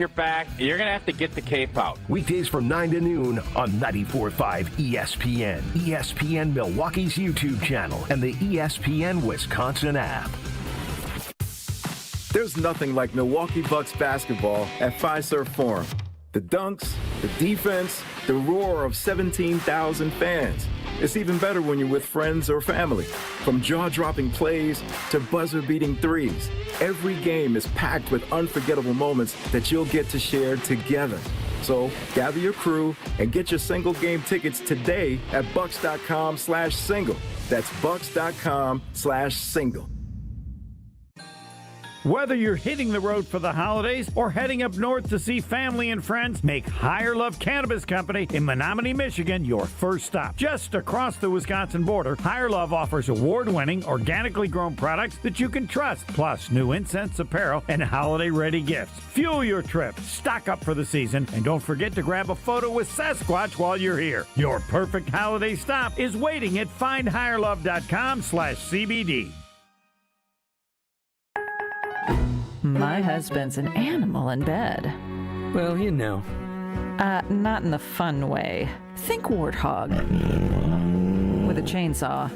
You're back. You're going to have to get the cape out. Weekdays from 9 to noon on 94.5 ESPN, ESPN Milwaukee's YouTube channel, and the ESPN Wisconsin app. There's nothing like Milwaukee Bucks basketball at Fiserv Forum. The dunks, the defense, the roar of 17,000 fans. It's even better when you're with friends or family. From jaw-dropping plays to buzzer-beating threes, every game is packed with unforgettable moments that you'll get to share together. So gather your crew and get your single game tickets today at bucks.com/single. That's bucks.com/single. Whether you're hitting the road for the holidays or heading up north to see family and friends, make Higher Love Cannabis Company in Menominee, Michigan your first stop. Just across the Wisconsin border, Higher Love offers award-winning, organically grown products that you can trust, plus new incense, apparel, and holiday-ready gifts. Fuel your trip, stock up for the season, and don't forget to grab a photo with Sasquatch while you're here. Your perfect holiday stop is waiting at findhigherlove.com/CBD. My husband's an animal in bed. Well, you know. Not in the fun way. Think warthog. With a chainsaw.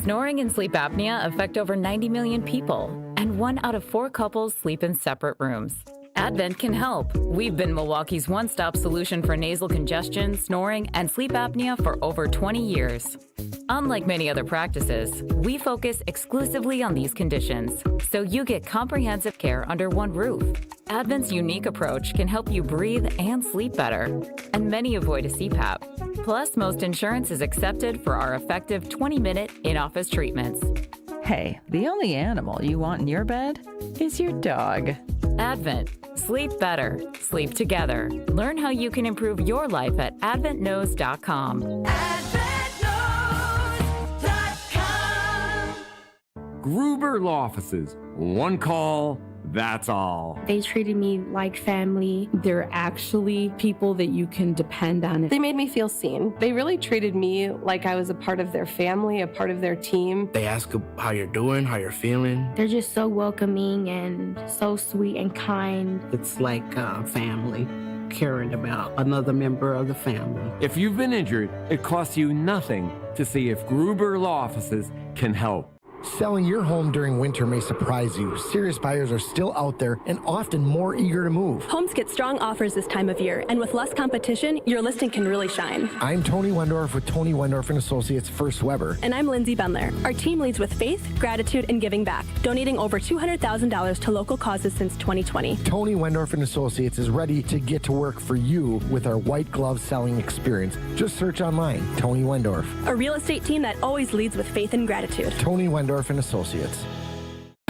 Snoring and sleep apnea affect over 90 million people, and 1 out of 4 couples sleep in separate rooms. Advent can help. We've been Milwaukee's one-stop solution for nasal congestion, snoring, and sleep apnea for over 20 years. Unlike many other practices, we focus exclusively on these conditions, so you get comprehensive care under one roof. Advent's unique approach can help you breathe and sleep better, and many avoid a CPAP. Plus, most insurance is accepted for our effective 20-minute in-office treatments. Hey, the only animal you want in your bed is your dog. Advent. Sleep better. Sleep together. Learn how you can improve your life at adventknows.com. AdventKnows.com. Gruber Law Offices. One call. That's all. They treated me like family. They're actually people that you can depend on. They made me feel seen. They really treated me like I was a part of their family, a part of their team. They ask how you're doing, how you're feeling. They're just so welcoming and so sweet and kind. It's like family, caring about another member of the family. If you've been injured, it costs you nothing to see if Gruber Law Offices can help. Selling your home during winter may surprise you. Serious buyers are still out there and often more eager to move. Homes get strong offers this time of year, and with less competition, your listing can really shine. I'm Tony Wendorf with Tony Wendorf & Associates First Weber. And I'm Lindsay Bendler. Our team leads with faith, gratitude, and giving back, donating over $200,000 to local causes since 2020. Tony Wendorf & Associates is ready to get to work for you with our white glove selling experience. Just search online, Tony Wendorf. A real estate team that always leads with faith and gratitude. Tony Wendorf & Associates.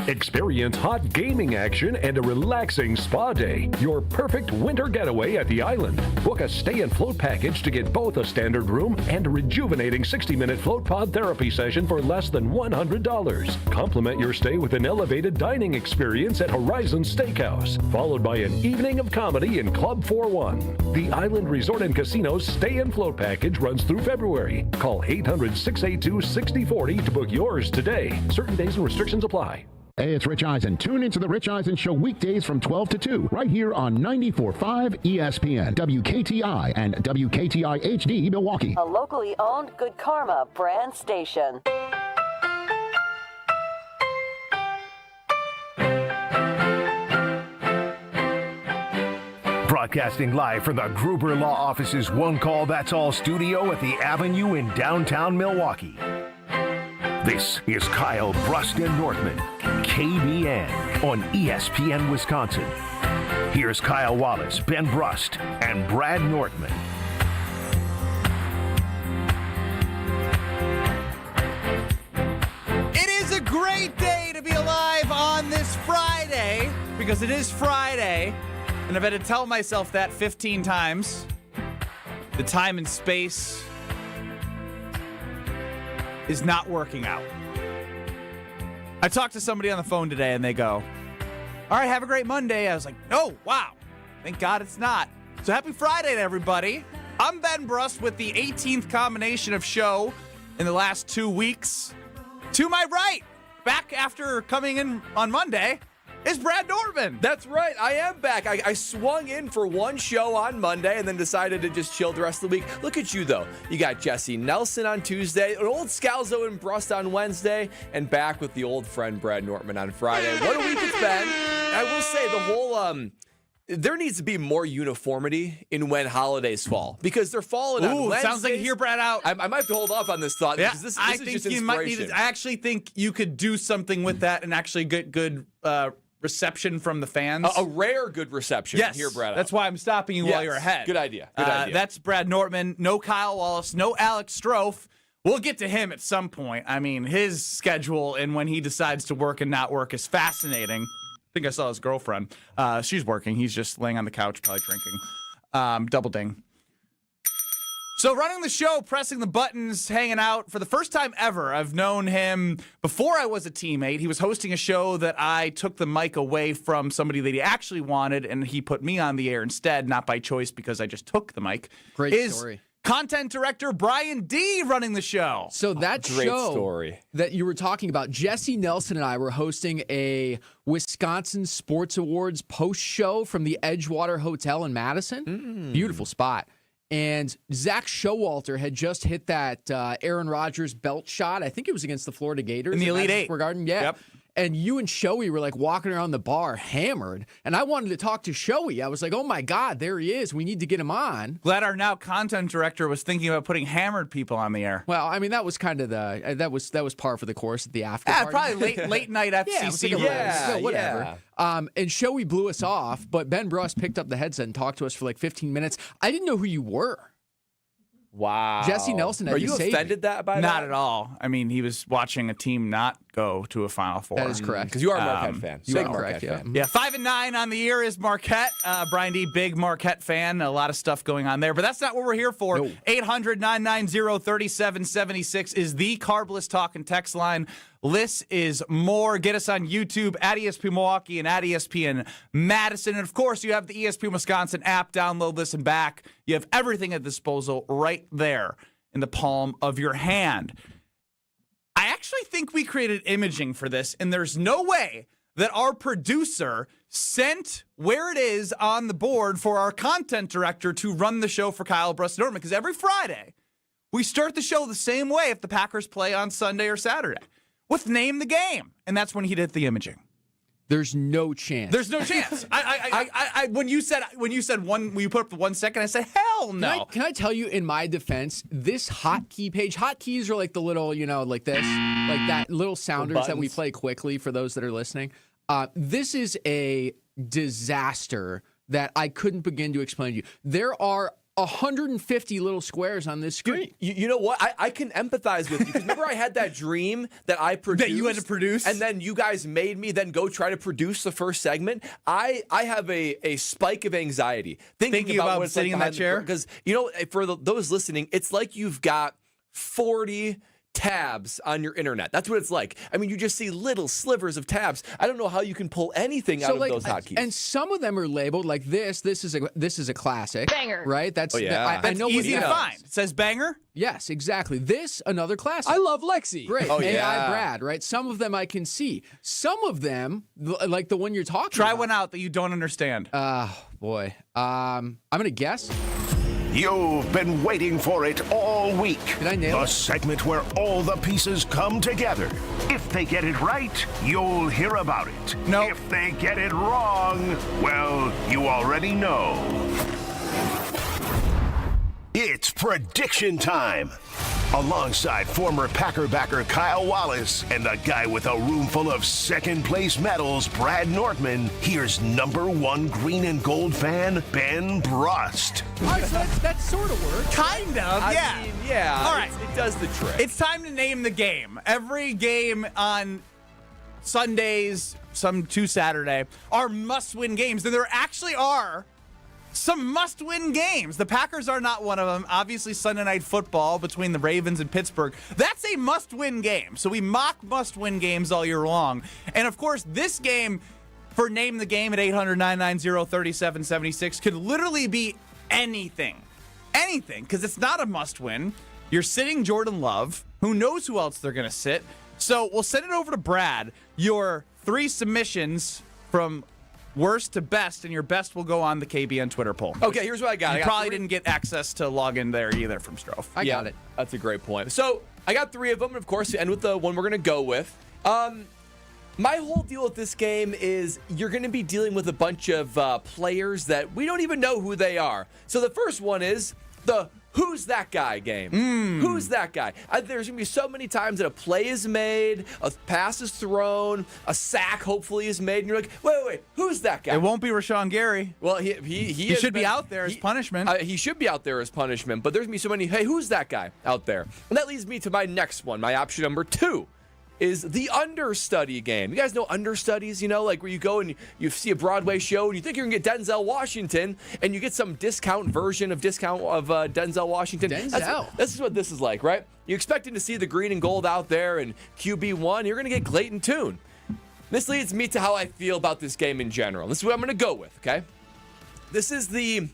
Experience hot gaming action and a relaxing spa day. Your perfect winter getaway at the island. Book a stay and float package to get both a standard room and a rejuvenating 60-minute float pod therapy session for less than $100. Complement your stay with an elevated dining experience at Horizon Steakhouse, followed by an evening of comedy in Club 41. The Island Resort and Casino's stay and float package runs through February. Call 800-682-6040 to book yours today. Certain days and restrictions apply. Hey, it's Rich Eisen. Tune into the Rich Eisen Show weekdays from 12 to 2, right here on 94.5 ESPN, WKTI, and WKTI HD Milwaukee. A locally owned Good Karma brand station. Broadcasting live from the Gruber Law Office's One Call That's All studio at the Avenue in downtown Milwaukee. This is Kyle Brust Nortman, KBN, on ESPN Wisconsin. Here's Kyle Wallace, Ben Brust, and Brad Nortman. It is a great day to be alive on this Friday, because it is Friday, and I've had to tell myself that 15 times. The time and space is not working out. I talked to somebody on the phone today and they go, all right, have a great Monday. I was like, oh, wow. Thank God it's not. So happy Friday to everybody. I'm Ben Brust with the 18th combination of show in the last 2 weeks. To my right, back after coming in on Monday, is Brad Nortman. That's right. I am back. I swung in for one show on Monday and then decided to just chill the rest of the week. Look at you, though. You got Jesse Nelson on Tuesday, an old Scalzo and Brust on Wednesday, and back with the old friend Brad Nortman on Friday. What a week it's been. I will say the whole there needs to be more uniformity in when holidays fall because they're falling on Wednesdays. Sounds like you hear Brad out. I might have to hold off on this thought because this is just inspiration. Might need to, I actually think you could do something with that and actually get good reception from the fans. A rare good reception. Yes, Hear Brad out. That's why I'm stopping you while you're ahead. Good idea. Good idea. That's Brad Nortman. No Kyle Wallace. No Alex Strofe. We'll get to him at some point. I mean, his schedule and when he decides to work and not work is fascinating. I think I saw his girlfriend. She's working. He's just laying on the couch, probably drinking. Double ding. So running the show, pressing the buttons, hanging out. For the first time ever, I've known him before I was a teammate. He was hosting a show that I took the mic away from somebody that he actually wanted, and he put me on the air instead, not by choice because I just took the mic. Great story. Content director Brian D. running the show. So that show that you were talking about, Jesse Nelson and I were hosting a Wisconsin Sports Awards post show from the Edgewater Hotel in Madison. Beautiful spot. And Zach Showalter had just hit that Aaron Rodgers belt shot. I think it was against the Florida Gators. In the Elite Eight. Square Garden. Yeah. Yep. And you and Shoei were like walking around the bar hammered. And I wanted to talk to Shoei. I was like, oh my God, there he is. We need to get him on. Glad our now content director was thinking about putting hammered people on the air. Well, I mean, that was kind of that was par for the course at the after party. Probably late night FCC. Whatever. And Shoei blew us off, but Ben Brust picked up the headset and talked to us for like 15 minutes. I didn't know who you were. Wow. Jesse Nelson. Are you offended by that? Not at all. I mean, he was watching a team not go to a Final Four. That is correct. Because you are a Marquette fan. You are correct, fan. Yeah, 5-9 on the year is Marquette. Brian D, big Marquette fan. A lot of stuff going on there. But that's not what we're here for. No. 800-990-3776 is the Carbless Talk and Text line. List is more. Get us on YouTube at ESPN Milwaukee and at ESPN Madison. And, of course, you have the ESPN Wisconsin app. Download, listen back. You have everything at disposal right there in the palm of your hand. I actually think we created imaging for this, and there's no way that our producer sent where it is on the board for our content director to run the show for Kyle Brust Nortman, because every Friday we start the show the same way if the Packers play on Sunday or Saturday, with Name the Game, and that's when he did the imaging. There's no chance. There's no chance. When you said one, when you put up the 1 second, I said, hell no. Can I tell you, in my defense, this hotkey page, hotkeys are like the little, like this, like that little sounders that we play quickly for those that are listening. This is a disaster that I couldn't begin to explain to you. There are 150 little squares on this screen. You know what? I can empathize with you. Because remember I had that dream that I produced? That you had to produce? And then you guys made me then go try to produce the first segment. I have a spike of anxiety thinking about what sitting in that chair? Because, for those listening, it's like you've got 40 tabs on your internet. That's what it's like. I mean, you just see little slivers of tabs. I don't know how you can pull anything out of those hotkeys. And some of them are labeled like this. This is a classic. Banger. Right? That's I know easy to find. It says banger? Yes, exactly. This, another classic. I love Lexi. Great. AI Brad, right? Some of them I can see. Some of them, like the one you're talking Try about. one out that you don't understand. Boy. I'm going to guess. You've been waiting for it all week. Did I nail it? The segment where all the pieces come together. If they get it right, you'll hear about it. No. If they get it wrong, well, you already know. It's prediction time. Alongside former Packer backer Kyle Wallace and the guy with a room full of second-place medals, Brad Nortman, here's #1 green and gold fan, Ben Brust. All right, so that sort of works. Kind of, yeah. I mean, yeah. All right. It does the trick. It's time to name the game. Every game on Sundays, some to Saturday, are must-win games. And there actually are some must-win games. The Packers are not one of them. Obviously, Sunday Night Football between the Ravens and Pittsburgh. That's a must-win game. So we mock must-win games all year long. And, of course, this game, for Name the Game at 800-990-3776, could literally be anything. Anything, because it's not a must-win. You're sitting Jordan Love. Who knows who else they're going to sit? So we'll send it over to Brad. Your 3 submissions from worst to best, and your best will go on the KBN Twitter poll. Okay, here's what I got. You probably didn't get access to log in there either from Strofe. I got it. That's a great point. So I got 3 of them, and of course, to end with the one we're going to go with. My whole deal with this game is you're going to be dealing with a bunch of players that we don't even know who they are. So the first one is the who's that guy game. Who's that guy? There's going to be so many times that a play is made, a pass is thrown, a sack hopefully is made, and you're like, wait, who's that guy? It won't be Rashawn Gary. Well, he should be out there as punishment. He should be out there as punishment, but there's going to be so many, hey, who's that guy out there? And that leads me to my next one, my option number 2. Is the understudy game. You guys know understudies, like where you go and you see a Broadway show and you think you're going to get Denzel Washington and you get some discount version of Denzel Washington. This is what this is like, right? You're expecting to see the green and gold out there and QB1. You're going to get Clayton Tune. This leads me to how I feel about this game in general. This is what I'm going to go with, okay? This is the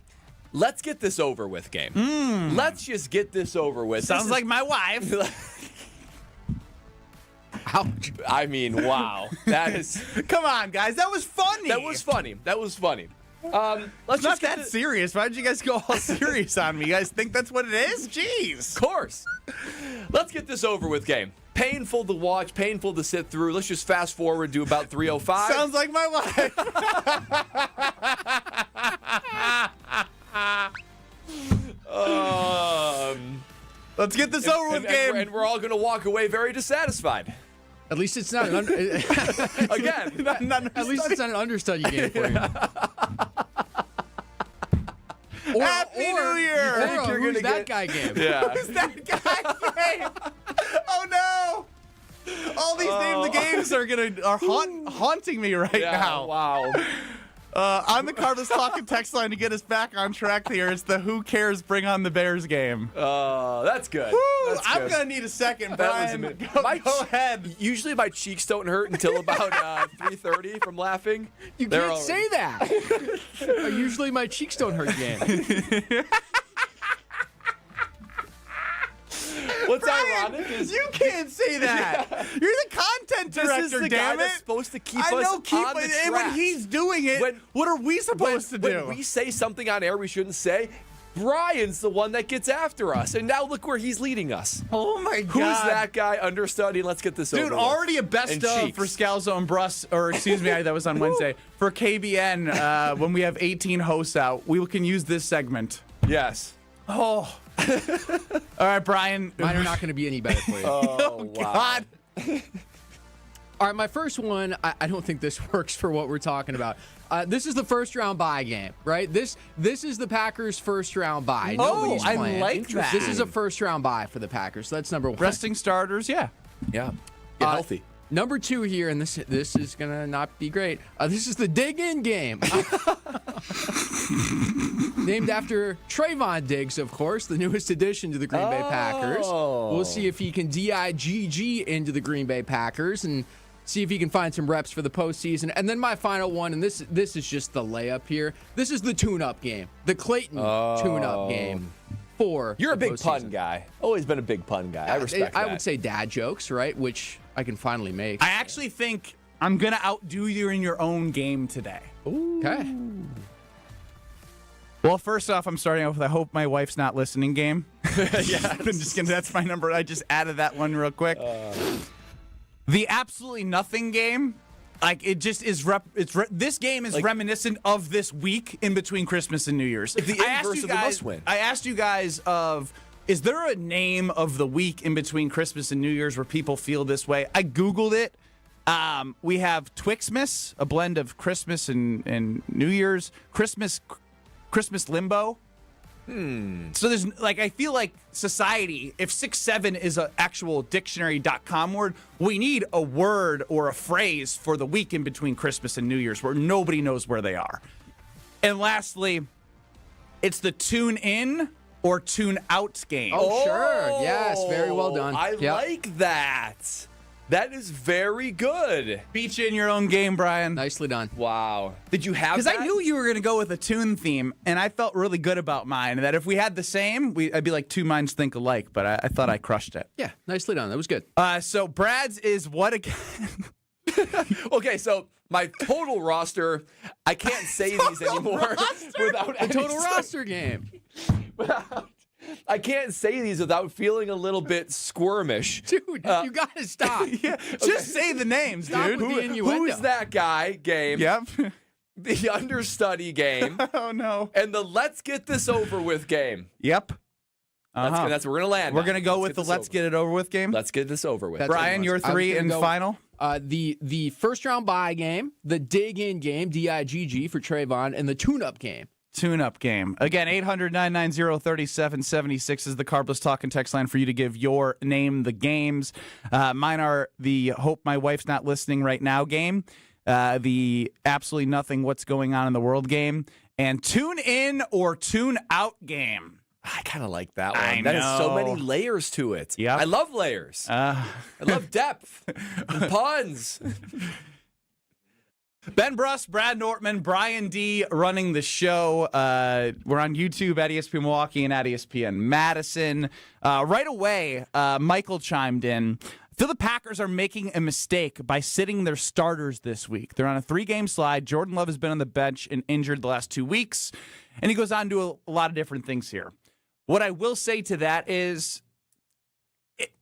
let's get this over with game. Let's just get this over with. Sounds like my wife. Ouch. I mean, wow. That is... Come on, guys. That was funny. Let's it's not that serious. Why did you guys go all serious on me? You guys think that's what it is? Jeez. Of course. Let's get this over with game. Painful to watch, painful to sit through. Let's just fast forward to about 3:05. Sounds like my wife. Let's get this over with, game. And we're all going to walk away very dissatisfied. At least it's not an again. At least it's not an understudy game for you. Happy New Year! Or who's that guy game? Yeah. Who's that guy game? Oh no! All these names, the games are haunting me right now. Wow. On the Cardinals Talking text line to get us back on track here. It's the Who Cares Bring on the Bears game. That's good. I'm going to need a second, Brian. Go ahead. Usually my cheeks don't hurt until about 3:30 from laughing. You can't say that. Usually my cheeks don't hurt game. What's Brian, ironic is you can't say that. Yeah. You're the content director, this is the damn guy it. That's supposed to keep I us know, on the and track. when he's doing it, what are we supposed to do? When we say something on air we shouldn't say, Brian's the one that gets after us. And now look where he's leading us. Oh, my God. Who's that guy? Understudy. Let's get this over with. Dude, already a best and of cheeks. for Scalzo and Brust, or excuse me, that was on Wednesday. For KBN, when we have 18 hosts out, we can use this segment. Yes. Oh. All right, Brian. Mine are not going to be any better for you. Oh, God. All right, my first one, I don't think this works for what we're talking about. This is the first round bye game, right? This is the Packers' first round bye. Nobody's playing. I like that. This is a first round bye for the Packers. So that's number 1. Resting starters, yeah. Yeah. Get healthy. Number 2 here, and this is going to not be great. This is the dig-in game. Named after Trayvon Diggs, of course, the newest addition to the Green Bay Packers. We'll see if he can DIGG into the Green Bay Packers and see if he can find some reps for the postseason. And then my final one, and this is just the layup here. This is the tune-up game, the Clayton tune-up game. You're a big pun guy. Always been a big pun guy. I respect that. I would say dad jokes, right? Which I can finally make. I actually think I'm going to outdo you in your own game today. Ooh. Okay. Well, first off, I'm starting off with I hope my wife's not listening game. Yeah. I'm just kidding. That's my number. I just added that one real quick. The absolutely nothing game. Like, it just is. This game is reminiscent of this week in between Christmas and New Year's. The inverse of the must-win. I asked you guys is there a name of the week in between Christmas and New Year's where people feel this way? I Googled it. We have Twixmas, a blend of Christmas and New Year's. Christmas limbo. So there's I feel like society, if 6-7 is an actual dictionary.com word, we need a word or a phrase for the week in between Christmas and New Year's where nobody knows where they are. And lastly, it's the tune in or tune out game. Oh, sure. Yes, very well done. I like that. That is very good. Beat you in your own game, Brian. Nicely done. Wow. Did you have that? Because I knew you were going to go with a tune theme, and I felt really good about mine. That if we had the same, I'd be like two minds think alike, but I thought I crushed it. Yeah, nicely done. That was good. So Brad's is what again? Okay, so My total roster, I can't say these anymore without the total roster game. I can't say these without feeling a little bit squirmish. Dude, you got to stop. Just say the names, dude. Who's that guy game? Yep. The understudy game. Oh, no. And the let's get this over with game. Yep. That's where we're going to land. We're going to go with the let's get it over with game. Let's get this over with. That's Brian, your 3 and final? The first round bye game, the dig in game, DIGG for Trayvon, and the tune-up game. Tune-up game. Again, 800-990-3776 is the Carbless Talk and text line for you to give your name the games. Mine are the Hope My Wife's Not Listening Right Now game, the Absolutely Nothing What's Going On in the World game, and Tune In or Tune Out game. I kind of like that one. That has so many layers to it. Yeah, I love layers. I love depth and puns. Ben Brust, Brad Nortman, Brian D. running the show. We're on YouTube at ESPN Milwaukee and at ESPN Madison. Right away, Michael chimed in. I feel the Packers are making a mistake by sitting their starters this week. They're on a 3-game slide. Jordan Love has been on the bench and injured the last 2 weeks. And he goes on to a lot of different things here. What I will say to that is,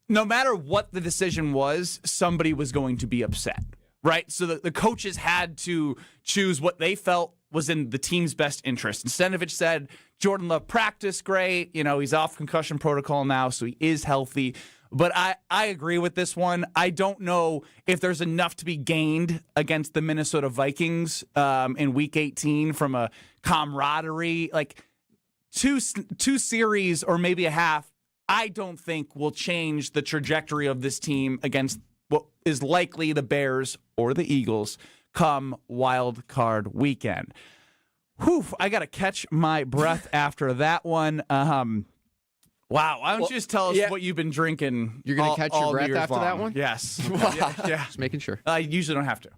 no matter what the decision was, somebody was going to be upset. Right? So the coaches had to choose what they felt was in the team's best interest. Stanovich said, Jordan Love practiced great. He's off concussion protocol now, so he is healthy. But I agree with this one. I don't know if there's enough to be gained against the Minnesota Vikings in Week 18 from a camaraderie. Like, two series or maybe a half, I don't think will change the trajectory of this team against what is likely the Bears or the Eagles come wild card weekend. Whew, I got to catch my breath after that one. Wow, why don't you just tell us what you've been drinking? You're going to catch your breath after that one? Yes. Yeah. Just making sure. I usually don't have to.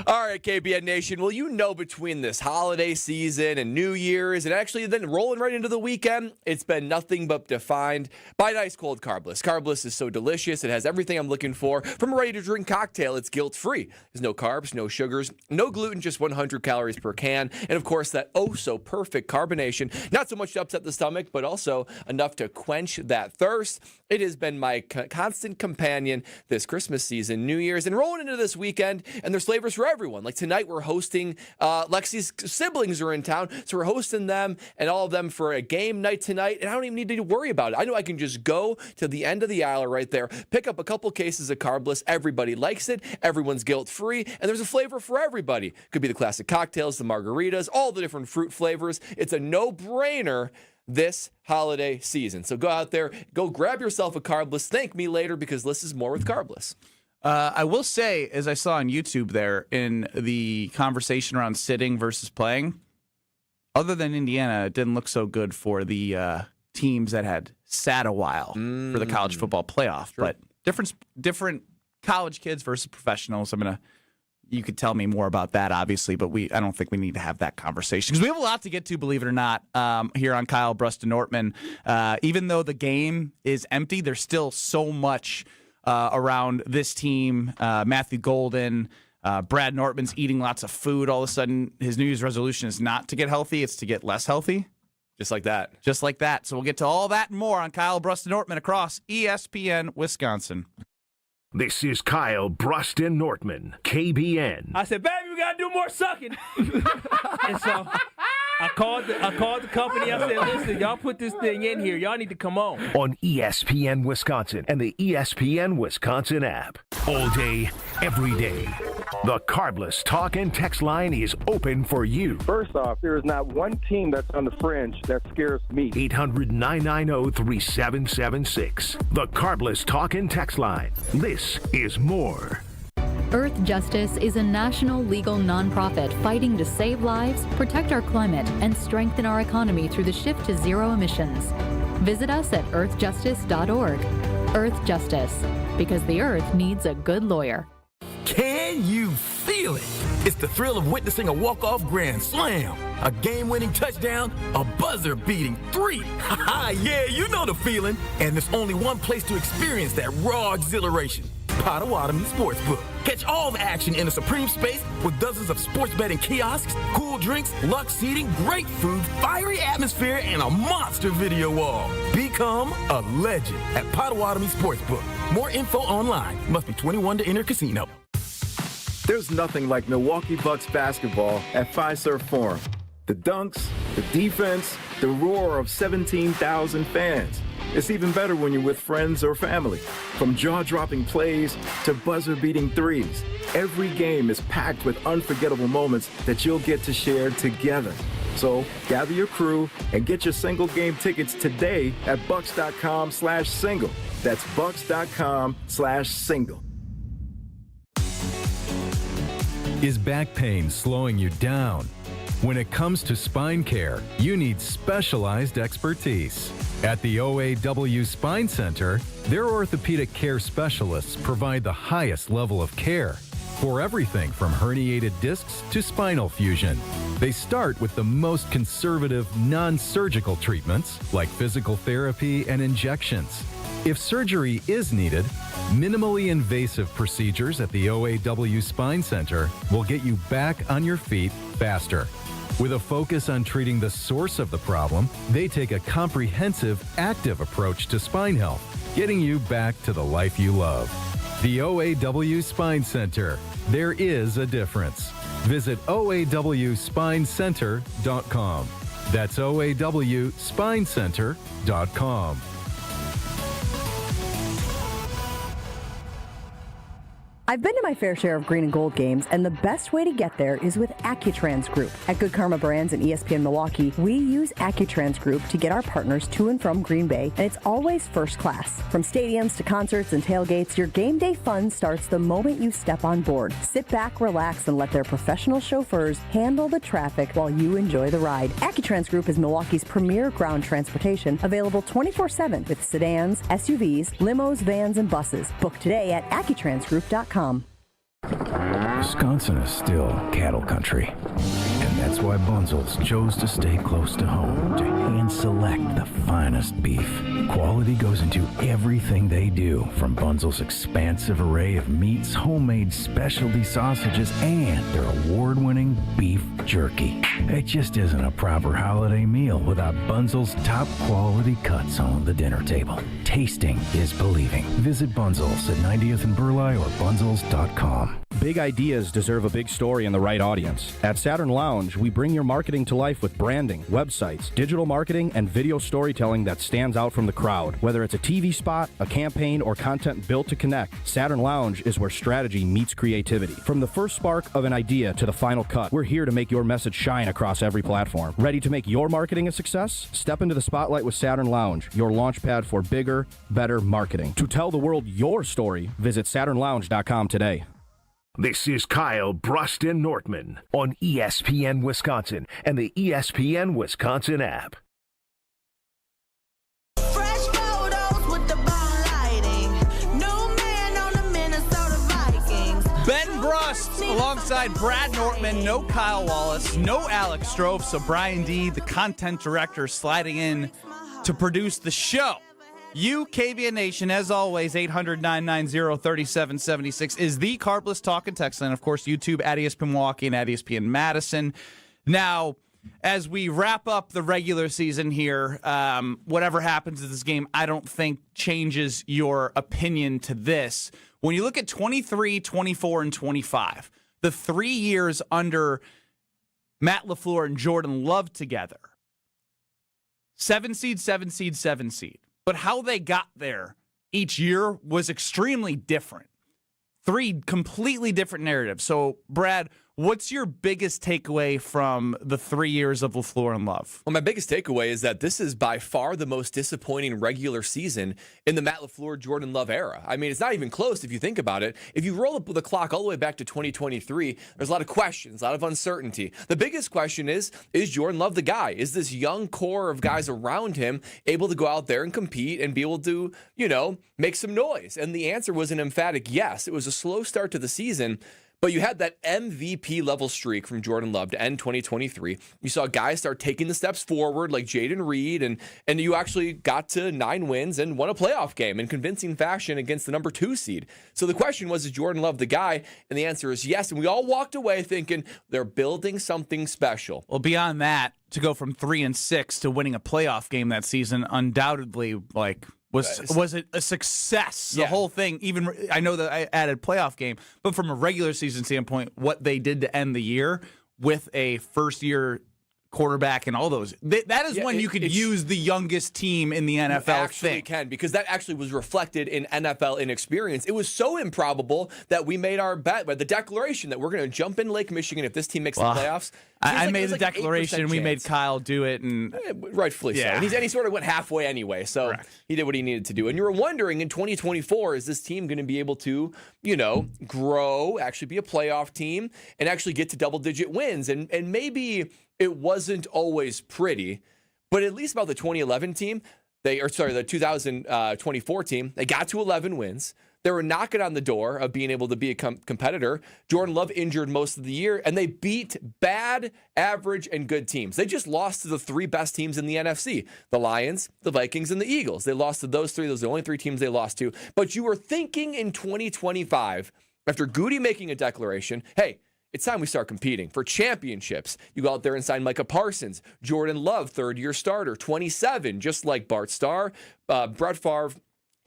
All right, KBN Nation. Well, between this holiday season and New Year's and actually then rolling right into the weekend, it's been nothing but defined by an ice cold Carbless. Carbless is so delicious. It has everything I'm looking for. From a ready-to-drink cocktail, it's guilt-free. There's no carbs, no sugars, no gluten, just 100 calories per can. And, of course, that oh-so-perfect carbonation. Not so much to upset the stomach, but also enough to quench that thirst. It has been my constant companion this Christmas season, New Year's, and rolling into this weekend. And there's flavors for everyone. Like tonight, we're hosting Lexi's siblings are in town, so we're hosting them and all of them for a game night tonight. And I don't even need to worry about it. I know I can just go to the end of the aisle right there, pick up a couple cases of Carbless. Everybody likes it. Everyone's guilt-free, and there's a flavor for everybody. Could be the classic cocktails, the margaritas, all the different fruit flavors. It's a no-brainer this holiday season. So go out there, go grab yourself a Carbless. Thank me later because this is more with Carbless. I will say, as I saw on YouTube there in the conversation around sitting versus playing, other than Indiana, it didn't look so good for the teams that had sat a while for the college football playoff. Sure. But different college kids versus professionals. You could tell me more about that, obviously, but I don't think we need to have that conversation because we have a lot to get to, believe it or not, here on Kyle, Brust, and Nortman. Even though the game is empty, there's still so much around this team. Matthew Golden, Brad Nortman's eating lots of food. All of a sudden, his New Year's resolution is not to get healthy, it's to get less healthy. Just like that. Just like that. So we'll get to all that and more on Kyle, Brust, and Nortman across ESPN Wisconsin. This is Kyle, Brust, and Nortman, KBN. I said, baby, we got to do more sucking. And so I called the company. I said, listen, y'all put this thing in here. Y'all need to come on. On ESPN Wisconsin and the ESPN Wisconsin app. All day, every day. The Carbless Talk and Text line is open for you. First off, there is not one team that's on the fringe that scares me. 800-990-3776. The Carbless Talk and Text line. This is more. Earth Justice is a national legal nonprofit fighting to save lives, protect our climate, and strengthen our economy through the shift to zero emissions. Visit us at earthjustice.org. Earth Justice, because the earth needs a good lawyer. Can you feel it? It's the thrill of witnessing a walk-off grand slam, a game-winning touchdown, a buzzer-beating 3. Yeah, you know the feeling. And there's only one place to experience that raw exhilaration. Potawatomi Sportsbook. Catch all the action in a supreme space with dozens of sports betting kiosks, cool drinks, luxe seating, great food, fiery atmosphere, and a monster video wall. Become a legend at Potawatomi Sportsbook. More info online. Must be 21 to enter casino. There's nothing like Milwaukee Bucks basketball at Fiserv Forum. The dunks, the defense, the roar of 17,000 fans. It's even better when you're with friends or family. From jaw-dropping plays to buzzer-beating threes, every game is packed with unforgettable moments that you'll get to share together. So gather your crew and get your single game tickets today at bucks.com/single. That's bucks.com/single. Is back pain slowing you down? When it comes to spine care, you need specialized expertise. At the OAW Spine Center, their orthopedic care specialists provide the highest level of care for everything from herniated discs to spinal fusion. They start with the most conservative, non-surgical treatments like physical therapy and injections. If surgery is needed, minimally invasive procedures at the OAW Spine Center will get you back on your feet faster. With a focus on treating the source of the problem, they take a comprehensive, active approach to spine health, getting you back to the life you love. The OAW Spine Center. There is a difference. Visit oawspinecenter.com. That's oawspinecenter.com. I've been to my fair share of green and gold games, and the best way to get there is with Accutrans Group. At Good Karma Brands and ESPN Milwaukee, we use Accutrans Group to get our partners to and from Green Bay, and it's always first class. From stadiums to concerts and tailgates, your game day fun starts the moment you step on board. Sit back, relax, and let their professional chauffeurs handle the traffic while you enjoy the ride. Accutrans Group is Milwaukee's premier ground transportation, available 24/7 with sedans, SUVs, limos, vans, and buses. Book today at accutransgroup.com. Wisconsin is still cattle country, and that's why Bunzel's chose to stay close to home to hand select the finest beef. Quality goes into everything they do, from Bunzel's expansive array of meats, homemade specialty sausages, and their award-winning beef jerky. It just isn't a proper holiday meal without Bunzel's top quality cuts on the dinner table. Tasting is believing. Visit Bunzel's at 90th and Burleigh or bunzels.com. Big ideas deserve a big story and the right audience. At Saturn Lounge, we bring your marketing to life with branding, websites, digital marketing, and video storytelling that stands out from the crowd. Whether it's a TV spot, a campaign, or content built to connect, Saturn Lounge is where strategy meets creativity. From the first spark of an idea to the final cut, we're here to make your message shine across every platform. Ready to make your marketing a success? Step into the spotlight with Saturn Lounge, your launch pad for bigger, better marketing. To tell the world your story, visit SaturnLounge.com today. This is Kyle Brust Nortman on ESPN Wisconsin and the ESPN Wisconsin app. Fresh photos with the bomb lighting. New man on the Minnesota Vikings. Ben Brust alongside Brad Nortman. No Kyle Wallace, no Alex Strofe. So Brian D., the content director, sliding in to produce the show. You, KVN Nation, as always, 800-990-3776 is the Carbless Talk and Text line. Of course, YouTube at ESPN Milwaukee and at ESPN Madison. Now, as we wrap up the regular season here, whatever happens in this game, I don't think changes your opinion to this. When you look at 23, 24, and 25, the 3 years under Matt LaFleur and Jordan Love together, 7 seed, 7 seed, 7 seed. But how they got there each year was extremely different. 3 completely different narratives. So, Brad, what's your biggest takeaway from the 3 years of LaFleur and Love? Well, my biggest takeaway is that this is by far the most disappointing regular season in the Matt LaFleur, Jordan Love era. I mean, it's not even close if you think about it. If you roll up the clock all the way back to 2023, there's a lot of questions, a lot of uncertainty. The biggest question is Jordan Love the guy? Is this young core of guys around him able to go out there and compete and be able to, make some noise? And the answer was an emphatic yes. It was a slow start to the season, But you had that MVP level streak from Jordan Love to end 2023. You saw guys start taking the steps forward like Jaden Reed, and you actually got to 9 wins and won a playoff game in convincing fashion against the number 2 seed. So the question was, is Jordan Love the guy? And the answer is yes. And we all walked away thinking they're building something special. Well, beyond that, to go from 3-6 to winning a playoff game that season, undoubtedly, was it a success? The whole thing, even I know that I added playoff game, but from a regular season standpoint, what they did to end the year with a first-year quarterback and all those, that is when you could use the youngest team in the NFL. You actually can, because that actually was reflected in NFL inexperience. It was so improbable that we made our bet, the declaration that we're going to jump in Lake Michigan if this team makes the playoffs. I made the declaration. We made Kyle do it, and rightfully so. And he sort of went halfway anyway, so he did what he needed to do. And you were wondering in 2024, is this team going to be able to, grow, actually be a playoff team, and actually get to double-digit wins? And maybe it wasn't always pretty, but at least about the 2011 team, the 2024 team, they got to 11 wins. They were knocking on the door of being able to be a competitor. Jordan Love injured most of the year, and they beat bad, average, and good teams. They just lost to the 3 best teams in the NFC, the Lions, the Vikings, and the Eagles. They lost to those 3. Those are the only 3 teams they lost to. But you were thinking in 2025, after Goody making a declaration, hey, it's time we start competing for championships. You go out there and sign Micah Parsons, Jordan Love, third-year starter, 27, just like Bart Starr, Brett Favre,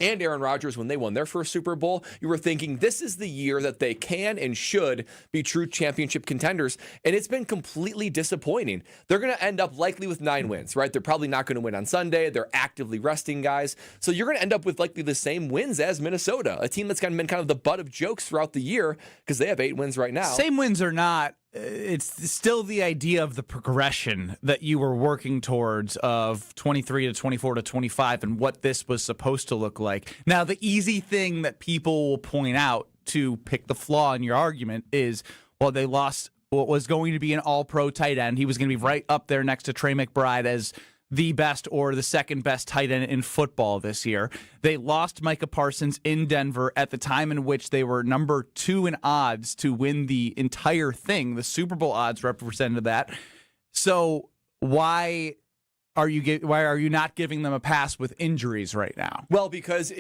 and Aaron Rodgers when they won their first Super Bowl. You were thinking this is the year that they can and should be true championship contenders, and it's been completely disappointing. They're going to end up likely with 9 wins, right? They're probably not going to win on Sunday. They're actively resting guys. So you're going to end up with likely the same wins as Minnesota, a team that's been kind of the butt of jokes throughout the year because they have 8 wins right now. Same wins or not, it's still the idea of the progression that you were working towards of 23 to 24 to 25 and what this was supposed to look like. Now, the easy thing that people will point out to pick the flaw in your argument is, well, they lost what was going to be an all-pro tight end. He was going to be right up there next to Trey McBride as the best or the second best tight end in football this year. They lost Micah Parsons in Denver at the time in which they were number 2 in odds to win the entire thing. The Super Bowl odds represented that. So why are you not giving them a pass with injuries right now? Well, because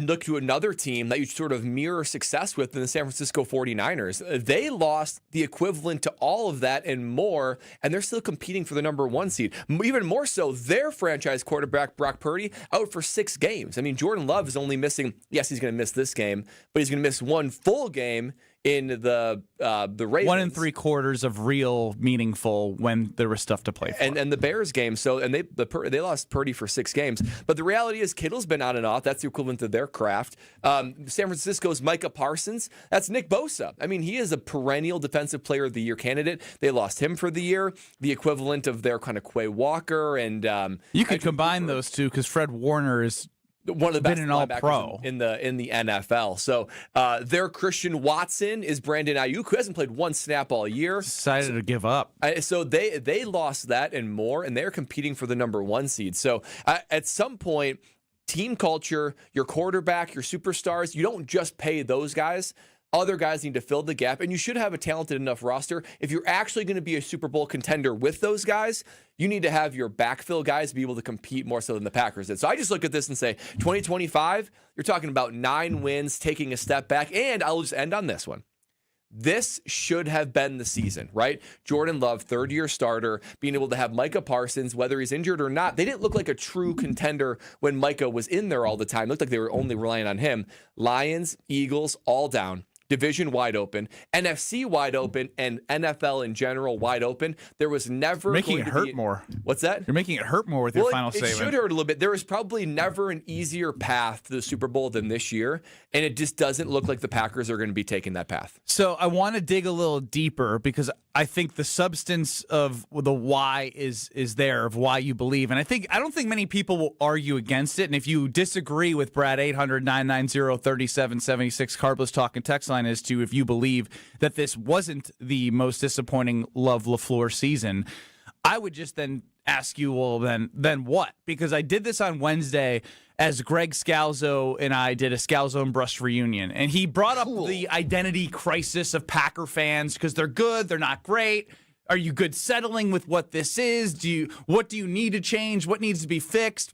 look to another team that you sort of mirror success with in the San Francisco 49ers. They lost the equivalent to all of that and more, and they're still competing for the number 1 seed. Even more so, their franchise quarterback, Brock Purdy, out for 6 games. I mean, Jordan Love is only missing, yes, he's going to miss this game, but he's going to miss 1 full game in the Ravens. 1 3/4 of real meaningful when there was stuff to play for. And the Bears game. So they lost Purdy for 6 games. But the reality is Kittle's been on and off. That's the equivalent to their craft. San Francisco's Micah Parsons. That's Nick Bosa. I mean, he is a perennial Defensive Player of the Year candidate. They lost him for the year. The equivalent of their kind of Quay Walker and you could combine those two because Fred Warner is one of the best All-Pro in the NFL. So their Christian Watson is Brandon Ayuk, who hasn't played 1 snap all year. Decided to give up. So they lost that and more, and they're competing for the number 1 seed. So at some point, team culture, your quarterback, your superstars, you don't just pay those guys. Other guys need to fill the gap, and you should have a talented enough roster. If you're actually going to be a Super Bowl contender with those guys, you need to have your backfill guys be able to compete more so than the Packers did. So I just look at this and say, 2025, you're talking about 9 wins, taking a step back, and I'll just end on this one. This should have been the season, right? Jordan Love, 3rd-year starter, being able to have Micah Parsons, whether he's injured or not. They didn't look like a true contender when Micah was in there all the time. It looked like they were only relying on him. Lions, Eagles, all down. Division wide open, NFC wide open, and NFL in general wide open. There was never making it hurt more. What's that? You're making it hurt more with your final statement. It should hurt a little bit. There was probably never an easier path to the Super Bowl than this year, and it just doesn't look like the Packers are going to be taking that path. So I want to dig a little deeper because I think the substance of the why is there, of why you believe. And I don't think many people will argue against it. And if you disagree with Brad, 800-990-3776, Carbless Talk and text line as to if you believe that this wasn't the most disappointing Love LaFleur season. I would just then ask you, well, then what? Because I did this on Wednesday as Greg Scalzo and I did a Scalzo and Brust reunion. And he brought up the identity crisis of Packer fans because they're good, they're not great. Are you good settling with what this is? What do you need to change? What needs to be fixed?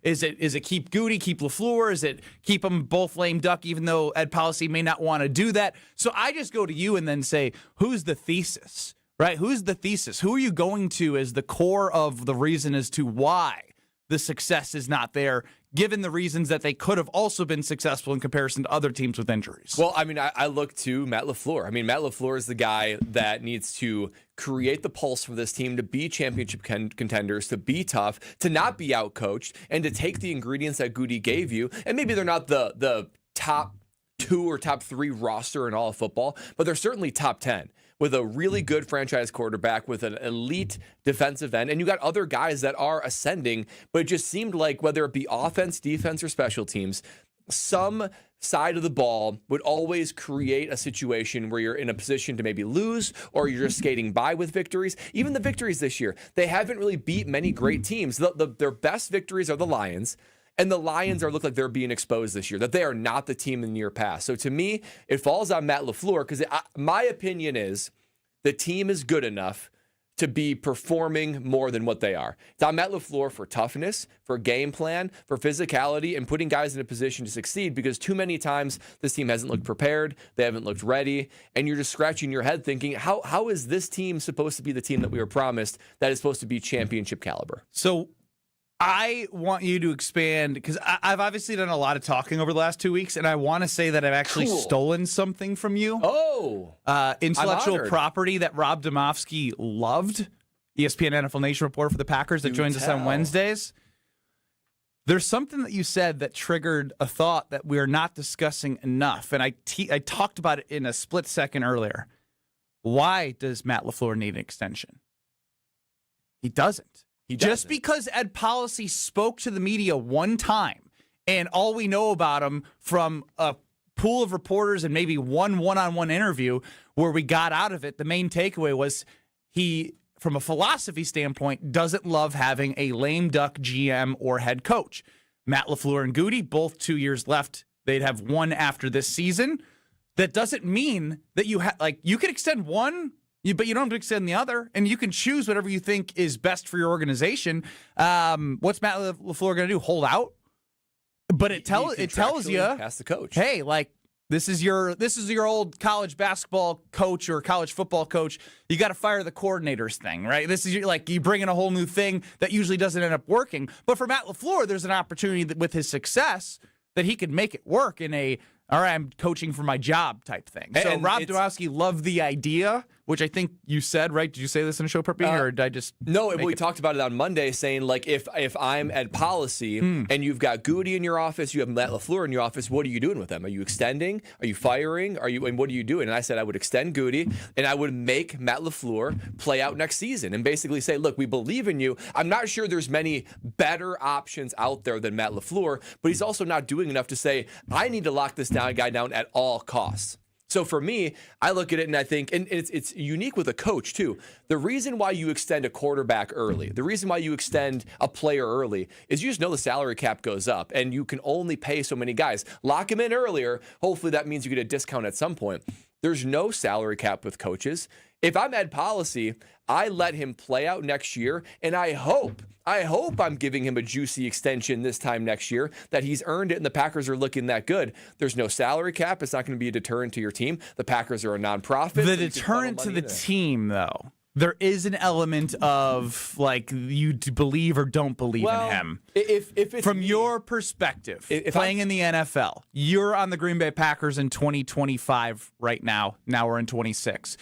Is it keep Goody, keep LaFleur? Is it keep them both lame duck, even though Ed Policy may not want to do that? So I just go to you and then say, who's the thesis? Right? Who's the thesis? Who are you going to as the core of the reason as to why the success is not there, given the reasons that they could have also been successful in comparison to other teams with injuries? Well, I mean, I look to Matt LaFleur. I mean, Matt LaFleur is the guy that needs to create the pulse for this team to be championship contenders, to be tough, to not be outcoached, and to take the ingredients that Goody gave you. And maybe they're not the top 2 or top 3 roster in all of football, but they're certainly top 10. With a really good franchise quarterback, with an elite defensive end, and you got other guys that are ascending, but it just seemed like whether it be offense, defense, or special teams, some side of the ball would always create a situation where you're in a position to maybe lose, or you're just skating by with victories. Even the victories this year, they haven't really beat many great teams. Their best victories are the Lions. And the Lions look like they're being exposed this year, that they are not the team in the year past. So to me, it falls on Matt LaFleur because my opinion is the team is good enough to be performing more than what they are. It's on Matt LaFleur for toughness, for game plan, for physicality, and putting guys in a position to succeed because too many times this team hasn't looked prepared, they haven't looked ready, and you're just scratching your head thinking, how is this team supposed to be the team that we were promised that is supposed to be championship caliber? So I want you to expand because I've obviously done a lot of talking over the last 2 weeks, and I want to say that I've actually stolen something from you. Oh, intellectual property that Rob Domofsky loved, ESPN NFL Nation reporter for the Packers that joins us on Wednesdays. There's something that you said that triggered a thought that we're not discussing enough, and I talked about it in a split second earlier. Why does Matt LaFleur need an extension? He doesn't. Just because Ed Policy spoke to the media one time and all we know about him from a pool of reporters and maybe one one-on-one interview where we got out of it, the main takeaway was he, from a philosophy standpoint, doesn't love having a lame duck GM or head coach. Matt LaFleur and Goody, both 2 years left. They'd have one after this season. That doesn't mean that you you could extend one, but you don't have to extend the other, and you can choose whatever you think is best for your organization. What's Matt LaFleur going to do? Hold out? But it tells you, ask the coach. Hey, this is your old college basketball coach or college football coach. You got to fire the coordinators thing, right? This is you bring in a whole new thing that usually doesn't end up working. But for Matt LaFleur, there's an opportunity that with his success that he could make it work in a all right, I'm coaching for my job type thing. So and Rob Domofsky loved the idea, which I think you said, right? Did you say this in a show prepping, or did I just No, we talked about it on Monday, saying, like, if I'm at Policy and you've got Goody in your office, you have Matt LaFleur in your office, what are you doing with them? Are you extending? Are you firing? And what are you doing? And I said I would extend Goody, and I would make Matt LaFleur play out next season and basically say, look, we believe in you. I'm not sure there's many better options out there than Matt LaFleur, but he's also not doing enough to say, I need to lock this guy down at all costs. So for me, I look at it and I think, and it's unique with a coach too. The reason why you extend a quarterback early, the reason why you extend a player early is you just know the salary cap goes up and you can only pay so many guys. Lock him in earlier. Hopefully that means you get a discount at some point. There's no salary cap with coaches. If I'm Ed Policy, I let him play out next year, and I hope I'm giving him a juicy extension this time next year, that he's earned it and the Packers are looking that good. There's no salary cap. It's not going to be a deterrent to your team. The Packers are a nonprofit. The deterrent to the team, though, there is an element of, like, you believe or don't believe in him. If it's from your perspective, playing in the NFL, you're on the Green Bay Packers in 2025 right now. Now we're in 26.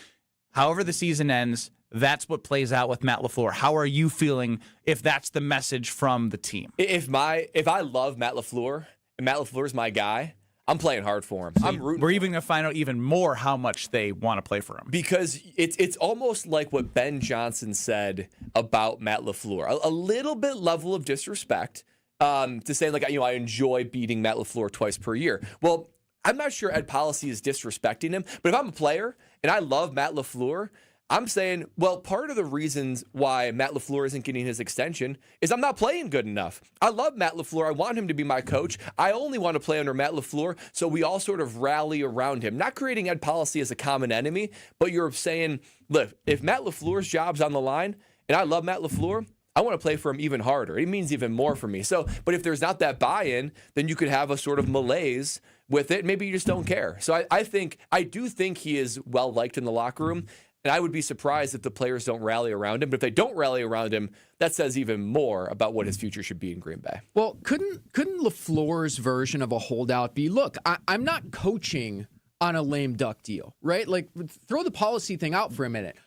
However the season ends, that's what plays out with Matt LaFleur. How are you feeling if that's the message from the team? If I love Matt LaFleur and Matt LaFleur's my guy, I'm playing hard for him. So we're even going to find out even more how much they want to play for him. Because it's almost like what Ben Johnson said about Matt LaFleur. A little bit level of disrespect to say, like, I enjoy beating Matt LaFleur twice per year. Well, I'm not sure Ed Policy is disrespecting him, but if I'm a player and I love Matt LaFleur, I'm saying, well, part of the reasons why Matt LaFleur isn't getting his extension is I'm not playing good enough. I love Matt LaFleur. I want him to be my coach. I only want to play under Matt LaFleur, so we all sort of rally around him. Not creating Ed Policy as a common enemy, but you're saying, look, if Matt LaFleur's job's on the line, and I love Matt LaFleur, I want to play for him even harder. It means even more for me. So, but if there's not that buy-in, then you could have a sort of malaise with it. Maybe you just don't care. So I do think he is well-liked in the locker room. And I would be surprised if the players don't rally around him. But if they don't rally around him, that says even more about what his future should be in Green Bay. Well, couldn't LaFleur's version of a holdout be, look, I'm not coaching on a lame duck deal, right? Like, throw the policy thing out for a minute.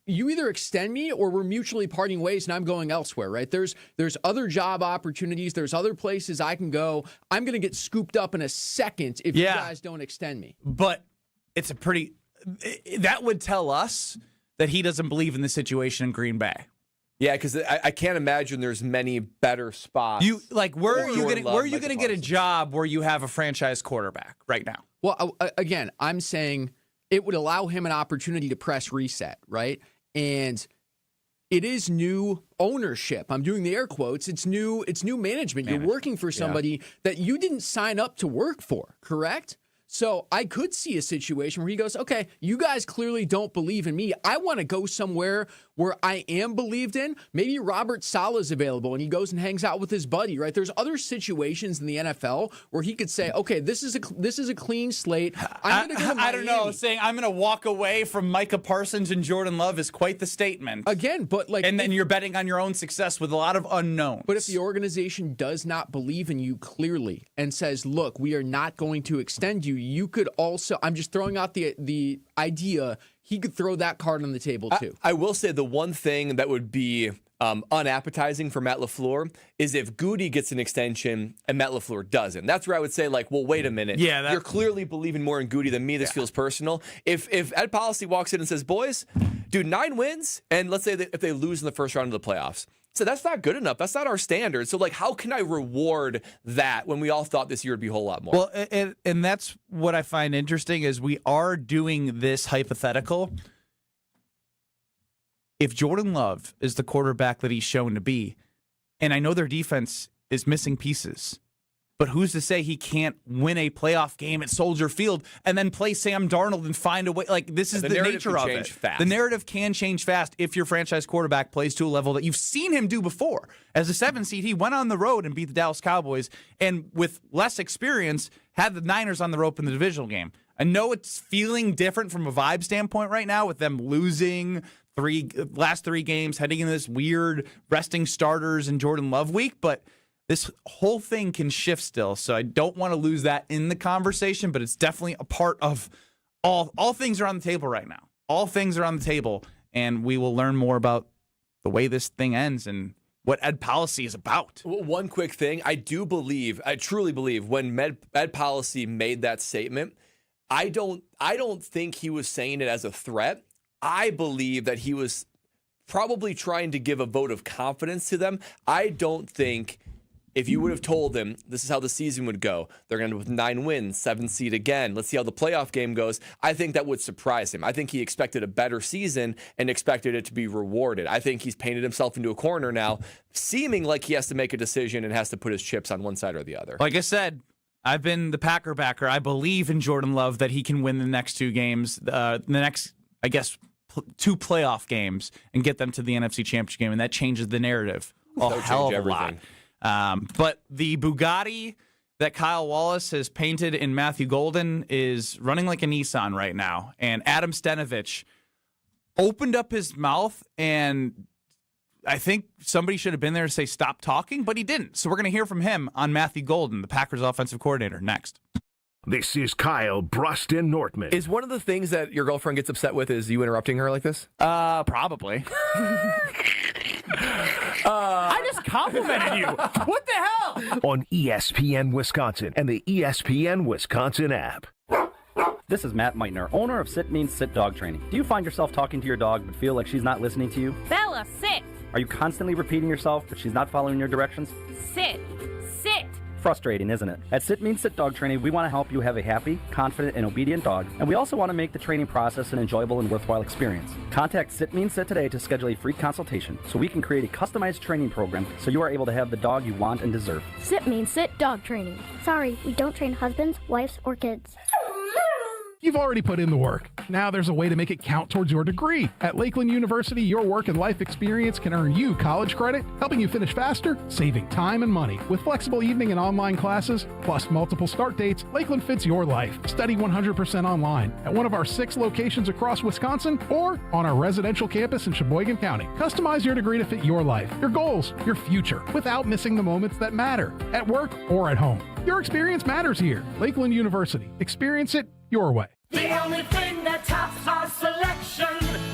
You either extend me or we're mutually parting ways and I'm going elsewhere, right? There's other job opportunities. There's other places I can go. I'm going to get scooped up in a second if you guys don't extend me. But it's that would tell us that he doesn't believe in the situation in Green Bay. Yeah, because I can't imagine there's many better spots. Where are you going to get a job where you have a franchise quarterback right now? Well, again, I'm saying it would allow him an opportunity to press reset, right? And it is new ownership. I'm doing the air quotes. It's new management. You're working for somebody that you didn't sign up to work for, correct? So I could see a situation where he goes, okay, you guys clearly don't believe in me. I want to go somewhere where I am believed in. Maybe Robert Saleh's available and he goes and hangs out with his buddy, right? There's other situations in the NFL where he could say, okay, this is a clean slate. I'm going to go to Miami. I don't know. Saying I'm going to walk away from Micah Parsons and Jordan Love is quite the statement. Again, but and then you're betting on your own success with a lot of unknowns. But if the organization does not believe in you clearly and says, look, we are not going to extend you, you could also, I'm just throwing out the idea, he could throw that card on the table too. I will say the one thing that would be unappetizing for Matt LaFleur is if Goody gets an extension and Matt LaFleur doesn't. That's where I would say, like, well, wait a minute. Yeah, you're clearly believing more in Goody than me. This feels personal. If Ed Policy walks in and says, boys, dude, 9 wins, and let's say that if they lose in the first round of the playoffs, so that's not good enough. That's not our standard. So, like, how can I reward that when we all thought this year would be a whole lot more? Well, and that's what I find interesting is we are doing this hypothetical. If Jordan Love is the quarterback that he's shown to be, and I know their defense is missing pieces, but who's to say he can't win a playoff game at Soldier Field and then play Sam Darnold and find a way? Like, this is the nature of it. Fast. The narrative can change fast if your franchise quarterback plays to a level that you've seen him do before. As a 7 seed, he went on the road and beat the Dallas Cowboys, and with less experience, had the Niners on the rope in the divisional game. I know it's feeling different from a vibe standpoint right now with them losing last 3 games, heading into this weird resting starters and Jordan Love week, but this whole thing can shift still, so I don't want to lose that in the conversation, but it's definitely a part of all things are on the table right now. All things are on the table, and we will learn more about the way this thing ends and what Ed Policy is about. One quick thing. I truly believe when Ed Policy made that statement, I don't think he was saying it as a threat. I believe that he was probably trying to give a vote of confidence to them. I don't think if you would have told them this is how the season would go, they're going to with 9 wins, 7 seed again, let's see how the playoff game goes, I think that would surprise him. I think he expected a better season and expected it to be rewarded. I think he's painted himself into a corner now, seeming like he has to make a decision and has to put his chips on one side or the other. Like I said, I've been the Packer backer. I believe in Jordan Love that he can win the next 2 games, the next, I guess, 2 playoff games and get them to the NFC Championship game, and that changes the narrative a hell of a lot. But the Bugatti that Kyle Wallace has painted in Matthew Golden is running like a Nissan right now. And Adam Stenavich opened up his mouth, and I think somebody should have been there to say stop talking, but he didn't. So we're going to hear from him on Matthew Golden, the Packers offensive coordinator, next. This is Kyle Brust Nortman. Is one of the things that your girlfriend gets upset with is you interrupting her like this? Probably. I just complimented you. What the hell? On ESPN Wisconsin and the ESPN Wisconsin app. This is Matt Meitner, owner of Sit Means Sit Dog Training. Do you find yourself talking to your dog but feel like she's not listening to you? Bella, sit. Are you constantly repeating yourself but she's not following your directions? Sit. Sit. frustrating, isn't it? At Sit Means Sit Dog Training, we want to help you have a happy, confident, and obedient dog, and we also want to make the training process an enjoyable and worthwhile experience. Contact Sit Means Sit today to schedule a free consultation so we can create a customized training program so you are able to have the dog you want and deserve. Sit Means Sit Dog Training. Sorry, we don't train husbands, wives, or kids. You've already put in the work. Now there's a way to make it count towards your degree. At Lakeland University, your work and life experience can earn you college credit, helping you finish faster, saving time and money. With flexible evening and online classes, plus multiple start dates, Lakeland fits your life. Study 100% online at one of our 6 locations across Wisconsin or on our residential campus in Sheboygan County. Customize your degree to fit your life, your goals, your future, without missing the moments that matter, at work or at home. Your experience matters here. Lakeland University. Experience it your way. The only thing that tops our selection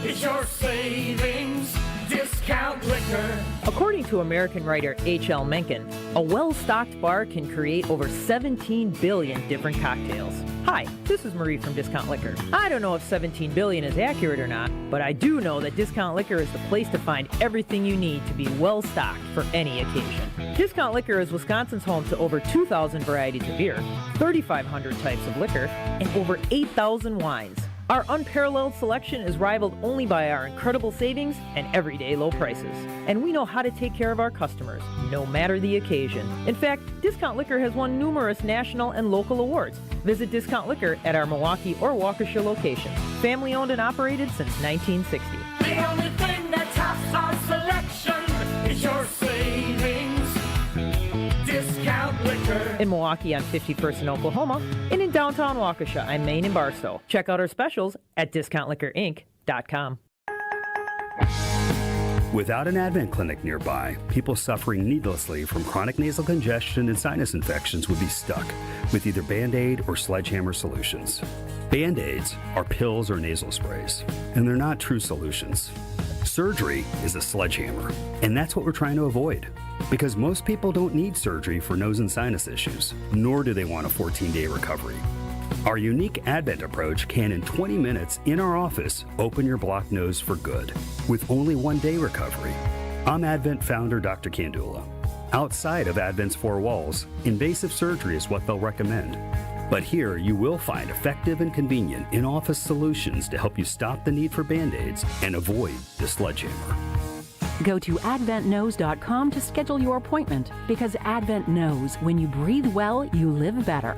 is your savings discount liquor. According to American writer H.L. Mencken, a well-stocked bar can create over 17 billion different cocktails. Hi, this is Marie from Discount Liquor. I don't know if 17 billion is accurate or not, but I do know that Discount Liquor is the place to find everything you need to be well-stocked for any occasion. Discount Liquor is Wisconsin's home to over 2,000 varieties of beer, 3,500 types of liquor, and over 8,000 wines. Our unparalleled selection is rivaled only by our incredible savings and everyday low prices. And we know how to take care of our customers, no matter the occasion. In fact, Discount Liquor has won numerous national and local awards. Visit Discount Liquor at our Milwaukee or Waukesha locations. Family owned and operated since 1960. The only thing that tops our selection is your savings discount liquor. In Milwaukee on 51st in Oklahoma, and in downtown Waukesha on Main and Barstow. Check out our specials at discountliquorinc.com. Without an Advent clinic nearby, people suffering needlessly from chronic nasal congestion and sinus infections would be stuck with either Band-Aid or sledgehammer solutions. Band-Aids are pills or nasal sprays, and they're not true solutions. Surgery is a sledgehammer, and that's what we're trying to avoid. Because most people don't need surgery for nose and sinus issues, nor do they want a 14-day recovery. Our unique Advent approach can, in 20 minutes in our office, open your blocked nose for good, with only 1-day recovery. I'm Advent founder Dr. Kandula. Outside of Advent's 4 walls, invasive surgery is what they'll recommend. But here you will find effective and convenient in-office solutions to help you stop the need for Band-Aids and avoid the sledgehammer. Go to adventknows.com to schedule your appointment, because Advent knows when you breathe well, you live better.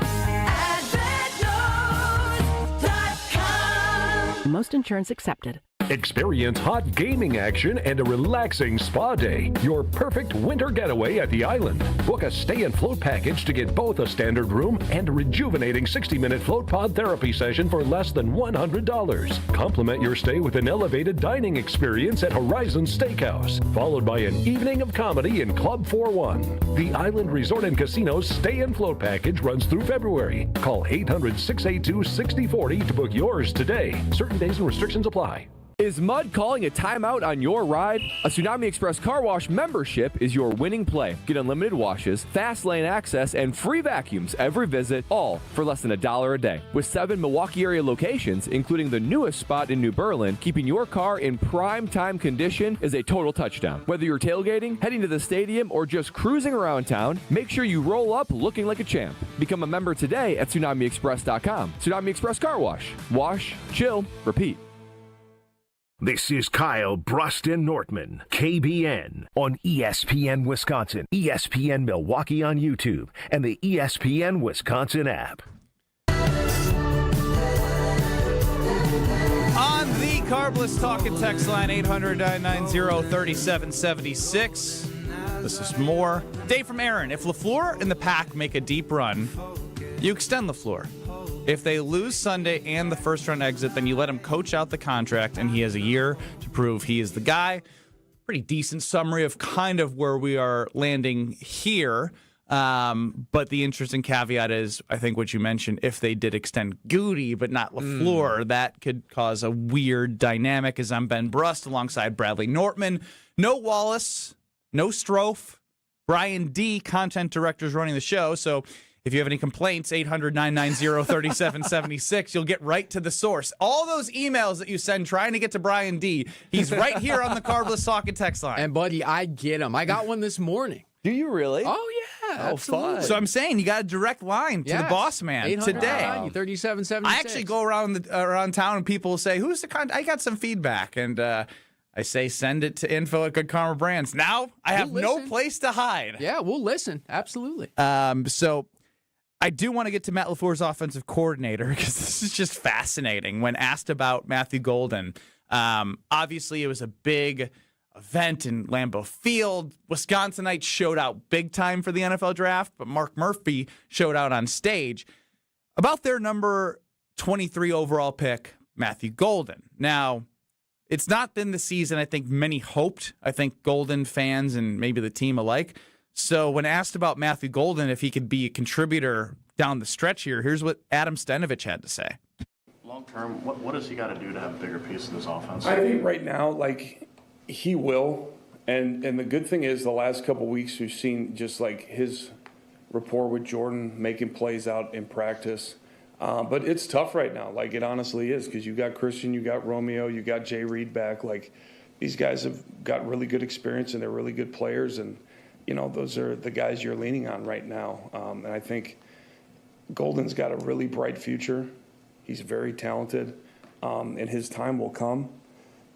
AdventKnows.com. Most insurance accepted. Experience hot gaming action and a relaxing spa day. Your perfect winter getaway at the island. Book a stay and float package to get both a standard room and a rejuvenating 60-minute float pod therapy session for less than $100. Complement your stay with an elevated dining experience at Horizon Steakhouse, followed by an evening of comedy in Club 41. The Island Resort and Casino's stay and float package runs through February. Call 800-682-6040 to book yours today. Certain days and restrictions apply. Is mud calling a timeout on your ride? A Tsunami Express car wash membership is your winning play. Get unlimited washes, fast lane access, and free vacuums every visit, all for less than $1 a day. With 7 Milwaukee area locations, including the newest spot in New Berlin, keeping your car in prime time condition is a total touchdown. Whether you're tailgating, heading to the stadium, or just cruising around town, make sure you roll up looking like a champ. Become a member today at TsunamiExpress.com. Tsunami Express Car Wash. Wash, chill, repeat. This is Kyle Brust Nortman, KBN, on ESPN Wisconsin, ESPN Milwaukee on YouTube, and the ESPN Wisconsin app. On the Carbless Talk and Text line, 800-990-3776. This is more. Dave from Aaron. If LaFleur and the Pack make a deep run, you extend LaFleur. If they lose Sunday and the first-round exit, then you let him coach out the contract, and he has a year to prove he is the guy. Pretty decent summary of kind of where we are landing here. But the interesting caveat is, I think what you mentioned, if they did extend Goody but not LaFleur, that could cause a weird dynamic. As I'm Ben Brust alongside Bradley Nortman. No Wallace, no Strofe. Brian D., content director, is running the show, so if you have any complaints, 800-990-3776. You'll get right to the source. All those emails that you send trying to get to Brian D., he's right here on the Carbless Talk and Text line. And, buddy, I get them. I got one this morning. Do you really? Oh, absolutely. So I'm saying you got a direct line to the boss man today. 3776. I actually go around town and people will say, "Who's the contact?" I got some feedback, and I say, "Send it to info@Good Karma Brands." Now I have no place to hide. Yeah, we'll listen. Absolutely. So I do want to get to Matt LaFleur's offensive coordinator because this is just fascinating. When asked about Matthew Golden, obviously it was a big event in Lambeau Field. Wisconsinites showed out big time for the NFL draft, but Mark Murphy showed out on stage about their number 23 overall pick, Matthew Golden. Now, it's not been the season I think many hoped. I think Golden fans and maybe the team alike. So when asked about Matthew Golden, if he could be a contributor down the stretch here, here's what Adam Stenovich had to say. Long term, what does he got to do to have a bigger piece of this offense? I think right now, he will. And the good thing is the last couple of weeks we've seen just his rapport with Jordan, making plays out in practice. But it's tough right now. It honestly is, because you got Christian, you got Romeo, you got Jay Reed back. These guys have got really good experience and they're really good players. And, those are the guys you're leaning on right now. And I think Golden's got a really bright future. He's very talented, and his time will come.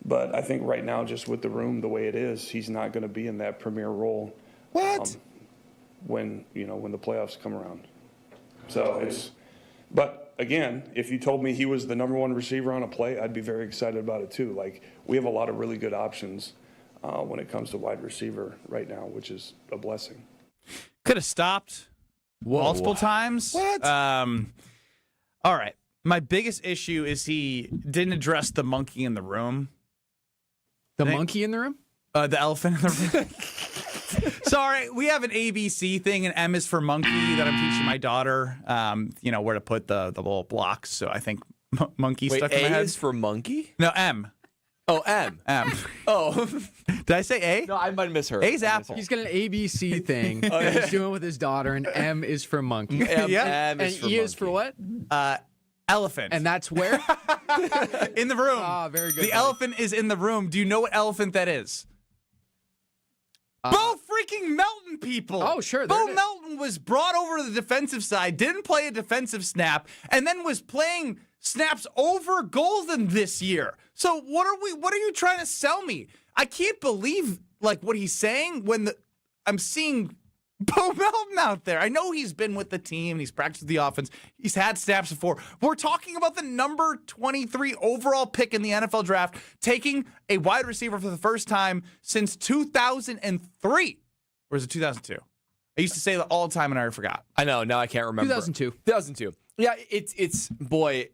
But I think right now, just with the room the way it is, he's not going to be in that premier role. What? When the playoffs come around. So but again, if you told me he was the number one receiver on a play, I'd be very excited about it too. We have a lot of really good options when it comes to wide receiver right now, which is a blessing. Could have stopped multiple times. What? All right. My biggest issue is he didn't address the monkey in the room. The monkey in the room? The elephant in the room. Sorry, we have an ABC thing, and M is for monkey that I'm teaching my daughter. Where to put the little blocks. So I think monkey stuck in my head. A is for monkey? No, M. Oh, M. M. Oh. Did I say A? No, I might have misheard. A's apple. He's got an ABC thing that he's doing with his daughter, and M is for monkey. Yeah. M is for E monkey. is for what? Elephant. And that's where? In the room. Ah, very good. The elephant is in the room. Do you know what elephant that is? Bo freaking Melton, people. Oh, sure. Bo Melton was brought over to the defensive side, didn't play a defensive snap, and then was playing snaps over Golden this year. So what are you trying to sell me? I can't believe what he's saying when I'm seeing Bo Melton out there. I know he's been with the team. He's practiced the offense. He's had snaps before. We're talking about the number 23 overall pick in the NFL draft, taking a wide receiver for the first time since 2003. Or is it 2002? I used to say that all the time and I forgot. I know. Now I can't remember. 2002. Yeah, it's boy,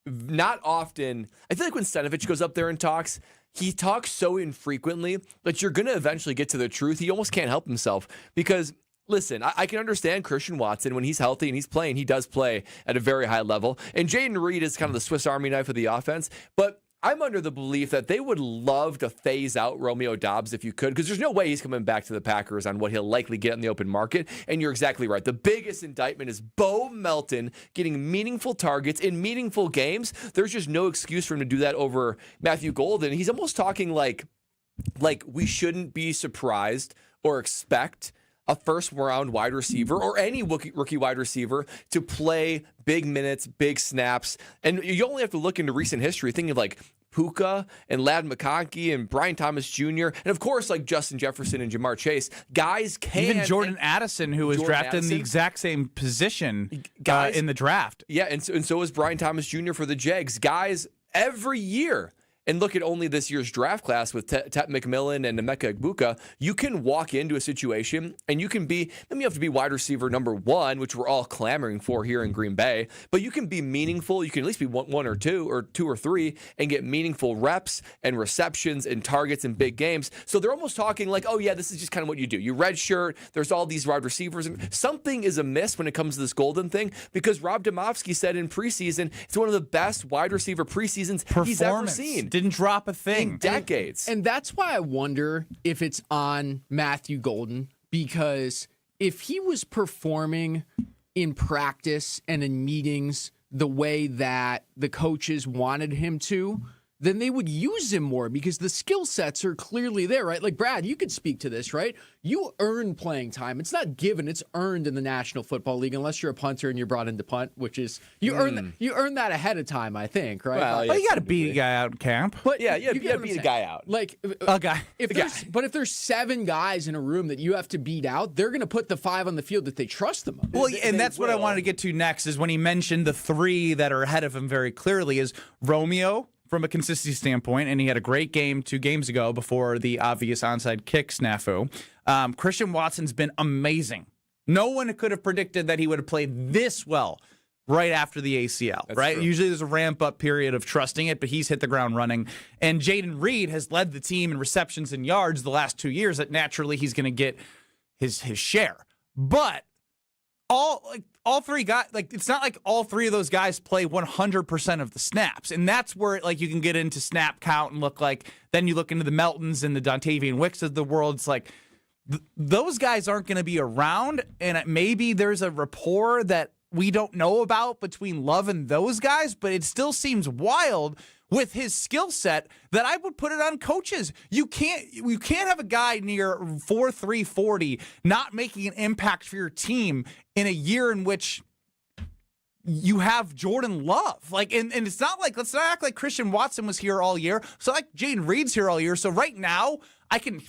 not often. I feel like when Stenovich goes up there and talks, he talks so infrequently that you're going to eventually get to the truth. He almost can't help himself because, listen, I can understand Christian Watson when he's healthy and he's playing. He does play at a very high level. And Jaden Reed is kind of the Swiss Army knife of the offense. But I'm under the belief that they would love to phase out Romeo Doubs if you could, because there's no way he's coming back to the Packers on what he'll likely get in the open market. And you're exactly right. The biggest indictment is Bo Melton getting meaningful targets in meaningful games. There's just no excuse for him to do that over Matthew Golden. He's almost talking like we shouldn't be surprised or expect a first-round wide receiver or any rookie wide receiver to play big minutes, big snaps. And you only have to look into recent history, thinking of Puka and Ladd McConkey and Brian Thomas Jr. And, of course, Justin Jefferson and Jamar Chase. Guys can... Even Jordan Addison, who was drafted in the exact same position in the draft. Yeah, and so was Brian Thomas Jr. for the Jags. Guys, every year... And look at only this year's draft class with Tet McMillan and Emeka Egbuka. You can walk into a situation and you can be, then you have to be wide receiver number one, which we're all clamoring for here in Green Bay. But you can be meaningful. You can at least be one or two or three and get meaningful reps and receptions and targets in big games. So they're almost talking oh yeah, this is just kind of what you do. You redshirt. There's all these wide receivers. And something is amiss when it comes to this Golden thing because Rob Domofsky said in preseason, it's one of the best wide receiver preseasons he's ever seen. Didn't drop a thing in decades. And that's why I wonder if it's on Matthew Golden, because if he was performing in practice and in meetings the way that the coaches wanted him to, then they would use him more because the skill sets are clearly there, right? Like, Brad, you could speak to this, right? You earn playing time. It's not given, it's earned in the National Football League, unless you're a punter and you're brought in to punt, which is, you earn that ahead of time, I think, right? Well, you got to beat a guy out in camp. But yeah, you got to beat a guy out. Like, a guy. But if there's 7 guys in a room that you have to beat out, they're going to put the 5 on the field that they trust them on. Well, and that's what I wanted to get to next, is when he mentioned the 3 that are ahead of him very clearly is Romeo from a consistency standpoint, and he had a great game 2 games ago before the obvious onside kick snafu. Christian Watson's been amazing. No one could have predicted that he would have played this well right after the ACL, That's right? true. Usually there's a ramp-up period of trusting it, but he's hit the ground running. And Jaden Reed has led the team in receptions and yards the last 2 years, that naturally he's going to get his share. But all 3 guys, like, it's not like all 3 of those guys play 100% of the snaps. And that's where, like, you can get into snap count and look like, then you look into the Meltons and the Dontavian Wicks of the world. It's like, those guys aren't going to be around. And maybe there's a rapport that we don't know about between Love and those guys, but it still seems wild with his skill set that I would put it on coaches. You can't have a guy near 4.3 40 not making an impact for your team in a year in which you have Jordan Love. Like, and it's not like, let's not act like Christian Watson was here all year. So like Jaden Reed's here all year. So right now I can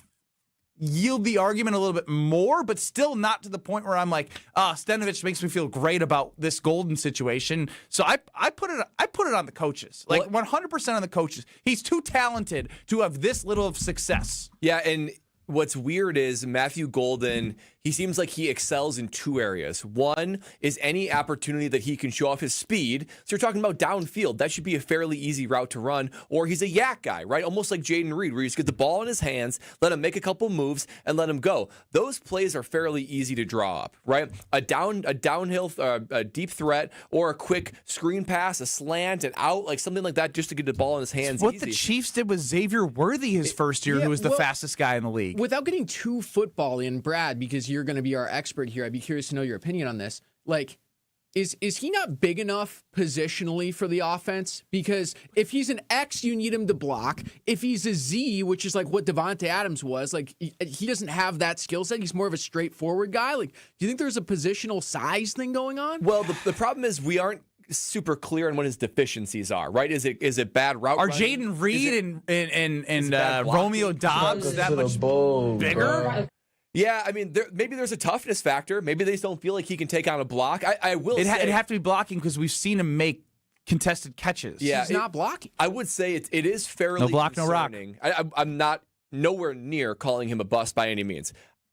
yield the argument a little bit more, but still not to the point where I'm like, Stenovich makes me feel great about this Golden situation. So I put it on the coaches, like 100% on the coaches. He's too talented to have this little of success. Yeah, and what's weird is Matthew Golden, he seems like he excels in 2 areas. One is any opportunity that he can show off his speed. So you're talking about downfield. That should be a fairly easy route to run. Or he's a yak guy, right? Almost like Jaden Reed, where you just get the ball in his hands, let him make a couple moves, and let him go. Those plays are fairly easy to draw up, right? A downhill, a deep threat, or a quick screen pass, a slant, and out, like something like that, just to get the ball in his hands. What the Chiefs did with Xavier Worthy his first year, who was the fastest guy in the league. Without getting too football in, Brad, because you're going to be our expert here, I'd be curious to know your opinion on this. Like, is he not big enough positionally for the offense? Because if he's an X, you need him to block. If he's a Z, which is like what Devontae Adams was, like, he doesn't have that skill set. He's more of a straightforward guy. Like, do you think there's a positional size thing going on? Well, the problem is we aren't super clear on what his deficiencies are, right? Is it bad route Are running? Jaden Reed and Romeo Dobbs that much bigger? Yeah, I mean, maybe there's a toughness factor. Maybe they just don't feel like he can take on a block. I will say it'd have to be blocking because we've seen him make contested catches. Yeah, he's not blocking. I would say it is fairly no block, concerning. no rock. I'm not nowhere near calling him a bust by any means.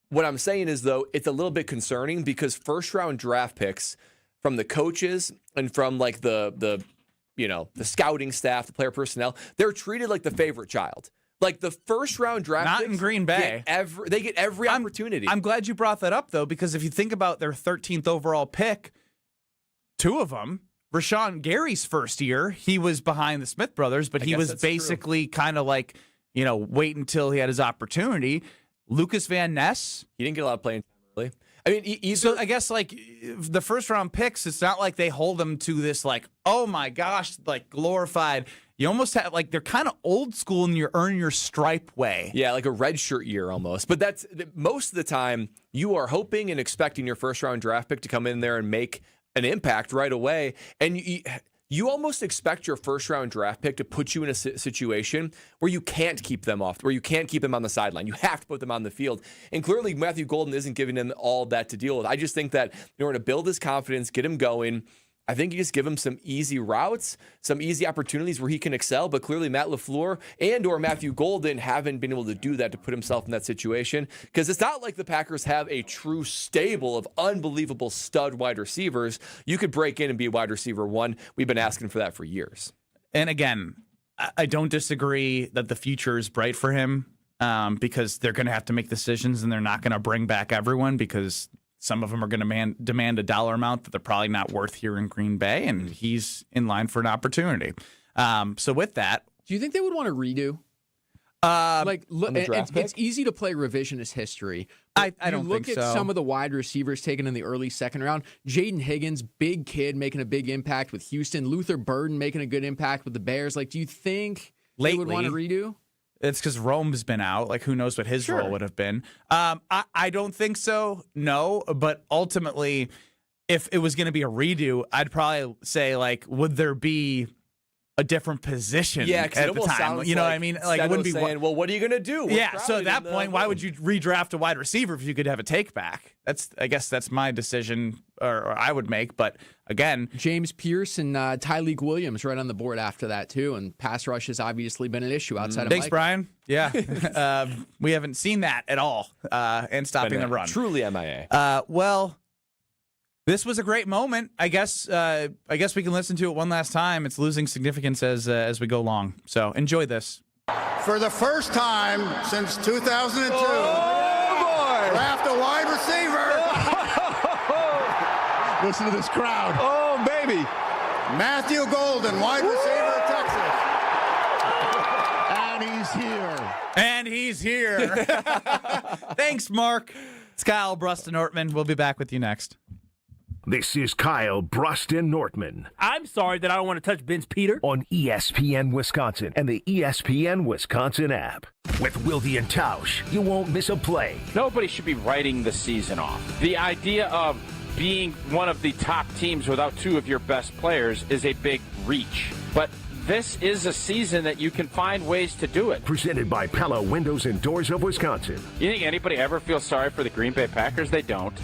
What I'm saying is, though, it's a little bit concerning because first-round draft picks from the coaches and from like the scouting staff, the player personnel, they're treated like the favorite child. Like the first round draft not picks in Green Bay. They get every opportunity. I'm glad you brought that up, though, because if you think about their 13th overall pick, 2 of them, Rashawn Gary's first year, he was behind the Smith brothers, but he was basically kind of like, wait until he had his opportunity. Lucas Van Ness. He didn't get a lot of playing time really. I mean, so I guess like the first round picks, it's not like they hold them to this like, oh my gosh, like glorified. You almost have like they're kind of old school in your earn your stripe way. Yeah, like a red shirt year almost. But that's most of the time you are hoping and expecting your first round draft pick to come in there and make an impact right away. And you almost expect your first round draft pick to put you in a situation where you can't keep them off, where you can't keep them on the sideline. You have to put them on the field. And clearly Matthew Golden isn't giving them all that to deal with. I just think that in order to build his confidence, get him going, I think you just give him some easy routes, some easy opportunities where he can excel. But clearly Matt LaFleur and or Matthew Golden haven't been able to do that to put himself in that situation. Because it's not like the Packers have a true stable of unbelievable stud wide receivers. You could break in and be wide receiver 1. We've been asking for that for years. And again, I don't disagree that the future is bright for him because they're going to have to make decisions and they're not going to bring back everyone because some of them are going to demand a dollar amount that they're probably not worth here in Green Bay, and he's in line for an opportunity. So with that, do you think they would want to redo? It's easy to play revisionist history. I don't think so. You look at some of the wide receivers taken in the early second round. Jaden Higgins, big kid, making a big impact with Houston. Luther Burden making a good impact with the Bears. Like, do you think they would want to redo? It's because Rome's been out. Like, who knows what his role would have been. I don't think so, no. But ultimately, if it was going to be a redo, I'd probably say, like, would there be a different position at the time? You know what I mean? Like, it wouldn't be saying, well, what are you going to do? So at that point, why would you redraft a wide receiver if you could have a take back? I guess that's my decision, or I would make. But again, James Pierce and Tyleek Williams right on the board after that too, and pass rush has obviously been an issue outside of Thanks, Mike. Brian. Yeah, we haven't seen that at all, and stopping the run. Truly MIA. Well, this was a great moment. I guess we can listen to it one last time. It's losing significance as we go along. So enjoy this. For the first time since 2002, draft a wide receiver. Listen to this crowd. Oh, baby. Matthew Golden, wide receiver of Texas. And he's here. Thanks, Mark. It's Kyle, Brust Nortman. We'll be back with you next. This is Kyle, Brust Nortman. I'm sorry that I don't want to touch Vince Peter. On ESPN Wisconsin and the ESPN Wisconsin app. With Wilde and Tausch, you won't miss a play. Nobody should be writing the season off. The idea of being one of the top teams without two of your best players is a big reach. But this is a season that you can find ways to do it. Presented by Pella Windows and Doors of Wisconsin. You think anybody ever feels sorry for the Green Bay Packers? They don't.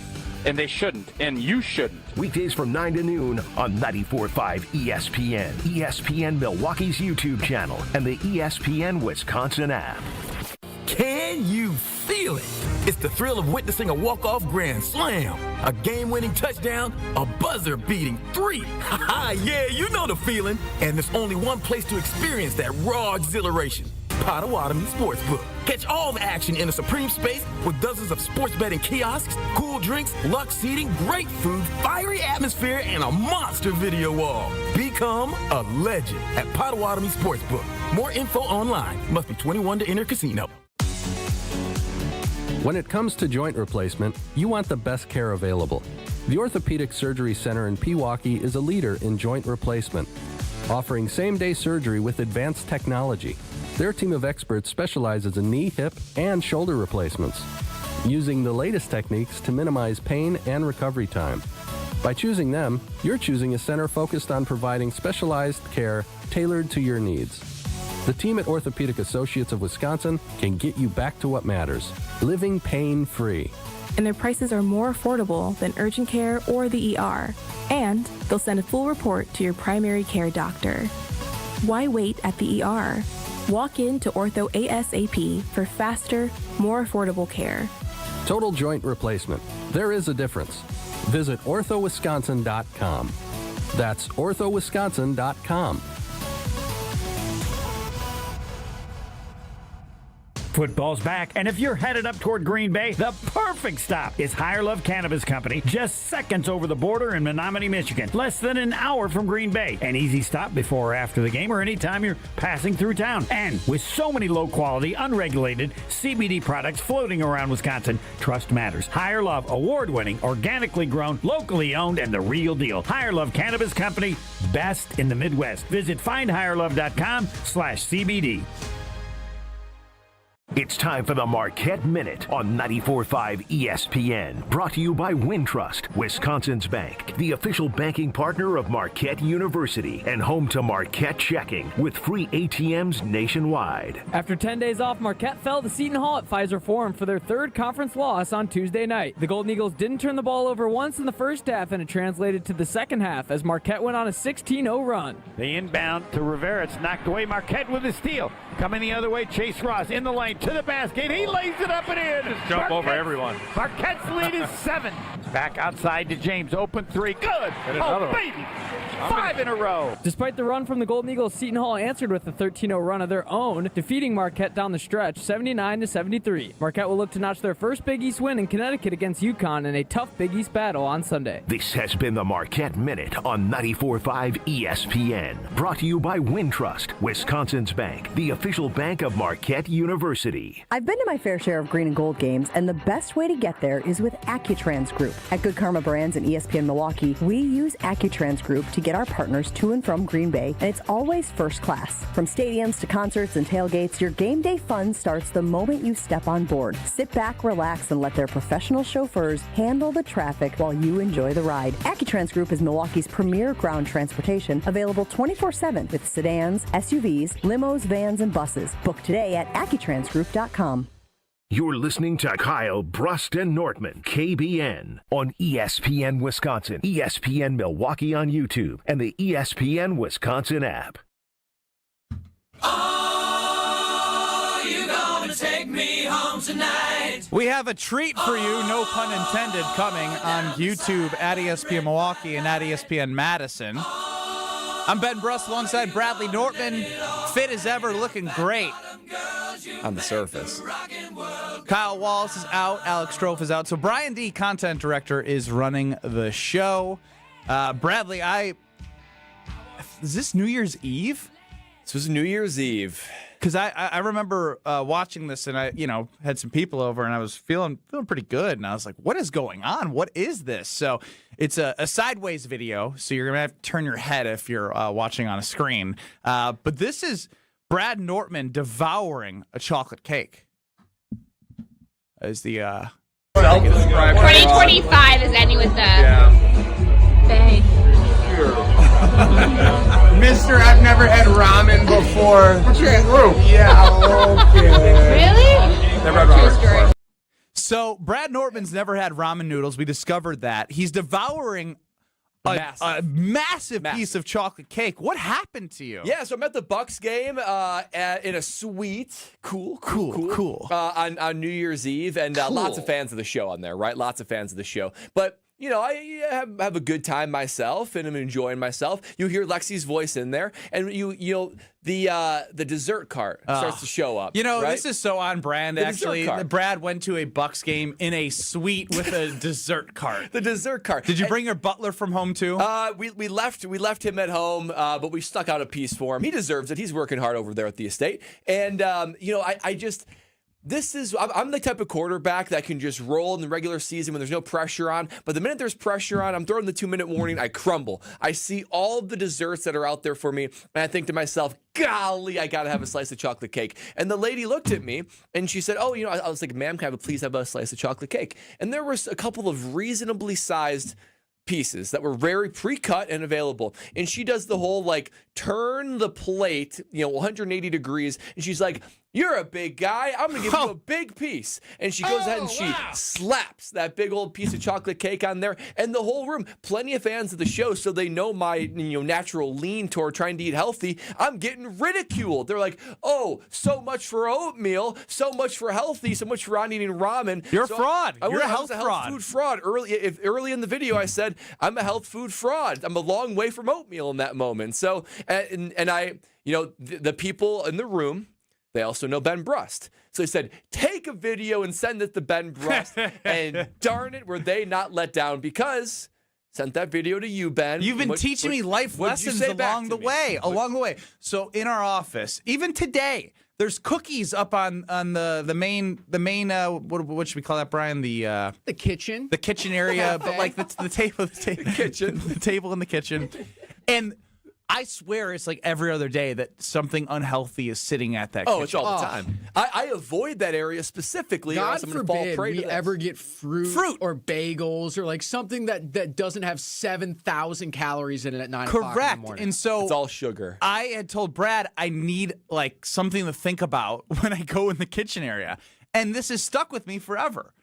And they shouldn't. And you shouldn't. Weekdays from 9 to noon on 94.5 ESPN, ESPN Milwaukee's YouTube channel, and the ESPN Wisconsin app. Can you feel it? It's the thrill of witnessing a walk-off grand slam, a game-winning touchdown, a buzzer-beating 3. Yeah, you know the feeling. And there's only one place to experience that raw exhilaration. Potawatomi Sportsbook. Catch all the action in a supreme space with dozens of sports betting kiosks, cool drinks, luxe seating, great food, fiery atmosphere, and a monster video wall. Become a legend at Potawatomi Sportsbook. More info online. Must be 21 to enter casino. When it comes to joint replacement, you want the best care available. The Orthopedic Surgery Center in Pewaukee is a leader in joint replacement, offering same-day surgery with advanced technology. Their team of experts specializes in knee, hip, and shoulder replacements, using the latest techniques to minimize pain and recovery time. By choosing them, you're choosing a center focused on providing specialized care tailored to your needs. The team at Orthopedic Associates of Wisconsin can get you back to what matters, living pain-free. And their prices are more affordable than urgent care or the ER. And they'll send a full report to your primary care doctor. Why wait at the ER? Walk in to Ortho ASAP for faster, more affordable care. Total joint replacement. There is a difference. Visit orthowisconsin.com. That's orthowisconsin.com. Football's back, and if you're headed up toward Green Bay, the perfect stop is Higher Love Cannabis Company, just seconds over the border in Menominee, Michigan. Less than an hour from Green Bay. An easy stop before or after the game or anytime you're passing through town. And with so many low-quality, unregulated CBD products floating around Wisconsin, trust matters. Higher Love, award-winning, organically grown, locally owned, and the real deal. Higher Love Cannabis Company, best in the Midwest. Visit findhigherlove.com/CBD. It's time for the Marquette Minute on 94.5 ESPN. Brought to you by Wintrust, Wisconsin's bank, the official banking partner of Marquette University, and home to Marquette Checking with free ATMs nationwide. After 10 days off, Marquette fell to Seton Hall at Pfizer Forum for their third conference loss on Tuesday night. The Golden Eagles didn't turn the ball over once in the first half, and it translated to the second half as Marquette went on a 16-0 run. The inbound to Rivera. It's knocked away. Marquette with a steal. Coming the other way, Chase Ross in the lane to the basket. He lays it up and in. Just jump over everyone. Marquette's lead is 7. Back outside to James. Open 3. Good. Oh, baby. 5 in a row. Despite the run from the Golden Eagles, Seton Hall answered with a 13-0 run of their own, defeating Marquette down the stretch 79-73. Marquette will look to notch their first Big East win in Connecticut against UConn in a tough Big East battle on Sunday. This has been the Marquette Minute on 94.5 ESPN. Brought to you by Wintrust, Wisconsin's bank, the official bank of Marquette University. I've been to my fair share of green and gold games, and the best way to get there is with AccuTrans Group. At Good Karma Brands and ESPN Milwaukee, we use AccuTrans Group to get get our partners to and from Green Bay, and it's always first class. From stadiums to concerts and tailgates, your game day fun starts the moment you step on board. Sit back, relax, and let their professional chauffeurs handle the traffic while you enjoy the ride. AccuTrans Group is Milwaukee's premier ground transportation, available 24/7 with sedans, SUVs, limos, vans, and buses. Book today at AccuTransGroup.com. You're listening to Kyle, Brust, and Nortman, KBN, on ESPN Wisconsin, ESPN Milwaukee on YouTube, and the ESPN Wisconsin app. Are you gonna take me home tonight? We have a treat for you, no pun intended, coming on YouTube at ESPN Milwaukee and at ESPN Madison. I'm Ben Brust alongside Bradley Nortman, fit as ever, looking great on the surface. Kyle Wallace is out, Alex Strofe is out, so Brian D., content director, is running the show. Bradley, is this New Year's Eve? This was New Year's Eve. Because I remember watching this, and I had some people over, and I was feeling pretty good, and I was like, what is going on? What is this? So it's a sideways video, so you're going to have to turn your head if you're watching on a screen. But this is Brad Nortman devouring a chocolate cake. As the 2025 is ending with the Bay. Mister, I've never had ramen before. Yeah, okay. Really? Never had ramen. So Brad Nortman's never had ramen noodles. We discovered that. He's devouring a massive piece of chocolate cake. What happened to you? Yeah, so I'm at the Bucks game in a suite. Cool. On New Year's Eve, and lots of fans of the show on there, right? Lots of fans of the show. But I have a good time myself, and I'm enjoying myself. You hear Lexi's voice in there, and the dessert cart starts to show up. Right? This is so on brand. Actually, Brad went to a Bucks game in a suite with a dessert cart. The dessert cart. Did you bring your butler from home too? We left him at home, but we stuck out a piece for him. He deserves it. He's working hard over there at the estate, and I'm the type of quarterback that can just roll in the regular season when there's no pressure on. But the minute there's pressure on, I'm throwing the 2-minute warning. I crumble. I see all the desserts that are out there for me, and I think to myself, golly, I got to have a slice of chocolate cake. And the lady looked at me, and she said, I was like, ma'am, can I please have a slice of chocolate cake? And there was a couple of reasonably sized pieces that were very pre-cut and available. And she does the whole, turn the plate, 180 degrees, and she's like, you're a big guy. I'm going to give you a big piece. And she goes ahead and she slaps that big old piece of chocolate cake on there. And the whole room, plenty of fans of the show, so they know my natural lean toward trying to eat healthy. I'm getting ridiculed. They're like, oh, so much for oatmeal, so much for healthy, so much for not eating ramen. You're a fraud. You're a health food fraud. Early in the video, I said, I'm a health food fraud. I'm a long way from oatmeal in that moment. So, the people in the room, they also know Ben Brust. So he said, take a video and send it to Ben Brust. And darn it, were they not let down, because sent that video to you, Ben. You've been teaching me life lessons along the way. So in our office, even today, there's cookies up on the main what should we call that, Brian? The kitchen. The kitchen area, but the table, the table in the kitchen. And I swear it's like every other day that something unhealthy is sitting at that kitchen. It's all the time. I avoid that area specifically. God forbid we ever get fruit or bagels or something that doesn't have 7,000 calories in it at 9 o'clock in the morning. Correct. And so it's all sugar. I had told Brad I need something to think about when I go in the kitchen area. And this has stuck with me forever.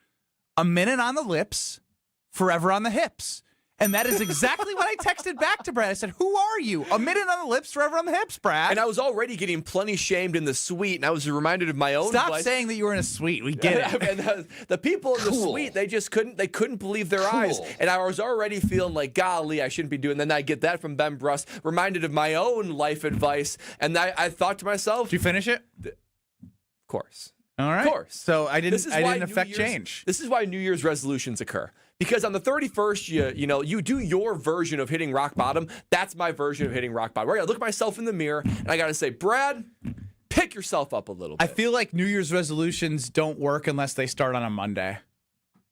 A minute on the lips, forever on the hips. And that is exactly what I texted back to Brad. I said, who are you? A minute on the lips, forever on the hips, Brad. And I was already getting plenty shamed in the suite, and I was reminded of my own. Stop saying that you were in a suite. We get it. And the people in the suite, they just couldn't believe their eyes. And I was already feeling like, golly, I shouldn't be doing that. And then I get that from Ben Brust, reminded of my own life advice. And I thought to myself. Did you finish it? Of course. All right. Of course. So I didn't affect change. This is why New Year's resolutions occur. Because on the 31st, you do your version of hitting rock bottom. That's my version of hitting rock bottom. Where I gotta look at myself in the mirror and I gotta say, Brad, pick yourself up a little bit. I feel like New Year's resolutions don't work unless they start on a Monday.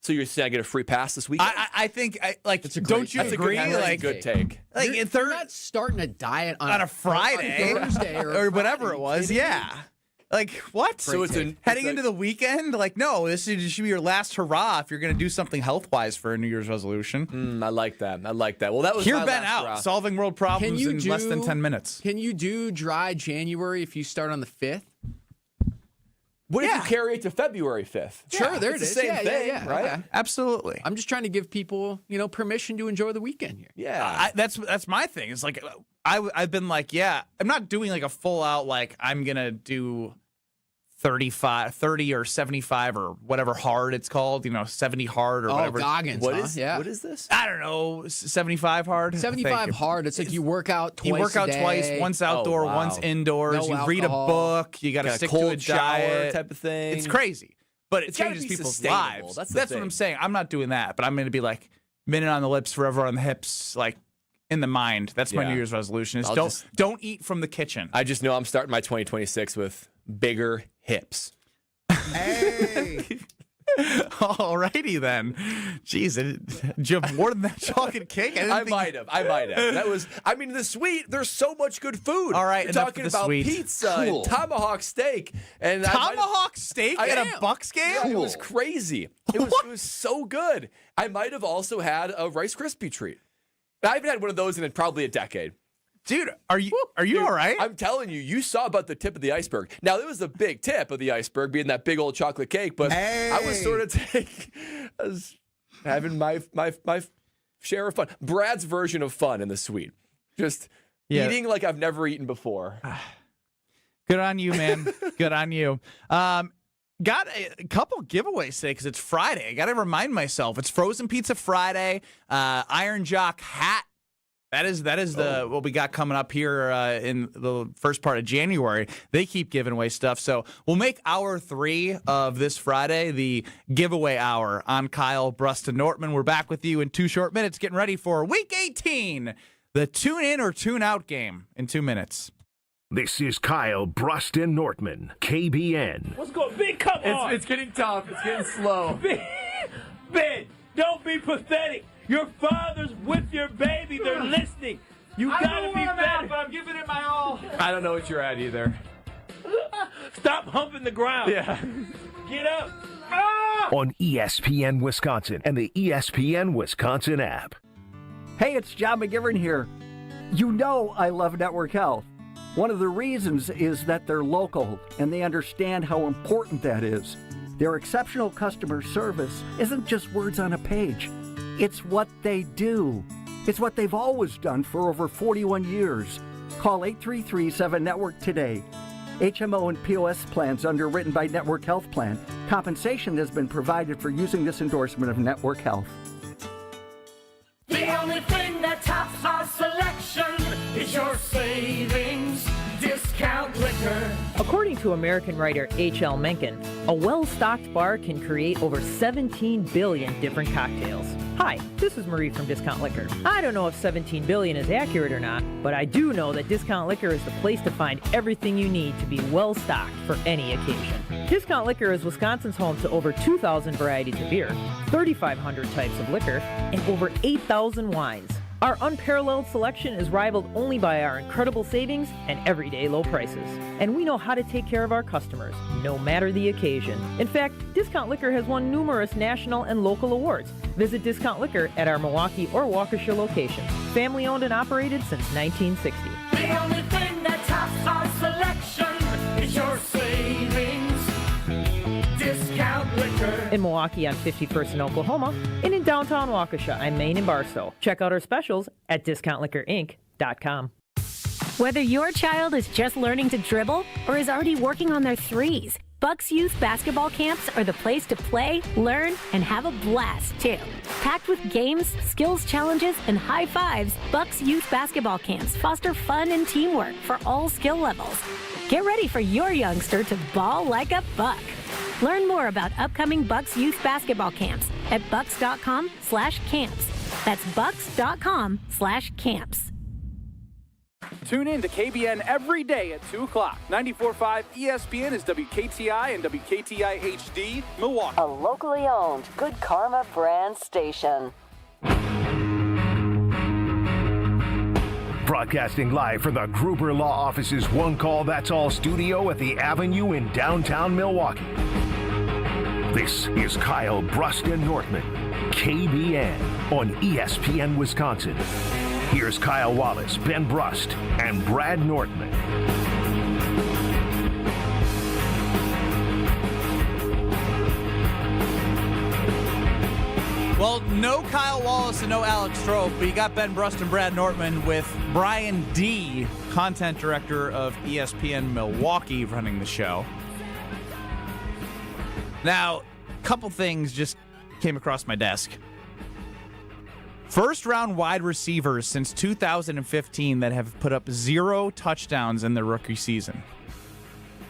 So you're saying I get a free pass this weekend? I think, don't you That's agree? That's a good take. You're not starting a diet on a Friday, on Thursday or whatever it was. Yeah. Like, what? So it's heading into the weekend? Like, no, this should be your last hurrah if you're going to do something health-wise for a New Year's resolution. I like that. Well, that was Hear my Ben last out, hurrah. solving world problems in less than 10 minutes. Can you do dry January if you start on the 5th? What if you carry it to February 5th? Sure, there it's it is. the same thing, yeah. right? Okay. Absolutely. I'm just trying to give people, permission to enjoy the weekend here. Yeah. That's my thing. It's like I've been like, I'm not doing like a full out like I'm going to do 30 or 75 or whatever hard it's called, 70 hard or whatever. Goggins, What huh? is this? I don't know, 75 hard? 75 hard. It's like you work out twice. You work out a day. twice, once outdoor, once indoors. No you read a alcohol. book. You got to Got a stick cold to a shower diet type of thing. It's crazy, but it It's gotta changes be people's sustainable. lives. That's the what thing. I'm saying. I'm not doing that, but I'm going to be like minute on the lips, forever on the hips, like in the mind. That's my Yeah. New Year's resolution. Is I'll don't eat from the kitchen. I just know I'm starting my 2026 with bigger hips. Hey. Alrighty then. Jeez, did you have more than that chocolate cake? I might have. That was. I mean, the suite. There's so much good food. All right, You're enough talking of the about suite. pizza Cool. and tomahawk steak and Tomahawk steak at a Bucks game? Yeah, it was crazy. It was so good. I might have also had a Rice Krispie treat. I haven't had one of those in probably a decade. Dude, are you all right? I'm telling you, you saw about the tip of the iceberg. Now, there was the big tip of the iceberg being that big old chocolate cake, but I was sort of having my share of fun. Brad's version of fun in the suite. Just eating like I've never eaten before. Good on you, man. Good on you. Got a couple giveaways today because it's Friday. I got to remind myself. It's Frozen Pizza Friday, Iron Jock hat. That is what we got coming up here in the first part of January. They keep giving away stuff. So we'll make hour 3 of this Friday the giveaway hour on Kyle, Brust, and Nortman. We're back with you in 2 short minutes, getting ready for Week 18, the tune-in or tune-out game in 2 minutes. This is Kyle, Brust, and Nortman, KBN. Let's go, Big, come on. It's getting tough. It's getting slow. Ben, don't be pathetic. Your father's with your baby. They're listening. You gotta be better. But I'm giving it my all. I don't know what you're at either. Stop humping the ground. Yeah. Get up. On ESPN Wisconsin and the ESPN Wisconsin app. Hey, it's John McGivern here. You know I love Network Health. One of the reasons is that they're local and they understand how important that is. Their exceptional customer service isn't just words on a page. It's what they do. It's what they've always done for over 41 years. Call 833-7-NETWORK today. HMO and POS plans underwritten by Network Health Plan. Compensation has been provided for using this endorsement of Network Health. The only thing that tops our selection is your savings discount liquor. According to American writer H.L. Mencken, a well-stocked bar can create over 17 billion different cocktails. Hi, this is Marie from Discount Liquor. I don't know if 17 billion is accurate or not, but I do know that Discount Liquor is the place to find everything you need to be well-stocked for any occasion. Discount Liquor is Wisconsin's home to over 2,000 varieties of beer, 3,500 types of liquor, and over 8,000 wines. Our unparalleled selection is rivaled only by our incredible savings and everyday low prices. And we know how to take care of our customers, no matter the occasion. In fact, Discount Liquor has won numerous national and local awards. Visit Discount Liquor at our Milwaukee or Waukesha locations. Family owned and operated since 1960. The only thing that tops our selection is your savings discount liquor. In Milwaukee on 51st in Oklahoma, and in downtown Waukesha on Main and Barstow. Check out our specials at discountliquorinc.com. Whether your child is just learning to dribble or is already working on their threes, Bucks Youth Basketball Camps are the place to play, learn, and have a blast, too. Packed with games, skills challenges, and high fives, Bucks Youth Basketball Camps foster fun and teamwork for all skill levels. Get ready for your youngster to ball like a Buck. Learn more about upcoming Bucks Youth Basketball Camps at bucks.com/camps. That's bucks.com/camps. Tune in to KBN every day at 2 o'clock. 94.5 ESPN is WKTI and WKTI HD, Milwaukee. A locally owned Good Karma brand station. Broadcasting live from the Gruber Law Office's One Call That's All studio at the Avenue in downtown Milwaukee. This is Kyle Brust and Nortman, KBN on ESPN Wisconsin. Here's Kyle Wallace, Ben Brust, and Brad Nortman. Well, no Kyle Wallace and no Alex Strofe, but you got Ben Brust and Brad Nortman with Brian D., content director of ESPN Milwaukee, running the show. Now, a couple things just came across my desk. First-round wide receivers since 2015 that have put up 0 touchdowns in their rookie season.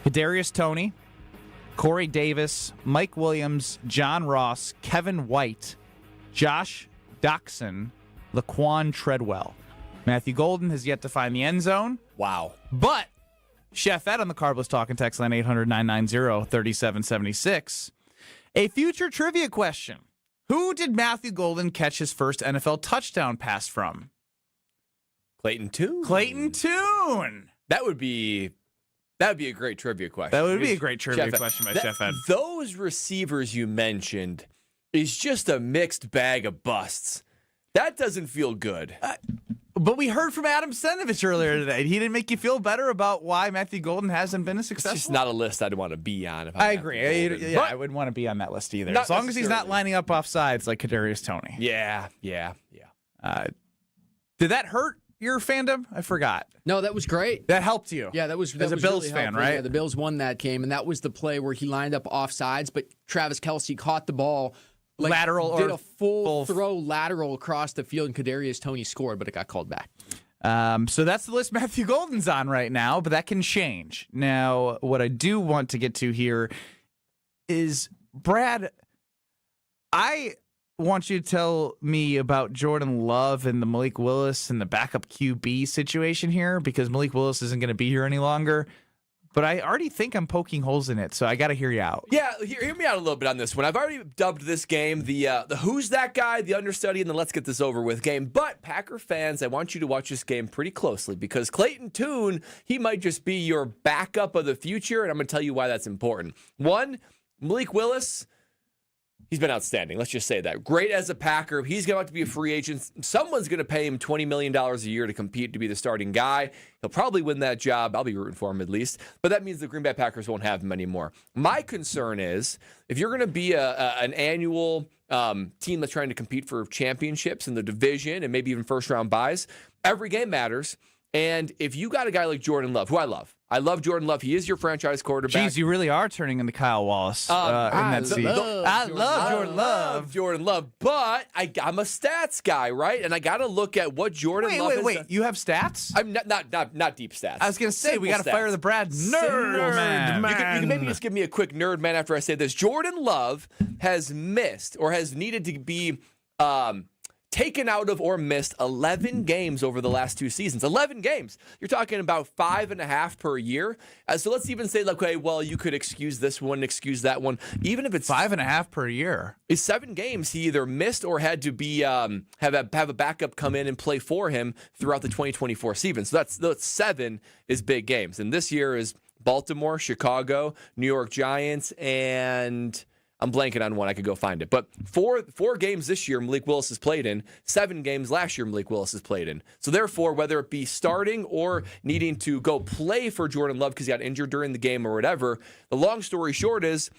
Kadarius Toney, Corey Davis, Mike Williams, John Ross, Kevin White, Josh Doxson, Laquan Treadwell. Matthew Golden has yet to find the end zone. Wow. But Chef Ed on the Carbless Talking text line 800-990-3776. A future trivia question. Who did Matthew Golden catch his first NFL touchdown pass from? Clayton Tune. Clayton Tune. That would be a great trivia question. That would be a great trivia question by Chef Ed. Those receivers you mentioned is just a mixed bag of busts. That doesn't feel good. But we heard from Adam Senovich earlier today. He didn't make you feel better about why Matthew Golden hasn't been a success. It's just not a list I'd want to be on. I agree. I wouldn't want to be on that list either. As long as he's not lining up off sides like Kadarius Toney. Yeah. Did that hurt your fandom? I forgot. No, that was great. That helped you. Yeah, that was as a Bills fan, helpful. right? Yeah, the Bills won that game, and that was the play where he lined up off sides, but Travis Kelce caught the ball. Lateral did or a full throw lateral across the field, and Kadarius Toney scored, but it got called back. So that's the list Matthew Golden's on right now, but that can change. Now, what I do want to get to here is, Brad, I want you to tell me about Jordan Love and the Malik Willis and the backup QB situation here, because Malik Willis isn't going to be here any longer. But I already think I'm poking holes in it, so I got to hear you out. Yeah, hear me out a little bit on this one. I've already dubbed this game the who's that guy, the understudy, and the let's get this over with game. But Packer fans, I want you to watch this game pretty closely because Clayton Tune, he might just be your backup of the future, and I'm going to tell you why that's important. One, Malik Willis, he's been outstanding. Let's just say that. Great as a Packer. He's going to have to be a free agent. Someone's going to pay him $20 million a year to compete to be the starting guy. He'll probably win that job. I'll be rooting for him at least. But that means the Green Bay Packers won't have him anymore. My concern is if you're going to be an annual team that's trying to compete for championships in the division and maybe even first-round buys, every game matters. And if you got a guy like Jordan Love, who I love Jordan Love. He is your franchise quarterback. Jeez, you really are turning into Kyle Wallace in that seat. I love Jordan Love, but I'm a stats guy, right? And I got to look at what Jordan Love is. Wait. You have stats? I'm not deep stats. I was going to say, we got to fire the Brad Nerd Man. You can maybe just give me a quick nerd man after I say this. Jordan Love has missed or has needed to be taken out of or missed 11 games over the last 2 seasons. 11 games. You're talking about 5.5 per year. So let's even say, okay, well, you could excuse this one, excuse that one. Even if it's 5.5 per year, it's 7 games he either missed or had to be have a backup come in and play for him throughout the 2024 season. So that's 7 is big games, and this year is Baltimore, Chicago, New York Giants, and I'm blanking on one. I could go find it. But four games this year Malik Willis has played in. 7 games last year Malik Willis has played in. So therefore, whether it be starting or needing to go play for Jordan Love because he got injured during the game or whatever, the long story short is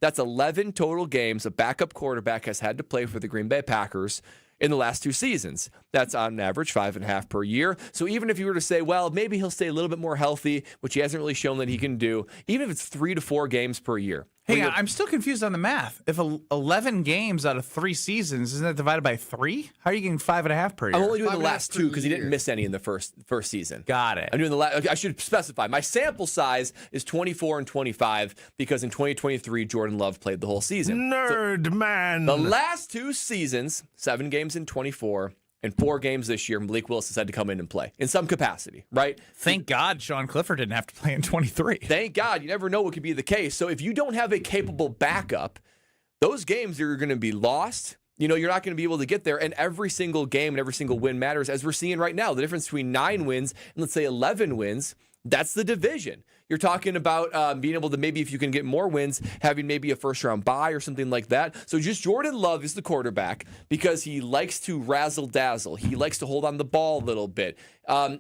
that's 11 total games a backup quarterback has had to play for the Green Bay Packers in the last 2 seasons. That's on average 5.5 per year. So even if you were to say, well, maybe he'll stay a little bit more healthy, which he hasn't really shown that he can do, even if it's 3 to 4 games per year. Hey, I'm still confused on the math. If 11 games out of 3 seasons, isn't that divided by 3? How are you getting 5.5 per year? I'm only doing the last 2 because he didn't miss any in the first season. Got it. I'm doing I should specify. My sample size is 24 and 25 because in 2023, Jordan Love played the whole season. Man. The last 2 seasons, 7 games in 24, In 4 games this year, Malik Willis has had to come in and play in some capacity, right? Thank God Sean Clifford didn't have to play in 23. Thank God. You never know what could be the case. So if you don't have a capable backup, those games are going to be lost. You're not going to be able to get there. And every single game and every single win matters, as we're seeing right now. The difference between 9 wins and, let's say, 11 wins, that's the division. You're talking about being able to, maybe if you can get more wins, having maybe a first-round bye or something like that. So just Jordan Love is the quarterback because he likes to razzle-dazzle. He likes to hold on the ball a little bit.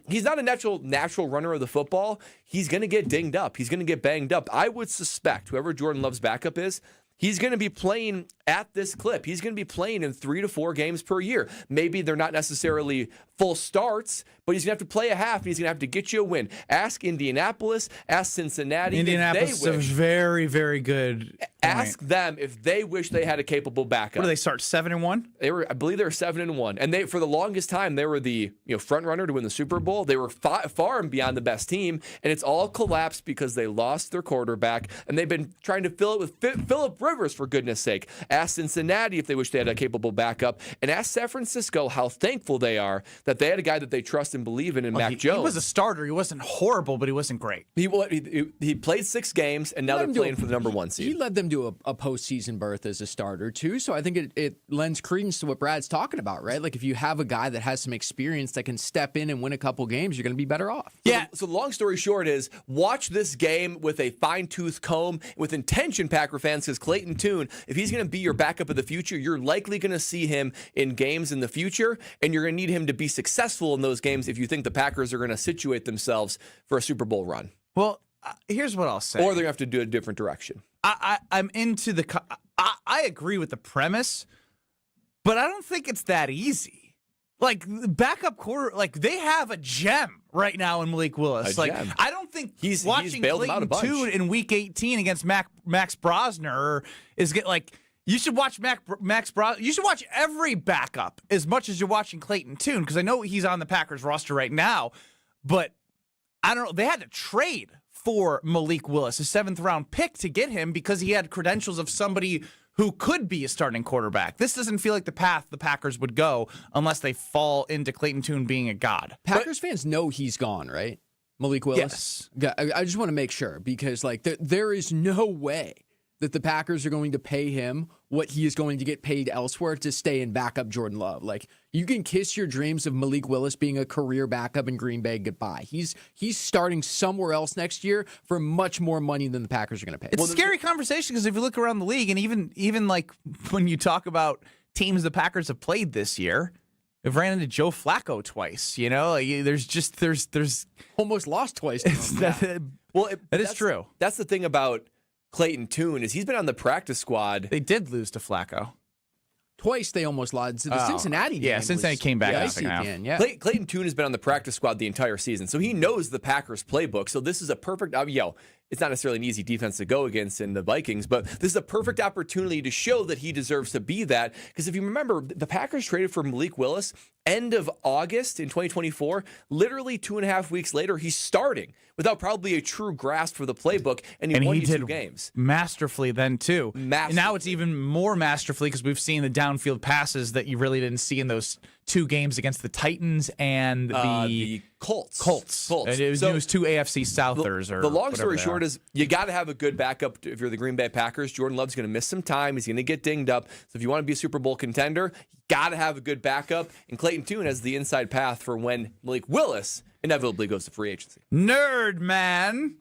He's not a natural runner of the football. He's going to get dinged up. He's going to get banged up. I would suspect whoever Jordan Love's backup is, he's going to be playing at this clip. He's going to be playing in 3 to 4 games per year. Maybe they're not necessarily full starts, but he's going to have to play a half, and he's going to have to get you a win. Ask Indianapolis, ask Cincinnati. Indianapolis is a very, very good point. Ask them if they wish they had a capable backup. What do they start, 7-1? I believe they were 7-1, and they, for the longest time, they were the front runner to win the Super Bowl. They were far and beyond the best team, and it's all collapsed because they lost their quarterback, and they've been trying to fill it with Phillip Rivers, for goodness sake. Ask Cincinnati if they wish they had a capable backup, and ask San Francisco how thankful they are that they had a guy that they trust and believe in Mac Jones. He was a starter. He wasn't horrible, but he wasn't great. He played 6 games, and now they're playing for the number 1 seed. He led them to a postseason berth as a starter, too. So I think it lends credence to what Brad's talking about, right? Like, if you have a guy that has some experience that can step in and win a couple games, you're going to be better off. Yeah. So long story short is, watch this game with a fine-tooth comb, with intention, Packer fans, because Clayton Tune, if he's going to be your backup of the future, you're likely going to see him in games in the future, and you're going to need him to be successful in those games if you think the Packers are going to situate themselves for a Super Bowl run. Well, here's what I'll say. Or they're going to have to do a different direction. I'm into I agree with the premise, but I don't think it's that easy. Like, backup quarter, like, they have a gem right now in Malik Willis. Gem. I don't think he's watching bailed him out a Clayton bunch. Tune in Week 18 against Max Brosner is you should watch Max Brosner. You should watch every backup as much as you're watching Clayton Tune, because I know he's on the Packers roster right now, but I don't know. They had to trade for Malik Willis, a 7th-round pick, to get him because he had credentials of somebody who could be a starting quarterback. This doesn't feel like the path the Packers would go unless they fall into Clayton Tune being a god. Packers fans know he's gone, right? Malik Willis? Yes. I just want to make sure, because there is no way that the Packers are going to pay him what he is going to get paid elsewhere to stay and back up Jordan Love. Like, you can kiss your dreams of Malik Willis being a career backup in Green Bay goodbye. He's starting somewhere else next year for much more money than the Packers are going to pay. It's a scary conversation, because if you look around the league, and even like when you talk about teams the Packers have played this year, they've ran into Joe Flacco twice. There's almost lost twice. That is true. That's the thing about Clayton Tune, is he's been on the practice squad. They did lose to Flacco. Twice they almost lost. The Cincinnati game. Yeah, Cincinnati came back. Clayton Tune has been on the practice squad the entire season, so he knows the Packers playbook. So this is a perfect, it's not necessarily an easy defense to go against in the Vikings, but this is a perfect opportunity to show that he deserves to be that. Because if you remember, the Packers traded for Malik Willis end of August in 2024. Literally 2.5 weeks later, he's starting without probably a true grasp for the playbook, and he won you 2 games. Masterfully then, too. And now it's even more masterfully, because we've seen the downfield passes that you really didn't see in those 2 games against the Titans and the Colts. And it was 2 AFC Southers. The long story short is, you got to have a good backup if you're the Green Bay Packers. Jordan Love's going to miss some time. He's going to get dinged up. So if you want to be a Super Bowl contender, you got to have a good backup. And Clayton Tune has the inside path for when Malik Willis inevitably goes to free agency. Nerd man.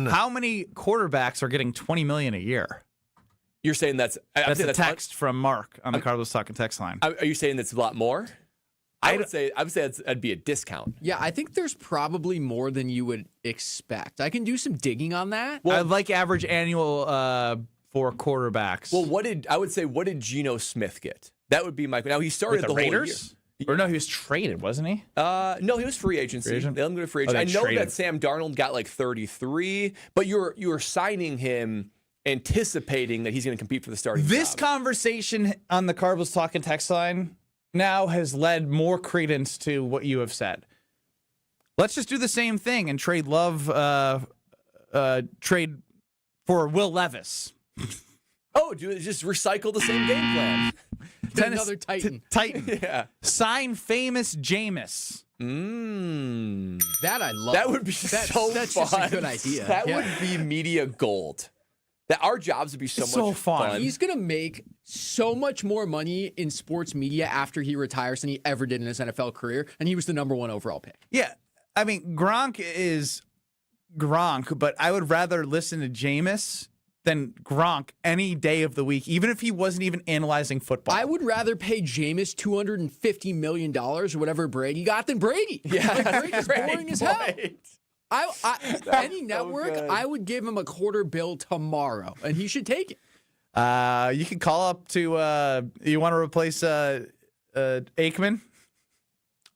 How many quarterbacks are getting $20 million a year? You're saying that's a text from Mark on the Carlos Talking text line. Are you saying that's a lot more? I would say that'd be a discount. Yeah, I think there's probably more than you would expect. I can do some digging on that. Well, I'd like average annual for quarterbacks. Well, what did Geno Smith get? That would be my. Now he started with the Raiders. Whole year. Or no, he was traded, wasn't he? No, he was free agency. They let him go to free agency. I know that Sam Darnold got like 33, but you're signing him anticipating that he's going to compete for the starting This job. Conversation on the Cardinals Talking text line now has led more credence to what you have said. Let's just do the same thing and trade Love, trade for Will Levis. Oh, just recycle the same game plan. Another Titan. Titan. Yeah. Sign famous Jameis. That I love. That would be That's fun. just a good idea. That would be media gold. That our jobs would be so much fun. He's going to make so much more money in sports media after he retires than he ever did in his NFL career, and he was the number 1 overall pick. Yeah. I mean, Gronk is Gronk, but I would rather listen to Jameis than Gronk any day of the week, even if he wasn't even analyzing football. I would rather pay Jameis $250 million or whatever Brady got than Brady. Yeah, Brady's boring as hell. Any network, good. I would give him a quarter bill tomorrow, and he should take it. You can call up to, you want to replace Aikman?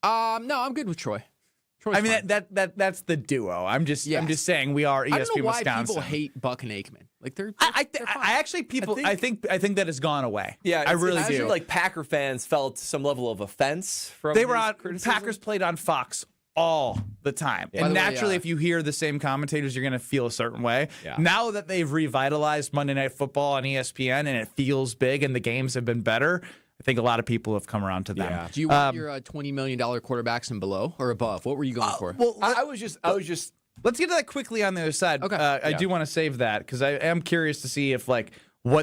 No, I'm good with Troy. Troy's I mean, fine. that's the duo. I'm just saying we are ESPN I don't know why Wisconsin. people hate Buck and Aikman. Like they're I think that has gone away. Yeah, I really do. Like Packer fans felt some level of offense from They were his on criticism. Packers played on Fox all the time. By And the way, naturally, if you hear the same commentators, you're going to feel a certain way. Yeah. Now that they've revitalized Monday Night Football on ESPN and it feels big and the games have been better, I think a lot of people have come around to them. Yeah. Do you want your $20 million quarterbacks and below or above? What were you going for? Well, I was just. Let's get to that quickly on the other side. Okay. I do want to save that because I am curious to see if what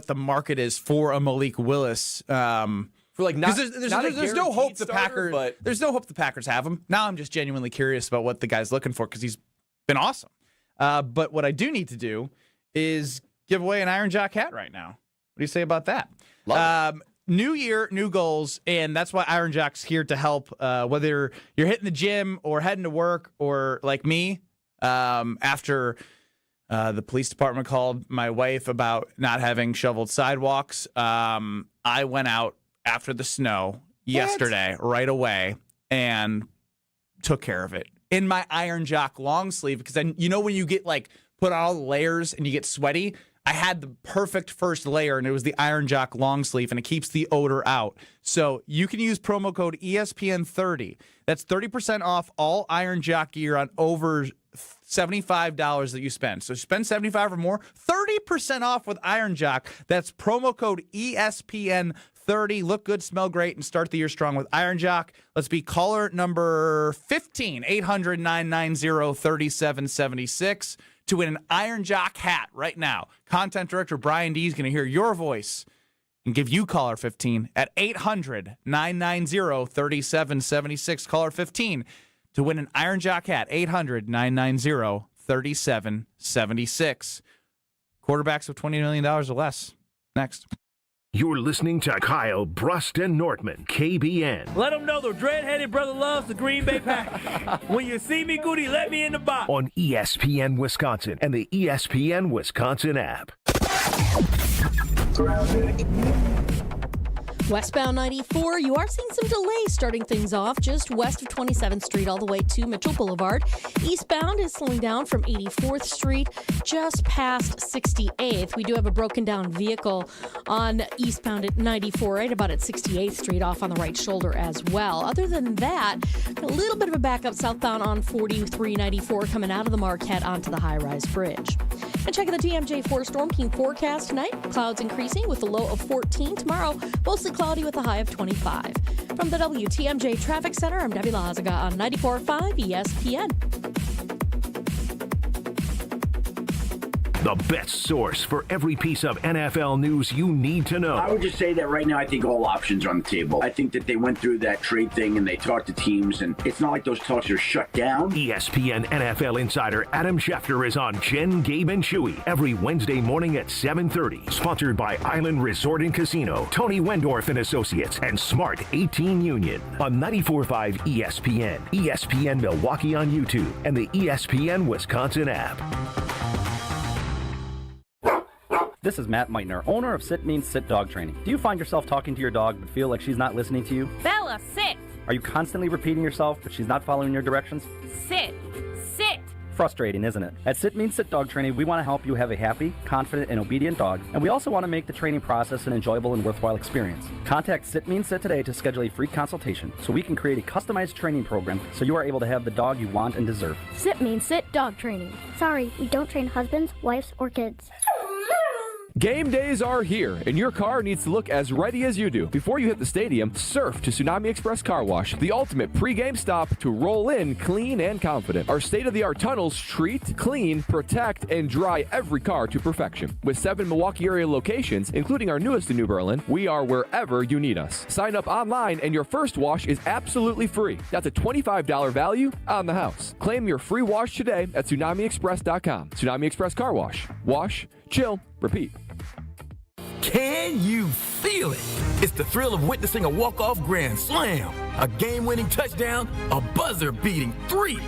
the market is for a Malik Willis. For like not, there's no hope the Packers. But There's no hope the Packers have him. Now I'm just genuinely curious about what the guy's looking for because he's been awesome. But what I do need to do is give away an Iron Jock hat right now. What do you say about that? Love it. New year, new goals, and that's why Iron Jock's here to help. Whether you're hitting the gym or heading to work, or like me, after the police department called my wife about not having shoveled sidewalks, I went out after the snow yesterday right away and took care of it in my Iron Jock long sleeve because then when you get put on all the layers and you get sweaty. I had the perfect first layer, and it was the Iron Jock long sleeve, and it keeps the odor out. So you can use promo code ESPN30. That's 30% off all Iron Jock gear on over $75 that you spend. So spend $75 or more, 30% off with Iron Jock. That's promo code ESPN30. Look good, smell great, and start the year strong with Iron Jock. Let's be caller number 15, 800-990-3776. To win an Iron Jock hat right now. Content director Brian D is going to hear your voice and give you caller 15 at 800-990-3776. Caller 15 to win an Iron Jock hat. 800-990-3776. Quarterbacks of $20 million or less. Next. You're listening to Kyle, Brust, and Nortman, KBN. Let them know the dread-headed brother loves the Green Bay Packers. When you see me, Goody, let me in the box. On ESPN Wisconsin and the ESPN Wisconsin app. Westbound 94, you are seeing some delays starting things off just west of 27th Street all the way to Mitchell Boulevard. Eastbound is slowing down from 84th Street just past 68th. We do have a broken down vehicle on eastbound at 94, right about at 68th Street off on the right shoulder as well. Other than that, a little bit of a backup southbound on 4394 coming out of the Marquette onto the high-rise bridge. And checking the TMJ4 Storm King forecast tonight, clouds increasing with a low of 14 tomorrow, mostly cloudy with a high of 25. From the WTMJ Traffic Center, I'm Debbie Lazaga on 94.5 ESPN. The best source for every piece of NFL news you need to know. I would just say that right now I think all options are on the table. I think that they went through that trade thing and they talked to teams, and it's not like those talks are shut down. ESPN NFL insider Adam Schefter is on Jen, Gabe, and Chewy every Wednesday morning at 7:30. Sponsored by Island Resort and Casino, Tony Wendorf and Associates, and Smart 18 Union. On 94.5 ESPN, ESPN Milwaukee on YouTube, and the ESPN Wisconsin app. This is Matt Meitner, owner of Sit Means Sit Dog Training. Do you find yourself talking to your dog but feel like she's not listening to you? Bella, sit! Are you constantly repeating yourself but she's not following your directions? Sit! Sit! Frustrating, isn't it? At Sit Means Sit Dog Training, we want to help you have a happy, confident, and obedient dog, and we also want to make the training process an enjoyable and worthwhile experience. Contact Sit Means Sit today to schedule a free consultation so we can create a customized training program so you are able to have the dog you want and deserve. Sit Means Sit Dog Training. Sorry, we don't train husbands, wives, or kids. Game days are here, and your car needs to look as ready as you do. Before you hit the stadium, surf to Tsunami Express Car Wash, the ultimate pre-game stop to roll in clean and confident. Our state-of-the-art tunnels treat, clean, protect, and dry every car to perfection. With 7 Milwaukee area locations, including our newest in New Berlin, we are wherever you need us. Sign up online, and your first wash is absolutely free. That's a $25 value on the house. Claim your free wash today at TsunamiExpress.com. Tsunami Express Car Wash. Wash, chill, repeat. Can you feel it? It's the thrill of witnessing a walk-off grand slam, a game-winning touchdown, a buzzer-beating 3.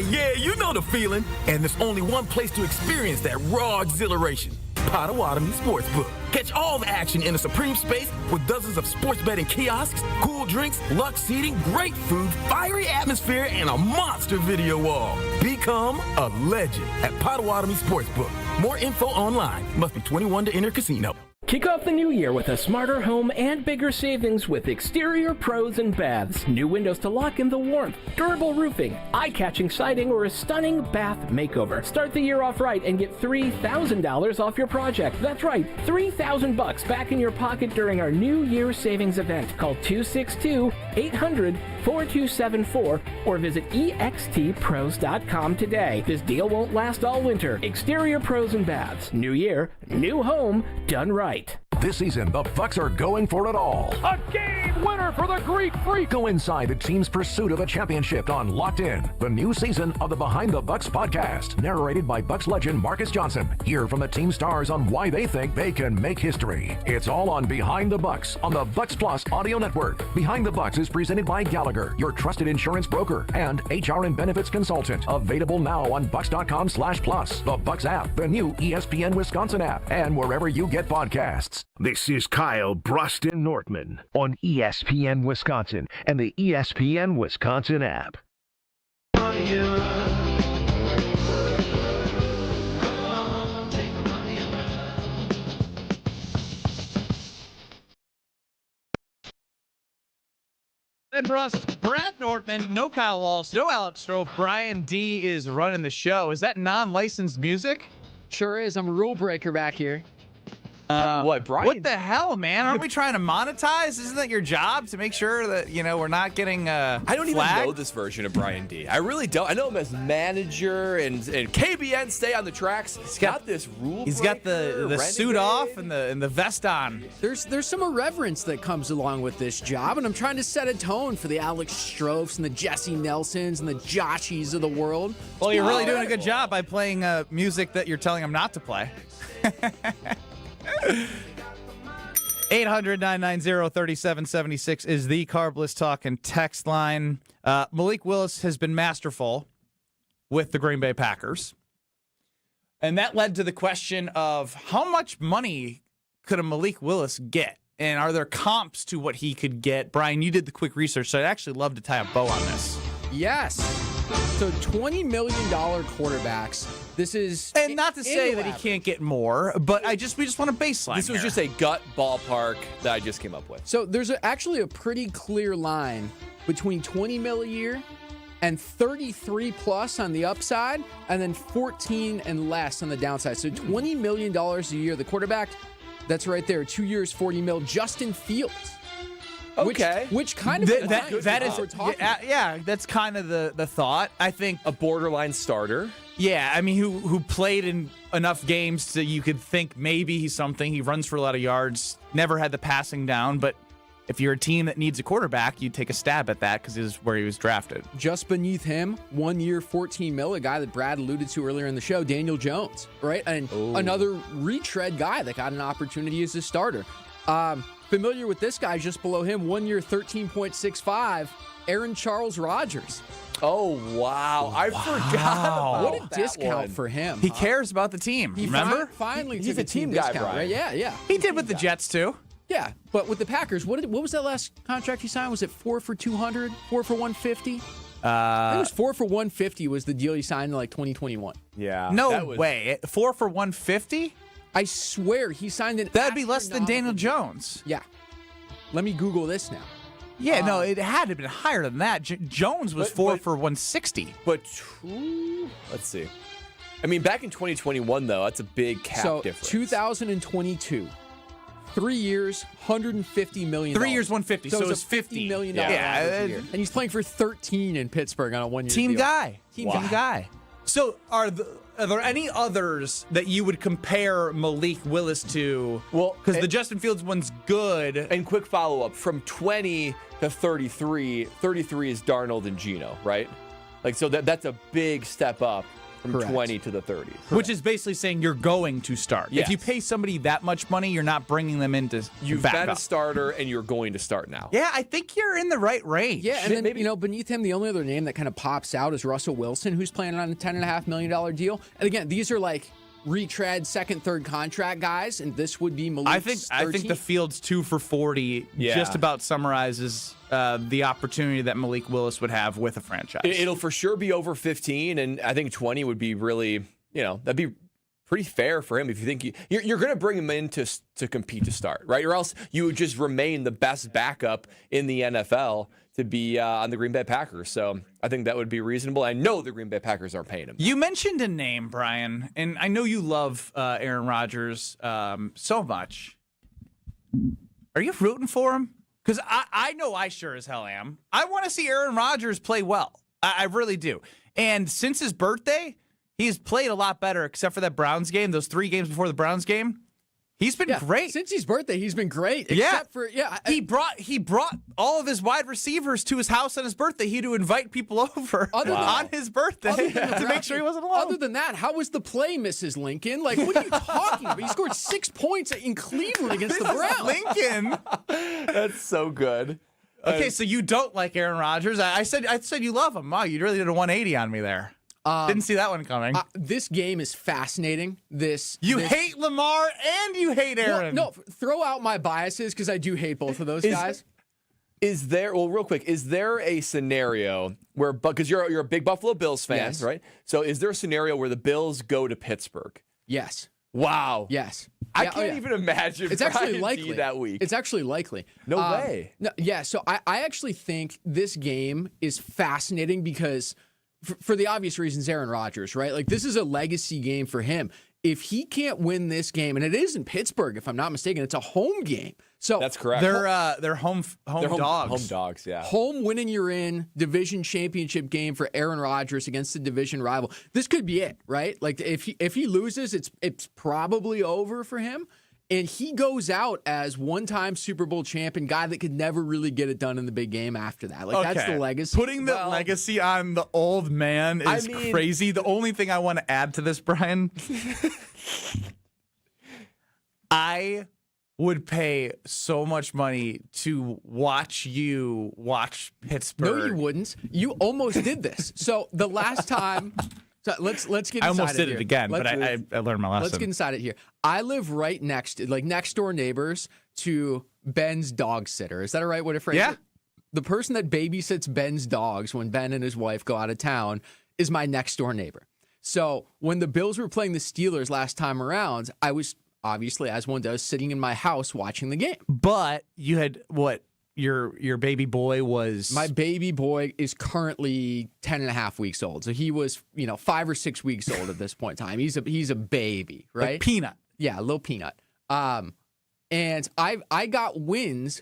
Yeah, you know the feeling. And there's only one place to experience that raw exhilaration. Potawatomi Sportsbook. Catch all the action in a supreme space with dozens of sports betting kiosks, cool drinks, luxe seating, great food, fiery atmosphere, and a monster video wall. Become a legend at Potawatomi Sportsbook. More info online. Must be 21 to enter casino. Kick off the new year with a smarter home and bigger savings with Exterior Pros and Baths. New windows to lock in the warmth, durable roofing, eye-catching siding, or a stunning bath makeover. Start the year off right and get $3,000 off your project. That's right, $3,000 back in your pocket during our New Year savings event. Call 262-800-4274 or visit extpros.com today. This deal won't last all winter. Exterior Pros and Baths. New year, new home, done right. This season, the Bucks are going for it all. A game winner for the Greek Freak. Go inside the team's pursuit of a championship on Locked In, the new season of the Behind the Bucks podcast, narrated by Bucks legend Marcus Johnson. Hear from the team stars on why they think they can make history. It's all on Behind the Bucks on the Bucks Plus audio network. Behind the Bucks is presented by Gallagher, your trusted insurance broker and HR and benefits consultant. Available now on Bucks.com/plus, the Bucks app, the new ESPN Wisconsin app, and wherever you get podcasts. This is Kyle Brust Nortman on ESPN Wisconsin and the ESPN Wisconsin app. And Brust, Brad Nortman, no Kyle Walsh, no Alex Stroh, Brian D is running the show. Is that non-licensed music? Sure is. I'm a rule breaker back here. What, Brian? What the hell, man? Aren't we trying to monetize? Isn't that your job to make sure that, we're not getting I don't even know this version of Brian D. I really don't. I know him as manager and KBN Stay on the Tracks. He's got this rule. He's got the suit off and the vest on. There's some irreverence that comes along with this job, and I'm trying to set a tone for the Alex Strohs and the Jesse Nelsons and the Joshies of the world. Well, you're really doing a good job by playing music that you're telling him not to play. 800-990-3776 is the Carbless Talk and text line. Malik Willis has been masterful with the Green Bay Packers. And that led to the question of how much money could a Malik Willis get? And are there comps to what he could get? Brian, you did the quick research, so I'd actually love to tie a bow on this. Yes. So $20 million quarterbacks. This is, and not to say that he can't get more, but we just want a baseline. This was just a gut ballpark that I just came up with. So there's actually a pretty clear line between $20 million a year and 33 plus on the upside, and then 14 and less on the downside. So $20 million a year. The quarterback, that's right there. 2 years, $40 million. Justin Fields. Okay. Which kind of that is that's kind of the thought. I think a borderline starter. Yeah, I mean, who played in enough games so you could think maybe he's something. He runs for a lot of yards, never had the passing down, but if you're a team that needs a quarterback, you take a stab at that because this is where he was drafted. Just beneath him, 1 year, $14 million, a guy that Brad alluded to earlier in the show, Daniel Jones, right? And another retread guy that got an opportunity as a starter. Familiar with this guy just below him, 1 year, $13.65, Aaron Charles Rodgers. Oh, wow. I forgot. What a discount for him. He cares about the team. Remember? Finally he's took a team guy, discount, right? Yeah. He did with the Jets, too. Yeah, but with the Packers, what was that last contract he signed? Was it 4 for $200, 4 for $150? It was 4 for $150 was the deal he signed in like 2021. Yeah. No way. 4 for $150? I swear he signed it. That'd be less than Daniel Jones. Yeah. Let me Google this now. Yeah, no, it had to have been higher than that. Jones was 4 for $160. But let's see. I mean, back in 2021, though, that's a big cap difference. 2022, 3 years, $150 million. 3 years, $150. So it's $50 million Yeah. average year. And he's playing for 13 in Pittsburgh on a one-year Team deal. guy. Team guy. So are there any others that you would compare Malik Willis to? Well, because the Justin Fields one's good. And quick follow-up, from 20 to 33, 33 is Darnold and Geno, right? Like, so that's a big step up from 20 to the 30s. Which is basically saying you're going to start. Yes. If you pay somebody that much money, you're not bringing them into You've backup. been a starter, and you're going to start now. Yeah, I think you're in the right range. Yeah, and then, beneath him, the only other name that kind of pops out is Russell Wilson, who's playing on a $10.5 million deal. And again, these are like retread second, third contract guys, and this would be Malik's I think the Fields 2 for 40 just about summarizes the opportunity that Malik Willis would have with a franchise. It'll for sure be over 15, and I think 20 would be really, that'd be pretty fair for him if you think you're going to bring him in to compete to start, right? Or else you would just remain the best backup in the NFL to be on the Green Bay Packers. So I think that would be reasonable. I know the Green Bay Packers aren't paying him. You mentioned a name, Brian, and I know you love Aaron Rodgers so much. Are you rooting for him? Because I know I sure as hell am. I want to see Aaron Rodgers play well. I really do. And since his birthday, he's played a lot better, except for that Browns game, those 3 games before the Browns game. He's been great. Since his birthday, he's been great. Except for he brought all of his wide receivers to his house on his birthday. He had to invite people over on his birthday to make sure he wasn't alone. Other than that, how was the play, Mrs. Lincoln? Like, what are you talking about? He scored 6 points in Cleveland against the Browns. Lincoln. That's so good. Okay, so you don't like Aaron Rodgers. I said you love him. Wow, you really did a 180 on me there. Didn't see that one coming. This game is fascinating. You hate Lamar and you hate Aaron. No, throw out my biases because I do hate both of those guys. Is there a scenario where, because you're a big Buffalo Bills fan, Yes. right? So is there a scenario where the Bills go to Pittsburgh? Yes. Wow. Yes. I can't even imagine It's actually Brian likely D that week. It's actually likely. No way. No, yeah, so I actually think this game is fascinating because for the obvious reasons, Aaron Rodgers, right? Like, this is a legacy game for him. If he can't win this game, and it is in Pittsburgh, if I'm not mistaken, it's a home game. So that's correct. They're home dogs. Home dogs, yeah. Home winning you're in division championship game for Aaron Rodgers against the division rival. This could be it, right? Like, if he loses, it's probably over for him. And he goes out as one-time Super Bowl champion, guy that could never really get it done in the big game after that. Like, that's the legacy. Putting the legacy on the old man is crazy. The only thing I want to add to this, Brian, I would pay so much money to watch you watch Pittsburgh. No, you wouldn't. You almost did this. So the last time... So let's get inside it. I almost did here. it again, but I learned my lesson. Let's get inside it here. I live right next door neighbors to Ben's dog sitter. Is that a right way to phrase it? The person that babysits Ben's dogs when Ben and his wife go out of town is my next door neighbor. So when the Bills were playing the Steelers last time around, I was obviously, as one does, sitting in my house watching the game. But you had what? Your baby boy was... My baby boy is currently 10 and a half weeks old. So he was, 5 or 6 weeks old at this point in time. He's a baby, right? Like peanut. Yeah, a little peanut. And I got winds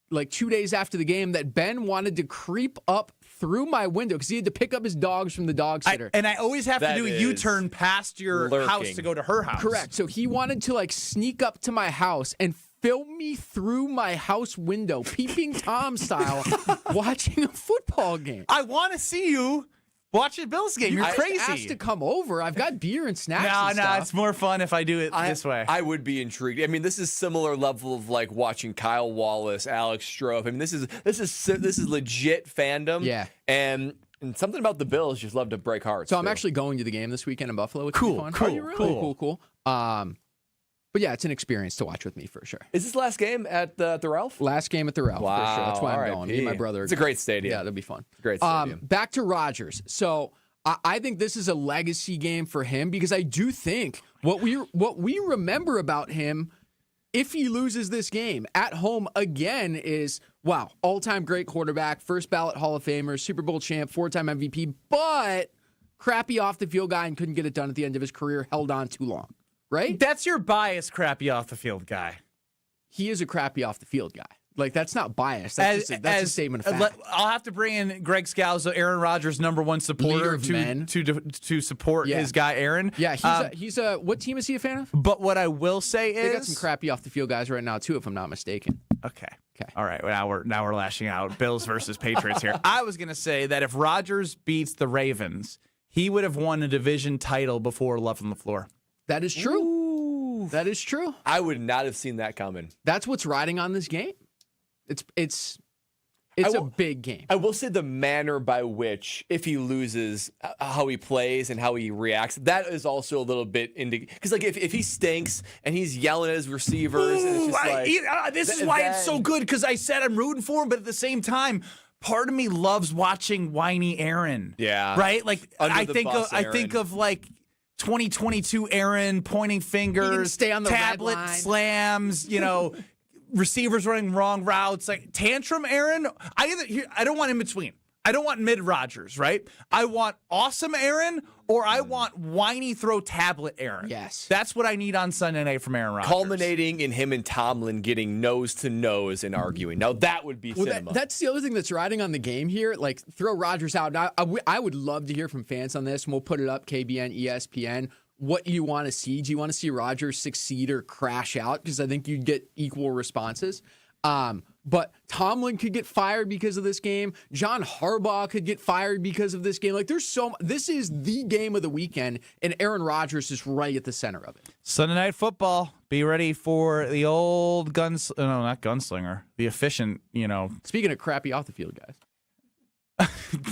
like 2 days after the game that Ben wanted to creep up through my window because he had to pick up his dogs from the dog sitter. I always have to do a U-turn past your house to go to her house. Correct. So he wanted to sneak up to my house and film me through my house window, peeping Tom style, watching a football game. I want to see you watch a Bills game. You're crazy. Asked to come over. I've got beer and snacks. No, it's more fun if I do it this way. I would be intrigued. I mean, this is similar level of watching Kyle Wallace, Alex Strofe. I mean, this is legit fandom. Yeah, and something about the Bills just love to break hearts. So I'm actually going to the game this weekend in Buffalo. Which Cool, will be fun. cool, Are you really? Cool. But yeah, it's an experience to watch with me for sure. Is this last game at the Ralph? Last game at the Ralph, wow, for sure. That's why I'm RIP. going. Me and my brother. It's a great stadium. Yeah, that'll be fun. Great stadium. Back to Rodgers. So I think this is a legacy game for him because I do think what we remember about him, if he loses this game at home again, is all-time great quarterback, first ballot Hall of Famer, Super Bowl champ, 4-time MVP, but crappy off the field guy and couldn't get it done at the end of his career, held on too long, right? That's your bias, crappy off the field guy. He is a crappy off the field guy. Like, that's not bias. That's a statement of fact. I'll have to bring in Greg Scalzo, Aaron Rodgers' #1 supporter to support his guy Aaron. Yeah, he's a what team is he a fan of? But what I will say they got some crappy off the field guys right now too, if I'm not mistaken. Okay. All right. Now we're lashing out. Bills versus Patriots here. I was gonna say that if Rodgers beats the Ravens, he would have won a division title before Love on the Floor. That is true. Ooh. That is true. I would not have seen that coming. That's what's riding on this game. It's a big game. I will say the manner by which, if he loses, how he plays and how he reacts, that is also a little bit because like if he stinks and he's yelling at his receivers, and it's just this is why it's so good, because I said I'm rooting for him, but at the same time, part of me loves watching whiny Aaron. Yeah, right. Like I think of like 2022 Aaron pointing fingers, stay on the tablet red line. slams, receivers running wrong routes, like tantrum Aaron. I don't want in between. I don't want mid Rodgers, right? I want awesome Aaron, or I want whiny throw tablet Aaron. Yes. That's what I need on Sunday night from Aaron Rodgers. Culminating in him and Tomlin getting nose to nose and arguing. Now that would be cinema. That's the other thing that's riding on the game here. Like, throw Rodgers out. Now, I would love to hear from fans on this, and we'll put it up, KBN, ESPN. What you want to see? Do you want to see Rodgers succeed or crash out? Because I think you'd get equal responses. But Tomlin could get fired because of this game. John Harbaugh could get fired because of this game. Like, this is the game of the weekend, and Aaron Rodgers is right at the center of it. Sunday Night Football. Be ready for the old not gunslinger, the efficient, Speaking of crappy off the field guys.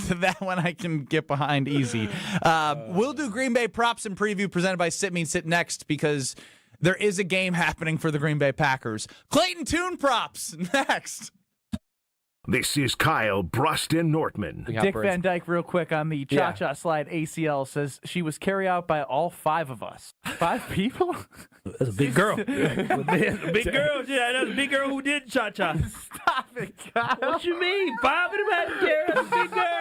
That one I can get behind easy. We'll do Green Bay props and preview presented by Sit Mean Sit next, because there is a game happening for the Green Bay Packers. Clayton Tune props next. This is Kyle Brust Nortman. Dick Van Dyke, real quick on the cha-cha slide ACL, says she was carried out by all 5 of us. 5 people? That's a big girl. That's a big girl. Yeah, that's a big girl who did cha-cha. Stop it, Kyle. What you mean? 5 of them had to carry. That's a big girl.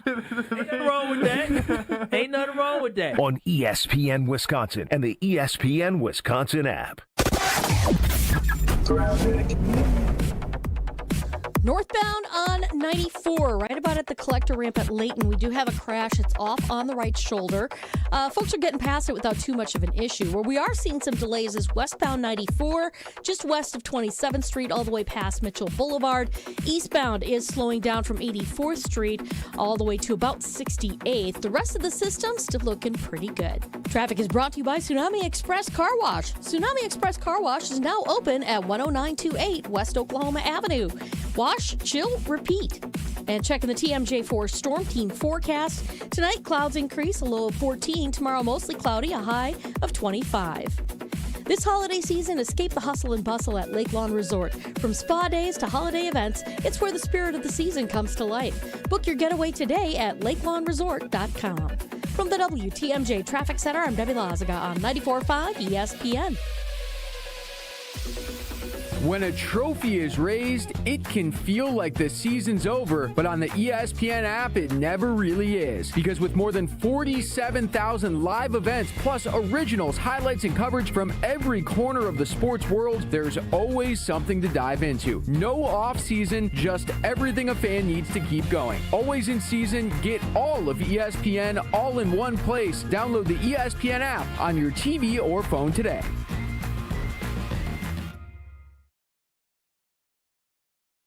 Ain't nothing wrong with that. Ain't nothing wrong with that. On ESPN Wisconsin and the ESPN Wisconsin app. Northbound on 94, right about at the collector ramp at Layton. We do have a crash. It's off on the right shoulder. Folks are getting past it without too much of an issue. Where we are seeing some delays is westbound 94, just west of 27th Street, all the way past Mitchell Boulevard. Eastbound is slowing down from 84th Street all the way to about 68th. The rest of the system still looking pretty good. Traffic is brought to you by Tsunami Express Car Wash. Tsunami Express Car Wash is now open at 10928 West Oklahoma Avenue. Wash, chill, repeat. And checking the TMJ4 Storm Team forecast. Tonight, clouds increase, a low of 14. Tomorrow, mostly cloudy, a high of 25. This holiday season, escape the hustle and bustle at Lake Lawn Resort. From spa days to holiday events, it's where the spirit of the season comes to life. Book your getaway today at lakelawnresort.com. From the WTMJ Traffic Center, I'm Debbie Lazaga on 94.5 ESPN. When a trophy is raised, it can feel like the season's over, but on the ESPN app, it never really is. Because with more than 47,000 live events, plus originals, highlights, and coverage from every corner of the sports world, there's always something to dive into. No off-season, just everything a fan needs to keep going. Always in season, get all of ESPN all in one place. Download the ESPN app on your TV or phone today.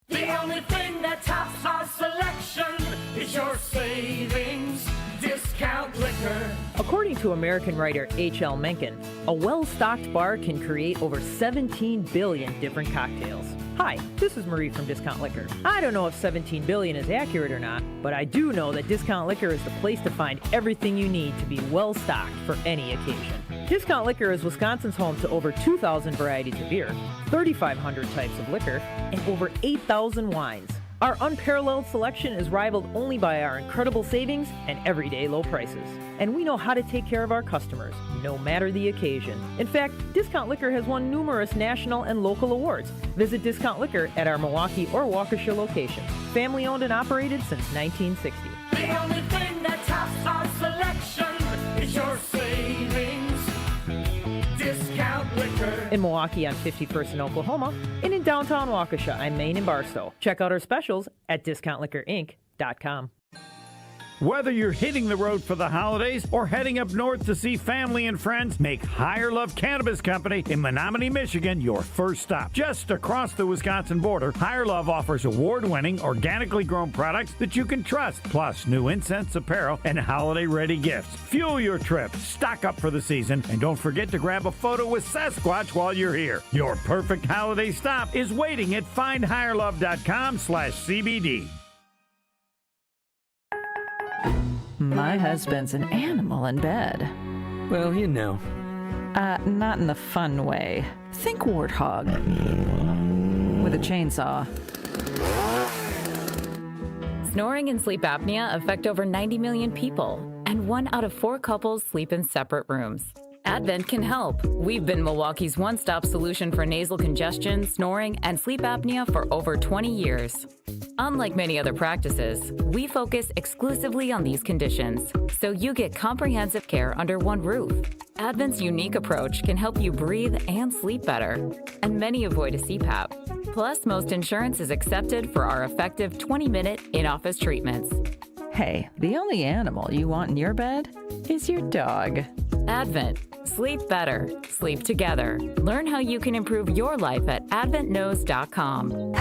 The only thing that tops our selection is your savings discount liquor. According to American writer H.L. Mencken, a well-stocked bar can create over 17 billion different cocktails. Hi, this is Marie from Discount Liquor. I don't know if 17 billion is accurate or not, but I do know that Discount Liquor is the place to find everything you need to be well-stocked for any occasion. Discount Liquor is Wisconsin's home to over 2,000 varieties of beer, 3,500 types of liquor, and over 8,000 wines. Our unparalleled selection is rivaled only by our incredible savings and everyday low prices. And we know how to take care of our customers, no matter the occasion. In fact, Discount Liquor has won numerous national and local awards. Visit Discount Liquor at our Milwaukee or Waukesha locations. Family owned and operated since 1960. The only thing that tops our selection Where's your savings? Discount Liquor. In Milwaukee on 51st in Oklahoma, and in downtown Waukesha on Main and Barstow. Check out our specials at discountliquorinc.com. Whether you're hitting the road for the holidays or heading up north to see family and friends, make Higher Love Cannabis Company in Menominee, Michigan your first stop. Just across the Wisconsin border, Higher Love offers award-winning, organically grown products that you can trust, plus new incense, apparel, and holiday-ready gifts. Fuel your trip, stock up for the season, and don't forget to grab a photo with Sasquatch while you're here. Your perfect holiday stop is waiting at findhigherlove.com/CBD. My husband's an animal in bed. Well, you know. Not in the fun way. Think warthog. With a chainsaw. Snoring and sleep apnea affect over 90 million people, and 1 out of 4 couples sleep in separate rooms. Advent can help. We've been Milwaukee's one-stop solution for nasal congestion, snoring, and sleep apnea for over 20 years. Unlike many other practices, we focus exclusively on these conditions, so you get comprehensive care under one roof. Advent's unique approach can help you breathe and sleep better, and many avoid a CPAP. Plus, most insurance is accepted for our effective 20-minute in-office treatments. Hey, the only animal you want in your bed is your dog. Advent. Sleep better. Sleep together. Learn how you can improve your life at adventknows.com.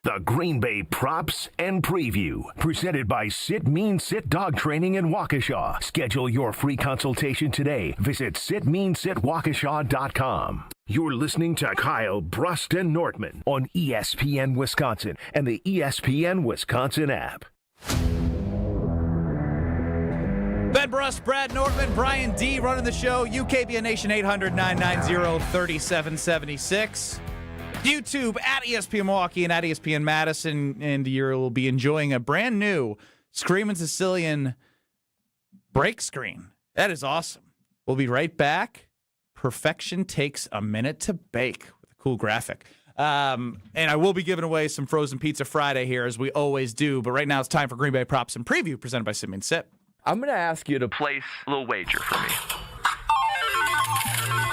The Green Bay Props and Preview, presented by Sit Mean Sit Dog Training in Waukesha. Schedule your free consultation today. Visit sitmeansitwaukesha.com. You're listening to Kyle, Brust, and Nortman on ESPN Wisconsin and the ESPN Wisconsin app. Ben Brust, Brad Nortman, Brian D. running the show. UKBN Nation 800-990-3776. YouTube at ESPN Milwaukee and at ESPN Madison. And you will be enjoying a brand new Screamin' Sicilian break screen. That is awesome. We'll be right back. Perfection takes a minute to bake with a cool graphic. And I will be giving away some frozen pizza Friday here, as we always do. But right now it's time for Green Bay Props and Preview, presented by Sit Mean Sit. I'm going to ask you to place a little wager for me.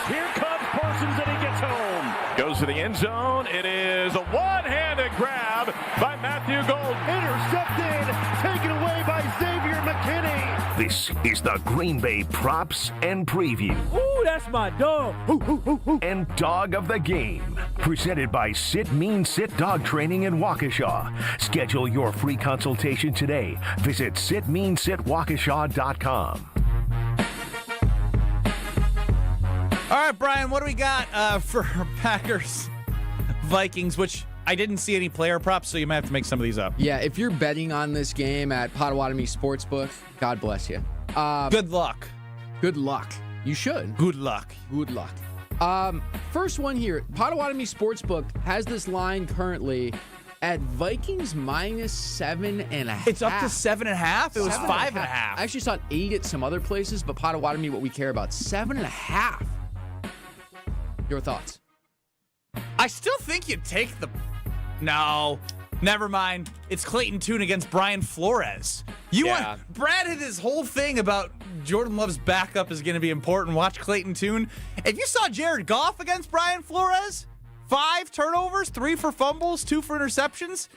Here comes Parsons, and he gets home. Goes to the end zone. It is a one-handed grab by Matthew Gold. Intercepted, taken away by Xavier McKinney. This is the Green Bay Props and Preview. Ooh, that's my dog. Ooh, ooh, ooh, ooh. And Dog of the Game, presented by Sit Mean Sit Dog Training in Waukesha. Schedule your free consultation today. Visit sitmeansitwaukesha.com. All right, Brian, what do we got for Packers-Vikings, which I didn't see any player props, so you might have to make some of these up. Yeah, if you're betting on this game at Potawatomi Sportsbook, God bless you. Good luck. Good luck. You should. Good luck. Good luck. First one here. Potawatomi Sportsbook has this line currently at Vikings -7.5. It's up to 7.5? It was 5.5. I actually saw an 8 at some other places, but Potawatomi, what we care about, 7.5. Your thoughts? I still think you'd take the... No, never mind. It's Clayton Tune against Brian Flores. Brad had his whole thing about Jordan Love's backup is going to be important. Watch Clayton Tune. If you saw Jared Goff against Brian Flores, 5 turnovers, 3 for fumbles, 2 for interceptions,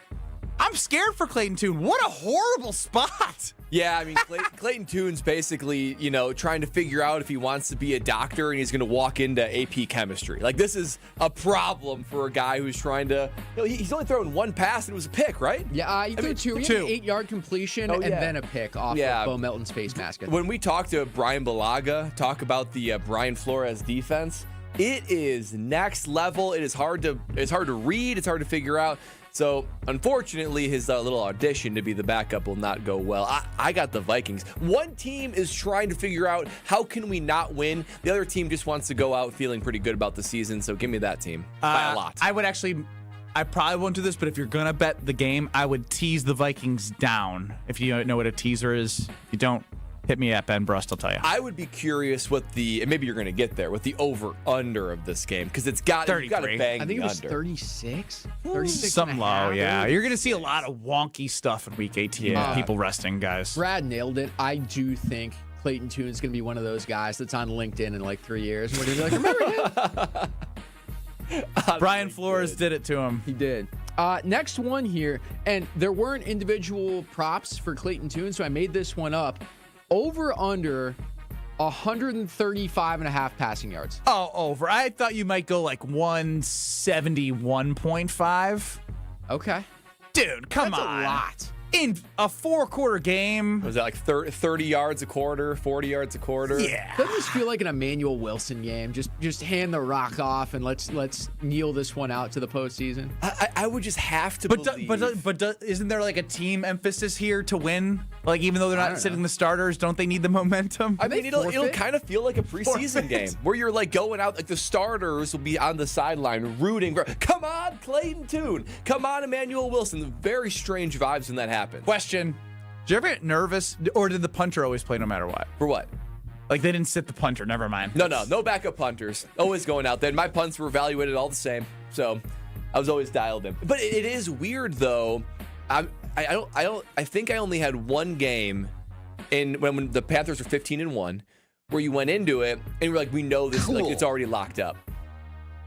I'm scared for Clayton Tune. What a horrible spot. Yeah, I mean, Clayton Tune's basically, trying to figure out if he wants to be a doctor and he's going to walk into AP chemistry. Like, this is a problem for a guy who's trying to, he's only thrown 1 pass and it was a pick, right? Yeah, he threw 2. He had an 8-yard completion and then a pick off of Bo Melton's face mask. When we talk to Brian Balaga, talk about the Brian Flores defense, it is next level. It is hard to read. It's hard to figure out. So, unfortunately, his little audition to be the backup will not go well. I got the Vikings. One team is trying to figure out how can we not win. The other team just wants to go out feeling pretty good about the season. So, give me that team by a lot. I probably won't do this, but if you're going to bet the game, I would tease the Vikings down. If you know what a teaser is. If you don't, Hit me up, Ben Brust, I'll tell you. I would be curious what and maybe you're going to get there, with the over-under of this game, because it's got to bang. I think it was under. 36. 36 Something and a half. low, yeah. Really? You're going to see a lot of wonky stuff in Week 18. People resting, guys. Brad nailed it. I do think Clayton Tune is going to be one of those guys that's on LinkedIn in like 3 years. We're going to be like, remember him? Brian Flores did it to him. He did. Next one here, and there weren't individual props for Clayton Tune, so I made this one up. Over under 135 and a half passing yards. Oh, over. I thought you might go like 171.5. Okay. Dude, come That's on. a lot. In a 4-quarter game. Was that like 30 yards a quarter, 40 yards a quarter? Yeah. Doesn't this feel like an Emmanuel Wilson game? Just hand the rock off and let's kneel this one out to the postseason. I would just have to believe. But isn't there like a team emphasis here to win? Like, even though they're not sitting the starters, don't they need the momentum? I mean, it'll kind of feel like a preseason game where you're like going out, like the starters will be on the sideline rooting for, come on, Clayton Tune, come on, Emmanuel Wilson. Very strange vibes when that happens. Question. Did you ever get nervous, or did the punter always play no matter what? For what? Like, they didn't sit the punter, never mind. No backup punters. Always going out there. My punts were evaluated all the same, so I was always dialed in. But it is weird, though. I think I only had one game when the Panthers were 15-1, where you went into it and you were like, we know this, like it's already locked up.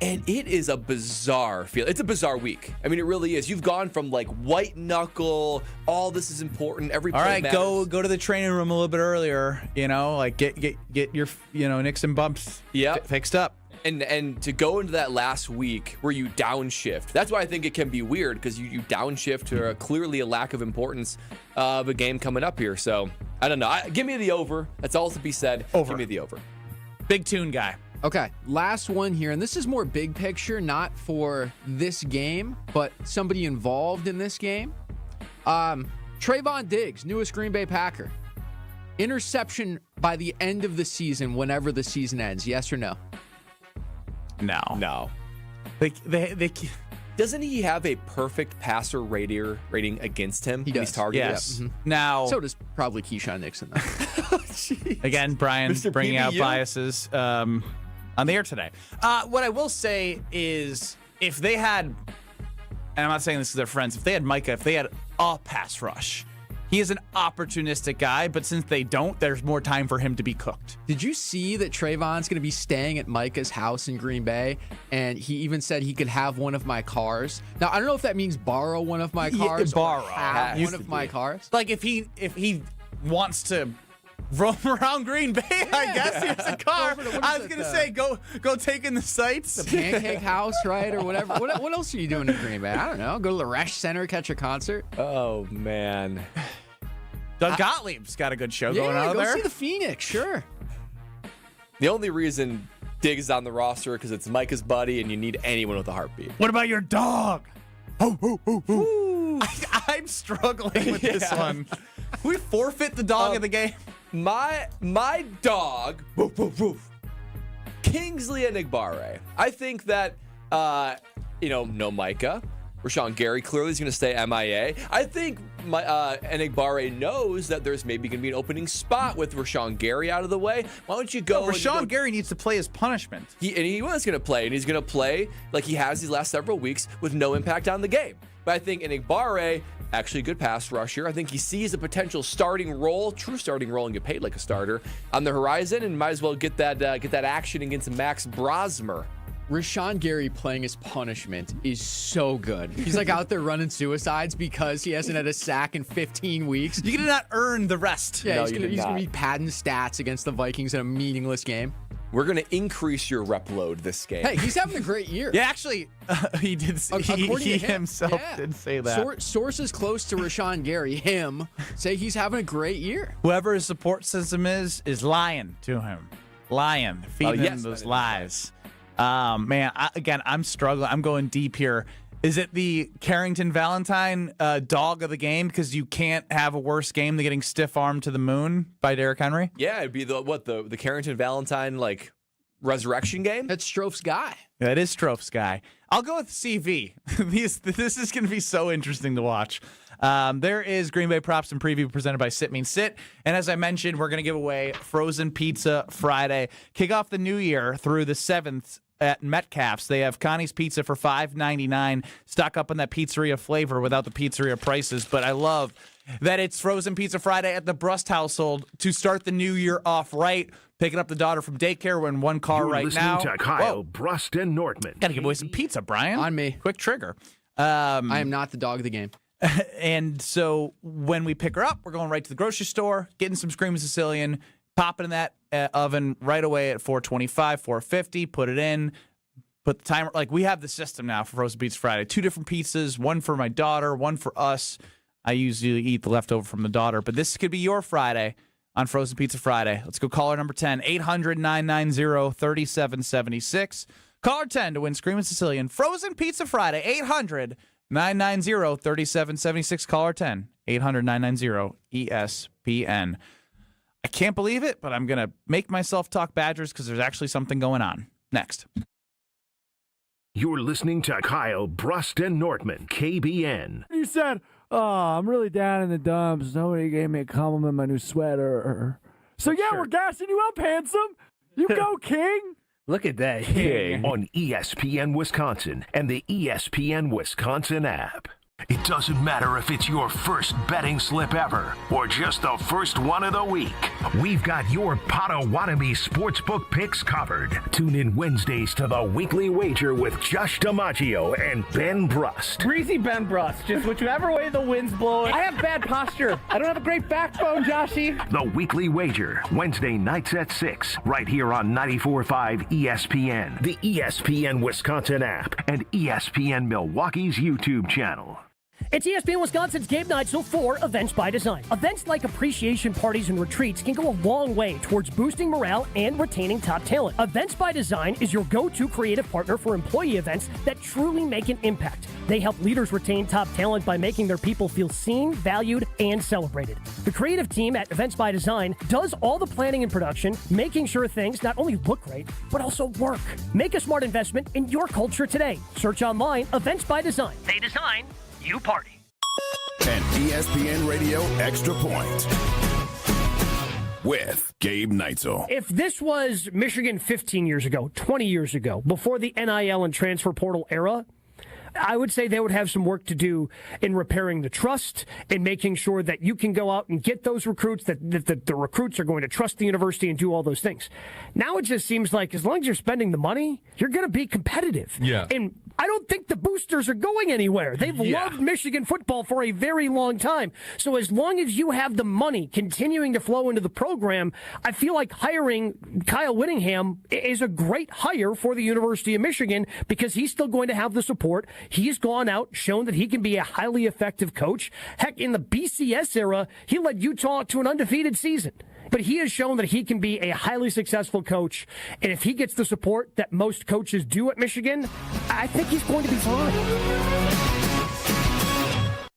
And it is a bizarre feel. It's a bizarre week. I mean, it really is. You've gone from like white knuckle, all this is important, every play matters. Go to the training room a little bit earlier, like get your nicks and bumps fixed up. And to go into that last week where you downshift, that's why I think it can be weird, because you downshift to clearly a lack of importance of a game coming up here. So I don't know. Give me the over. That's all to be said. Over. Give me the over. Big Tune guy. Okay, last one here, and this is more big picture, not for this game, but somebody involved in this game. Trayvon Diggs, newest Green Bay Packer. Interception by the end of the season, whenever the season ends, yes or no? No. They Doesn't he have a perfect passer rating against him? He does. He's targeted. Yes. Mm-hmm. Now, so does probably Keyshawn Nixon, though. Again, Brian Mr. bringing out PBU. biases on the air today. What I will say is, if they had, and I'm not saying this to their friends, if they had Micah, if they had a pass rush, he is an opportunistic guy, but since they don't, there's more time for him to be cooked. Did you see that Trayvon's going to be staying at Micah's house in Green Bay? And he even said he could have one of my cars. Now, I don't know if that means borrow one of my cars. Borrow. Or have one of my cars. Like, if he wants to roam around Green Bay, I guess here's a car. I was going to say, go take in the sights. The Pancake House, right? Or whatever. What else are you doing in Green Bay? I don't know. Go to the Resch Center, catch a concert. Oh, man. Doug Gottlieb's got a good show going on there. Go see the Phoenix, sure. The only reason Diggs is on the roster because it's Micah's buddy and you need anyone with a heartbeat. What about your dog? I'm struggling with this one. We forfeit the dog of the game. My dog, Kingsley Enagbare. I think that, no Micah. Rashawn Gary clearly is going to stay MIA. I think Enagbare knows that there's maybe going to be an opening spot with Rashawn Gary out of the way. Why don't you go? Rashawn Gary needs to play his punishment. He was going to play, and he's going to play like he has these last several weeks with no impact on the game. But I think Enagbare, actually a good pass rusher. I think he sees a potential starting role, true starting role, and get paid like a starter on the horizon, and might as well get that action against Max Brosmer. Rashawn Gary playing his punishment is so good. He's like out there running suicides because he hasn't had a sack in 15 weeks. You did not earn the rest. Yeah, he's going to be padding stats against the Vikings in a meaningless game. We're going to increase your rep load this game. Hey, he's having a great year. Yeah, actually, he did. He himself did say that. Sources close to Rashawn Gary, say he's having a great year. Whoever his support system is lying to him. Feeding him those lies. Man, I'm struggling. I'm going deep here. Is it the Carrington Valentine dog of the game because you can't have a worse game than getting stiff-armed to the moon by Derrick Henry? Yeah, it'd be the Carrington Valentine resurrection game. That's Stroph's guy. That is Stroph's guy. I'll go with CV. This is going to be so interesting to watch. There is Green Bay Props and Preview presented by Sit Means Sit. And as I mentioned, we're going to give away frozen pizza Friday. Kick off the new year through the 7th at Metcalf's. They have Connie's Pizza for $5.99. Stock up on that pizzeria flavor without the pizzeria prices. But I love that it's Frozen Pizza Friday at the Brust household to start the new year off right. Picking up the daughter from daycare. We're in one car You're right listening now. to Kyle, Brust, and Nortman. Got to give away some pizza, Brian. On me. Quick trigger. I am not the dog of the game. And so when we pick her up, we're going right to the grocery store, getting some Screaming Sicilian, popping in that oven right away at 425, 450, put it in, put the timer. Like, we have the system now for Frozen Pizza Friday. 2 different pizzas, one for my daughter, one for us. I usually eat the leftover from the daughter, but this could be your Friday on Frozen Pizza Friday. Let's go caller number 10, 800-990-3776. Caller 10 to win Screaming Sicilian Frozen Pizza Friday, 800-990-3776. Caller 10, 800-990-ESPN. I can't believe it, but I'm going to make myself talk Badgers because there's actually something going on. Next. You're listening to Kyle, Brust, and Nortman, KBN. You said, I'm really down in the dumps. Nobody gave me a compliment on my new sweater. So, yeah, we're gassing you up, handsome. You go, King. Look at that. King. On ESPN Wisconsin and the ESPN Wisconsin app. It doesn't matter if it's your first betting slip ever or just the first one of the week. We've got your Potawatomi sportsbook picks covered. Tune in Wednesdays to the Weekly Wager with Josh DiMaggio and Ben Brust. Greasy Ben Brust. Just whichever way the wind's blowing. I have bad posture. I don't have a great backbone, Joshy. The Weekly Wager, Wednesday nights at 6, right here on 94.5 ESPN, the ESPN Wisconsin app, and ESPN Milwaukee's YouTube channel. It's ESPN Wisconsin's Game Night, so for Events by Design. Events like appreciation parties and retreats can go a long way towards boosting morale and retaining top talent. Events by Design is your go-to creative partner for employee events that truly make an impact. They help leaders retain top talent by making their people feel seen, valued, and celebrated. The creative team at Events by Design does all the planning and production, making sure things not only look great, but also work. Make a smart investment in your culture today. Search online, Events by Design. They design, you party. An ESPN Radio Extra Point with Gabe Neitzel. If this was Michigan 15 years ago, 20 years ago, before the NIL and transfer portal era, I would say they would have some work to do in repairing the trust and making sure that you can go out and get those recruits, that the recruits are going to trust the university and do all those things. Now it just seems like as long as you're spending the money, you're going to be competitive. Yeah. And I don't think the boosters are going anywhere. They've loved Michigan football for a very long time. So as long as you have the money continuing to flow into the program, I feel like hiring Kyle Whittingham is a great hire for the University of Michigan because he's still going to have the support. He's gone out, shown that he can be a highly effective coach. Heck, in the BCS era, he led Utah to an undefeated season. But he has shown that he can be a highly successful coach. And if he gets the support that most coaches do at Michigan, I think he's going to be fine.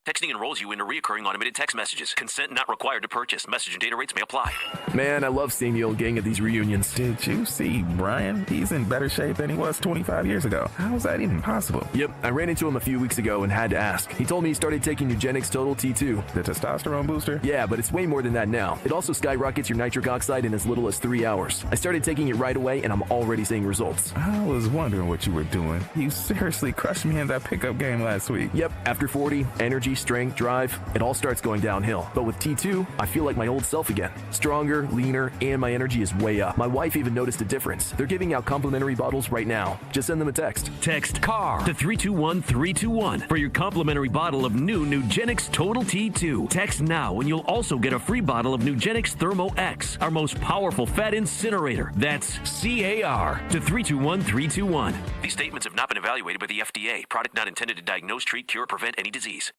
Texting enrolls you into recurring automated text messages. Consent not required to purchase. Message and data rates may apply. Man, I love seeing the old gang at these reunions. Did you see Brian? He's in better shape than he was 25 years ago. How is that even possible? Yep, I ran into him a few weeks ago and had to ask. He told me he started taking Eugenics Total T2. The testosterone booster? Yeah, but it's way more than that now. It also skyrockets your nitric oxide in as little as 3 hours. I started taking it right away and I'm already seeing results. I was wondering what you were doing. You seriously crushed me in that pickup game last week. Yep, after 40, energy, strength, drive, it all starts going downhill. But with T2, I feel like my old self again. Stronger, leaner, and my energy is way up. My wife even noticed a difference. They're giving out complimentary bottles right now. Just send them a text. Text CAR to 321-321 for your complimentary bottle of new Nugenics Total T2. Text now and you'll also get a free bottle of Nugenics Thermo X, our most powerful fat incinerator. That's CAR to 321-321. These statements have not been evaluated by the FDA. Product not intended to diagnose, treat, cure, or prevent any disease.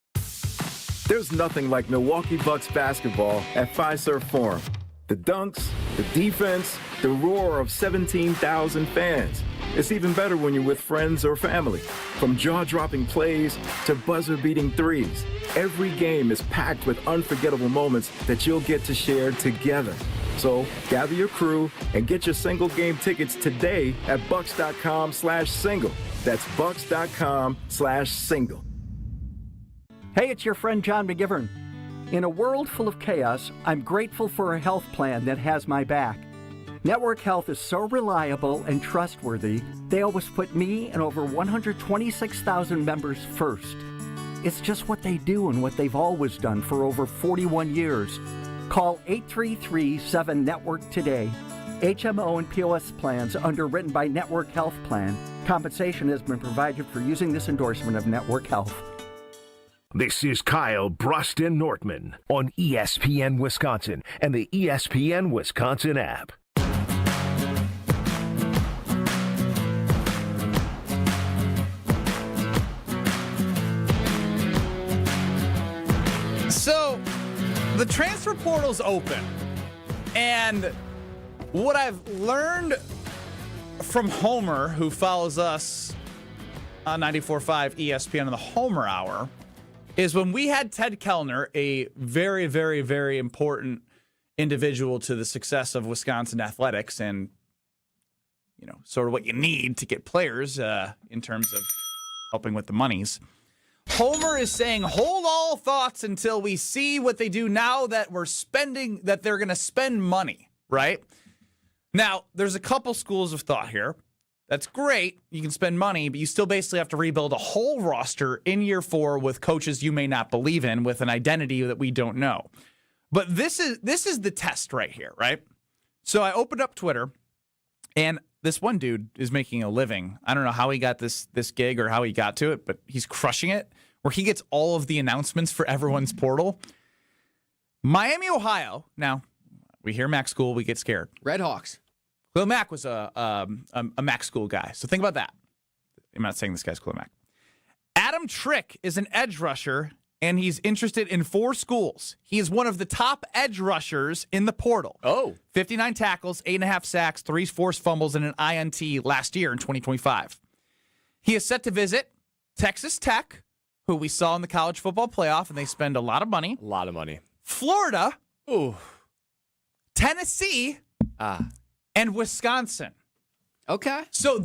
There's nothing like Milwaukee Bucks basketball at Fiserv Forum. The dunks, the defense, the roar of 17,000 fans. It's even better when you're with friends or family. From jaw-dropping plays to buzzer-beating threes, every game is packed with unforgettable moments that you'll get to share together. So gather your crew and get your single game tickets today at bucks.com/single. That's bucks.com/single. Hey, it's your friend John McGivern. In a world full of chaos, I'm grateful for a health plan that has my back. Network Health is so reliable and trustworthy, they always put me and over 126,000 members first. It's just what they do and what they've always done for over 41 years. Call 833-7-NETWORK today. HMO and POS plans underwritten by Network Health Plan. Compensation has been provided for using this endorsement of Network Health. This is Kyle Brust Nortman on ESPN Wisconsin and the ESPN Wisconsin app. So, the transfer portal's open, and what I've learned from Homer, who follows us on 94.5 ESPN in the Homer Hour, is when we had Ted Kellner, a very, very, very important individual to the success of Wisconsin athletics and, sort of what you need to get players in terms of helping with the monies. Homer is saying, hold all thoughts until we see what they do now that that they're going to spend money, right? Now, there's a couple schools of thought here. That's great. You can spend money, but you still basically have to rebuild a whole roster in year 4 with coaches you may not believe in, with an identity that we don't know. But this is the test right here, right? So I opened up Twitter, and this one dude is making a living. I don't know how he got this gig or how he got to it, but he's crushing it, where he gets all of the announcements for everyone's portal. Miami, Ohio. Now, we hear Mac school, we get scared. Red Hawks. Khalil Mack was a Mac school guy. So think about that. I'm not saying this guy's Khalil Mack. Adam Trick is an edge rusher, and he's interested in 4 schools. He is one of the top edge rushers in the portal. 59 tackles, 8.5 sacks, 3 forced fumbles, and an INT last year in 2025. He is set to visit Texas Tech, who we saw in the college football playoff, and they spend a lot of money. Florida. Tennessee. And Wisconsin. Okay. So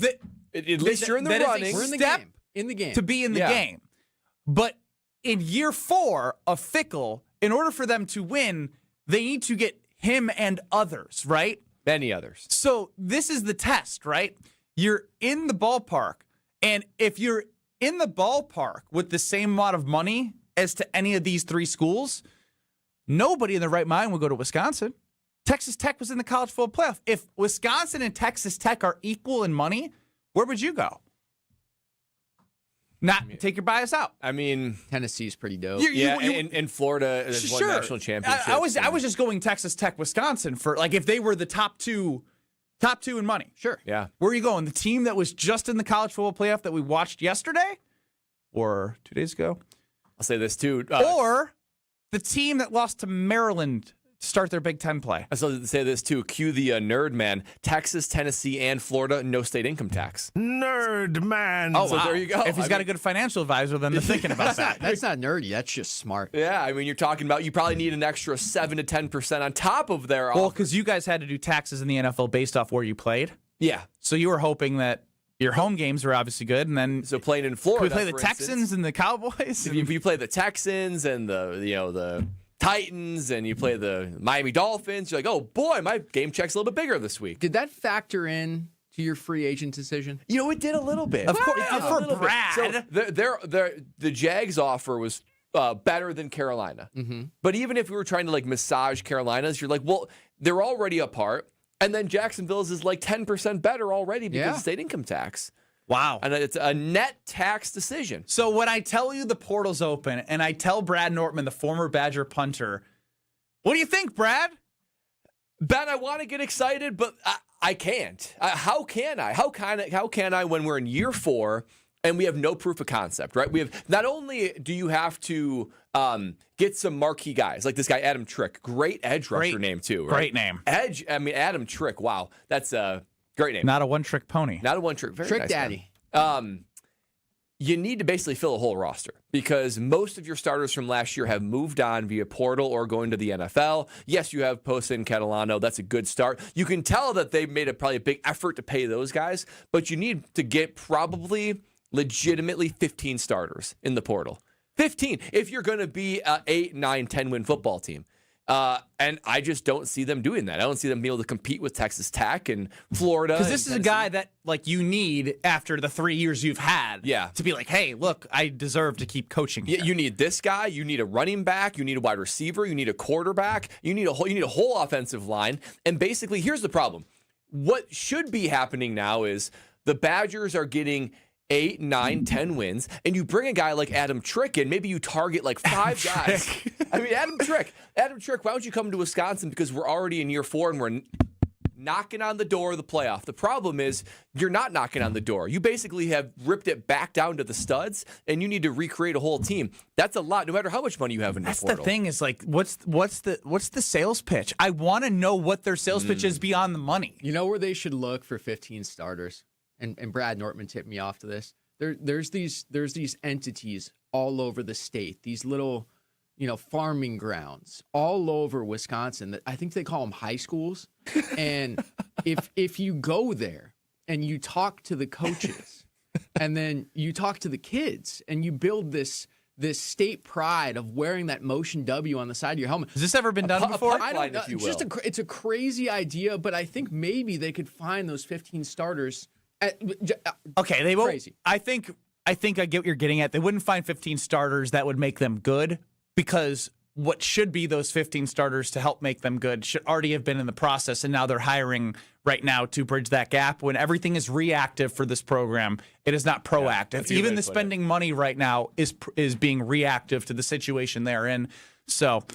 at least you're in the running. We're in the game. In the game. To be in the game. But in year 4 of Fickle, in order for them to win, they need to get him and others, right? Many others. So this is the test, right? You're in the ballpark. And if you're in the ballpark with the same amount of money as to any of these 3 schools, nobody in their right mind will go to Wisconsin. Texas Tech was in the college football playoff. If Wisconsin and Texas Tech are equal in money, where would you go? Take your bias out. I mean, Tennessee's pretty dope. And Florida has won national championships. I was just going Texas Tech, Wisconsin for if they were the top two in money. Sure. Yeah. Where are you going? The team that was just in the college football playoff that we watched yesterday, or 2 days ago? I'll say this too. Or the team that lost to Maryland start their Big Ten play. I still say this too. Cue the nerd man. Texas, Tennessee, and Florida, no state income tax. Nerd man. Oh, so wow. there you go. If he's got a good financial advisor, then they're thinking about that. That's not nerdy. That's just smart. Yeah, I mean, you're talking about you probably need an extra 7 to 10% on top of their. Well, because you guys had to do taxes in the NFL based off where you played. Yeah. So you were hoping that your home games were obviously good, and then so playing in Florida, we play the Texans and the Cowboys. If you play the Texans and the Titans and you play the Miami Dolphins, you're like, oh boy, my game check's a little bit bigger this week. Did that factor in to your free agent decision? It did a little bit. Of course, for Brad. So the Jags offer was better than Carolina. Mm-hmm. But even if we were trying to massage Carolina's, you're like, well, they're already apart. And then Jacksonville's is 10% better already because of state income tax. Wow. And it's a net tax decision. So when I tell you the portal's open and I tell Brad Nortman, the former Badger punter, what do you think, Brad? Ben, I want to get excited, but I can't. How can I? How can I when we're in year 4 and we have no proof of concept, right? We have not only do you have to get some marquee guys like this guy Adam Trick, great edge rusher name too, right? Great name. Adam Trick. Wow, that's a great name. Not a one-trick pony. Not a one-trick. Very Trick nice daddy. You need to basically fill a whole roster because most of your starters from last year have moved on via portal or going to the NFL. Yes, you have Posa and Catalano. That's a good start. You can tell that they made probably a big effort to pay those guys, but you need to get probably legitimately 15 starters in the portal. 15 if you're going to be an 8, 9, 10-win football team. And I just don't see them doing that. I don't see them being able to compete with Texas Tech and Florida. Because this is a guy that you need after the 3 years you've had to be like, hey, look, I deserve to keep coaching here. You need this guy. You need a running back. You need a wide receiver. You need a quarterback. You need a whole offensive line. And basically, here's the problem. What should be happening now is the Badgers are getting 8, 9, 10 wins, and you bring a guy like Adam Trick in, maybe you target like 5 guys. I mean, Adam Trick, why don't you come to Wisconsin? Because we're already in year 4 and we're knocking on the door of the playoff. The problem is you're not knocking on the door. You basically have ripped it back down to the studs, and you need to recreate a whole team. That's a lot, no matter how much money you have in the portal. That's the thing is what's the sales pitch? I want to know what their sales pitch is beyond the money. You know where they should look for 15 starters? And Brad Nortman tipped me off to this. There's these entities all over the state, these little, farming grounds all over Wisconsin that I think they call them high schools. And if you go there and you talk to the coaches and then you talk to the kids and you build this state pride of wearing that Motion W on the side of your helmet. Has this ever been done before? I don't know. It's a crazy idea, but I think maybe they could find those 15 starters. Okay, they will. Crazy. I think I get what you're getting at. They wouldn't find 15 starters that would make them good, because what should be those 15 starters to help make them good should already have been in the process, and now they're hiring right now to bridge that gap when everything is reactive for this program. It is not proactive. Even the spending money right now is being reactive to the situation they're in. So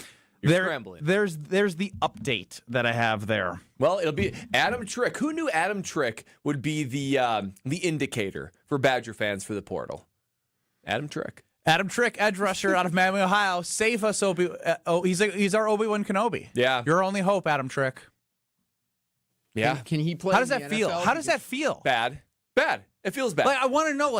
there's the update that I have there. Well, it'll be Adam Trick. Who knew Adam Trick would be the indicator for Badger fans for the portal? Adam Trick. Adam Trick, edge rusher out of Miami, Ohio. Save us, Obi. He's our Obi-Wan Kenobi. Yeah. Your only hope, Adam Trick. Yeah. Can he play? How does that feel? How does that feel? Bad. It feels bad. I want to know,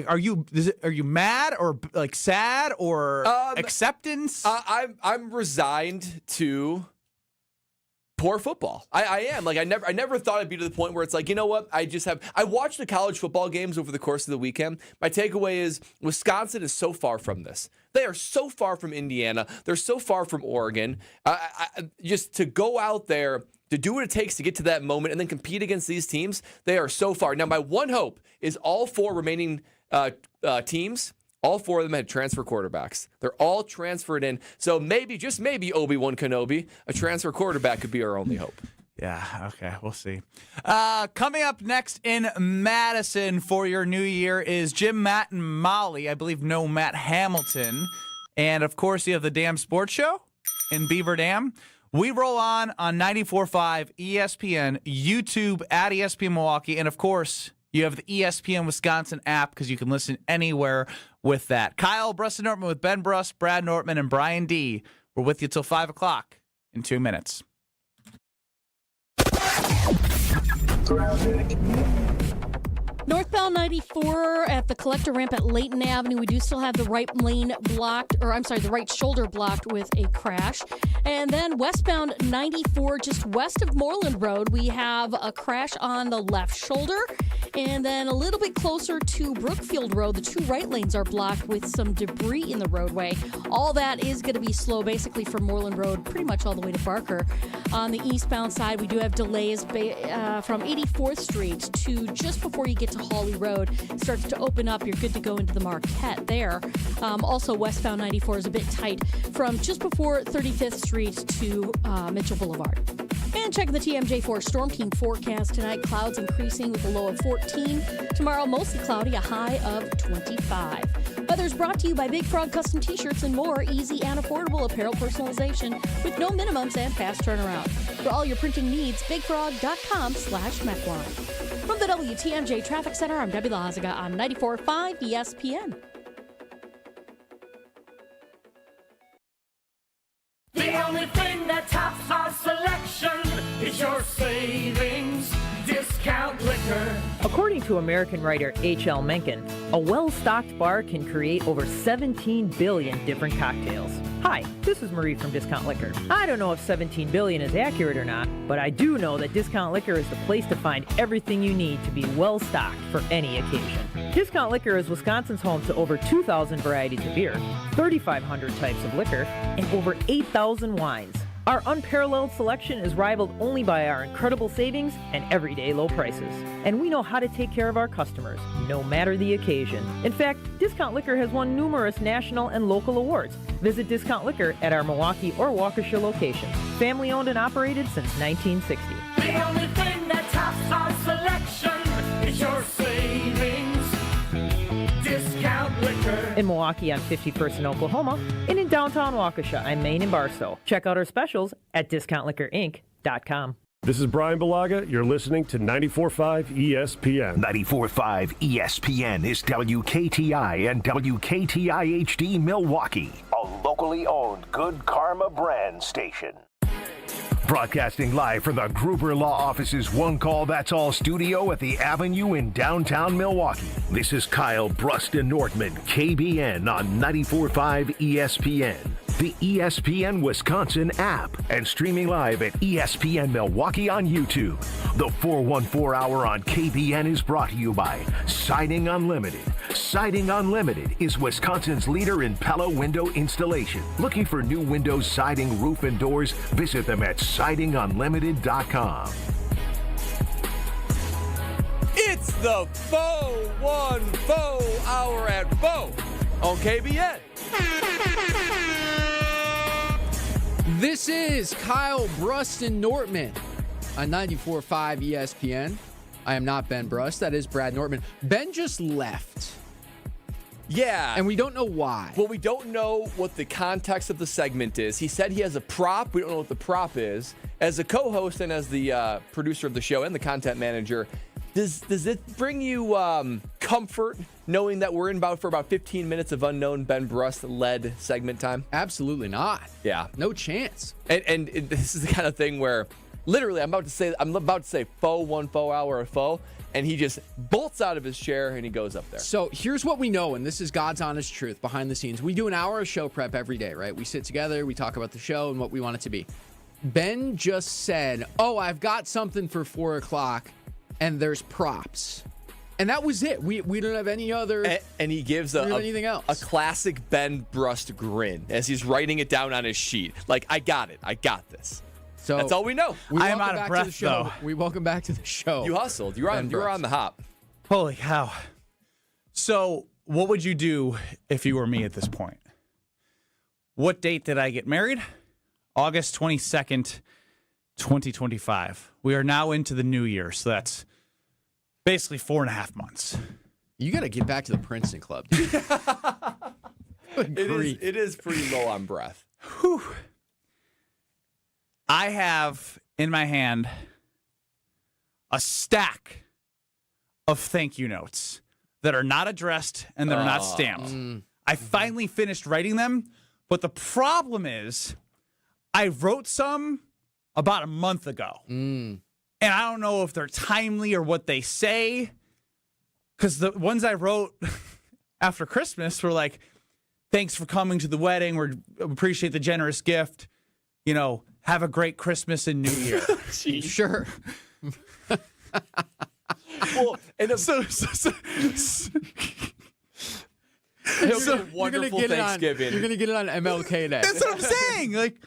are you mad or sad or acceptance? I'm resigned to poor football. I am. I never thought I'd be to the point where it's like, you know what? I watched the college football games over the course of the weekend. My takeaway is Wisconsin is so far from this. They are so far from Indiana. They're so far from Oregon. Just to go out there, to do what it takes to get to that moment and then compete against these teams, they are so far. Now, my one hope is all 4 remaining teams, all 4 of them had transfer quarterbacks. They're all transferred in. So maybe, just maybe, Obi-Wan Kenobi, a transfer quarterback could be our only hope. Yeah, okay, we'll see. Coming up next in Madison for your new year is Jim, Matt, and Molly. I believe no Matt Hamilton. And, of course, you have the Dam Sports Show in Beaver Dam. We roll on 94.5 ESPN, YouTube at ESPN Milwaukee, and, of course, you have the ESPN Wisconsin app because you can listen anywhere with that. Kyle, Brust Nortman with Ben Brust, Brad Nortman, and Brian D. We're with you till 5 o'clock in 2 minutes. Northbound 94 at the collector ramp at Layton Avenue. We do still have the right lane blocked, the right shoulder blocked with a crash. And then westbound 94, just west of Moreland Road, we have a crash on the left shoulder. And then a little bit closer to Brookfield Road, the 2 right lanes are blocked with some debris in the roadway. All that is going to be slow, basically from Moreland Road, pretty much all the way to Barker. On the eastbound side, we do have delays from 84th Street to just before you get to Hawley Road. Starts to open up. You're good to go into the Marquette there. Also, westbound 94 is a bit tight from just before 35th Street to Mitchell Boulevard. And checking the TMJ4 Storm Team forecast tonight, clouds increasing with a low of 14. Tomorrow, mostly cloudy, a high of 25. Weather's brought to you by Big Frog Custom T-shirts and more easy and affordable apparel personalization with no minimums and fast turnaround. For all your printing needs, bigfrog.com/Mequon. From the WTMJ Traffic Center, I'm Debbie Lazaga on 94.5 ESPN. The only thing that tops our selection is your savings discount liquor. According to American writer H.L. Mencken, a well-stocked bar can create over 17 billion different cocktails. Hi, this is Marie from Discount Liquor. I don't know if $17 billion is accurate or not, but I do know that Discount Liquor is the place to find everything you need to be well-stocked for any occasion. Discount Liquor is Wisconsin's home to over 2,000 varieties of beer, 3,500 types of liquor, and over 8,000 wines. Our unparalleled selection is rivaled only by our incredible savings and everyday low prices. And we know how to take care of our customers, no matter the occasion. In fact, Discount Liquor has won numerous national and local awards. Visit Discount Liquor at our Milwaukee or Waukesha locations. Family owned and operated since 1960. The only thing that tops our selection is your savings. Discount Liquor. In Milwaukee on 51st in Oklahoma, and in downtown Waukesha on Main and Barstow. Check out our specials at discountliquorinc.com. This is Brian Balaga. You're listening to 94.5 ESPN. 94.5 ESPN is WKTI and WKTI HD Milwaukee, a locally owned Good Karma brand station. Broadcasting live from the Gruber Law Office's One Call That's All studio at the Avenue in downtown Milwaukee. This is Kyle Brust Nortman, KBN on 94.5 ESPN, the ESPN Wisconsin app, and streaming live at ESPN Milwaukee on YouTube. The 414 Hour on KBN is brought to you by Siding Unlimited. Siding Unlimited is Wisconsin's leader in Pella window installation. Looking for new windows, siding, roof, and doors? Visit them at sidingunlimited.com. It's the 414 Hour at 4 on KBN. This is Kyle Brust Nortman on 94.5 ESPN. I am not Ben Brust. That is Brad Nortman. Ben just left. Yeah. And we don't know why. Well, we don't know what the context of the segment is. He said he has a prop. We don't know what the prop is. As a co-host and as the producer of the show and the content manager, does it bring you comfort knowing that we're in for about 15 minutes of unknown Ben Brust-led segment time? Absolutely not. Yeah. No chance. And this is the kind of thing where literally I'm about to say 414 Hour at 4. And he just bolts out of his chair and he goes up there. So here's what we know, and this is God's honest truth behind the scenes. We do an hour of show prep every day, right? We sit together, we talk about the show and what we want it to be. Ben just said, I've got something for 4 o'clock, and there's props. And that was it. We don't have any other. And he gives anything else. A classic Ben Brust grin as he's writing it down on his sheet. Like, I got it. I got this. So that's all we know. I am out of breath, though. We welcome back to the show. You hustled. You were on the hop. Holy cow. So what would you do if you were me at this point? What date did I get married? August 22nd, 2025. We are now into the new year, so that's basically 4.5 months. You got to get back to the Princeton Club, dude. It is pretty low on breath. Whew. I have in my hand a stack of thank you notes that are not addressed and that are not stamped. I finally finished writing them, but the problem is I wrote some about a month ago. And I don't know if they're timely or what they say, because the ones I wrote after Christmas were like, thanks for coming to the wedding. We appreciate the generous gift. You know, have a great Christmas and New Year. Sure. Well, and wonderful Thanksgiving. You're gonna get it on MLK Day. That's what I'm saying. Like,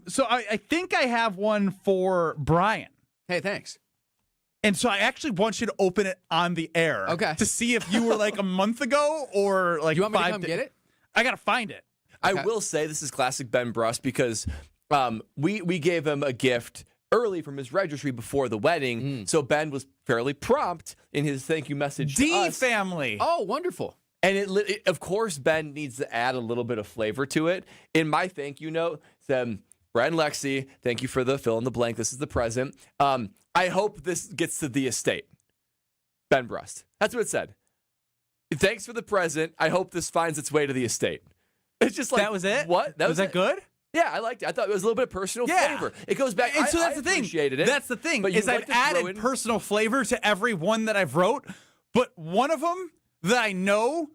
so I think I have one for Brian. Hey, thanks. And so I actually want you to open it on the air. Okay. To see if you were like a month ago or like. You want me to come get get it? I gotta find it. Okay. I will say this is classic Ben Brust because we gave him a gift early from his registry before the wedding, so Ben was fairly prompt in his thank you message to us. family. Oh, wonderful. And it, of course, Ben needs to add a little bit of flavor to it. In my thank you note, said, Brad and Lexi, thank you for the fill in the blank. This is the present. I hope this gets to the estate. Ben Brust. That's what it said. Thanks for the present. I hope this finds its way to the estate. It's just like, that was it? What? Was that good? Yeah, I liked it. I thought it was a little bit of personal flavor. It goes back. And so that's the thing. Appreciated it. That's the thing. But Is I've added personal flavor to every one that I've wrote, but one of them that I know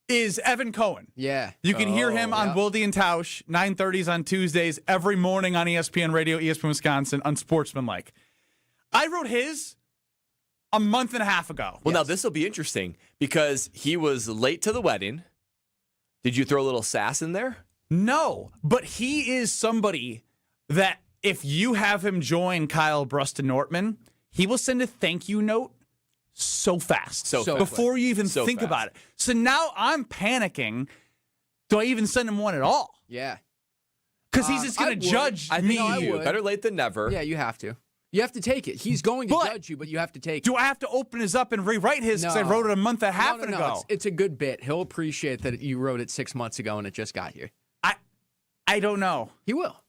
is Evan Cohen. Yeah. You can hear him on Wilde and Tausch, 9:30s on Tuesdays, every morning on ESPN Radio, ESPN Wisconsin, Unsportsmanlike. I wrote his a month and a half ago. Well, now this will be interesting because he was late to the wedding. Did you throw a little sass in there? No, but he is somebody that if you have him join Kyle Brust Nortman, he will send a thank you note so fast. Before you even think about it. So now I'm panicking. Do I even send him one at all? Yeah. Because he's just going to judge me. Better late than never. Yeah, you have to. You have to take it. He's going to judge you, but you have to take it. Do I have to open his up and rewrite his because I wrote it a month and a half ago? It's a good bit. He'll appreciate that you wrote it 6 months ago and it just got here. I don't know. He will.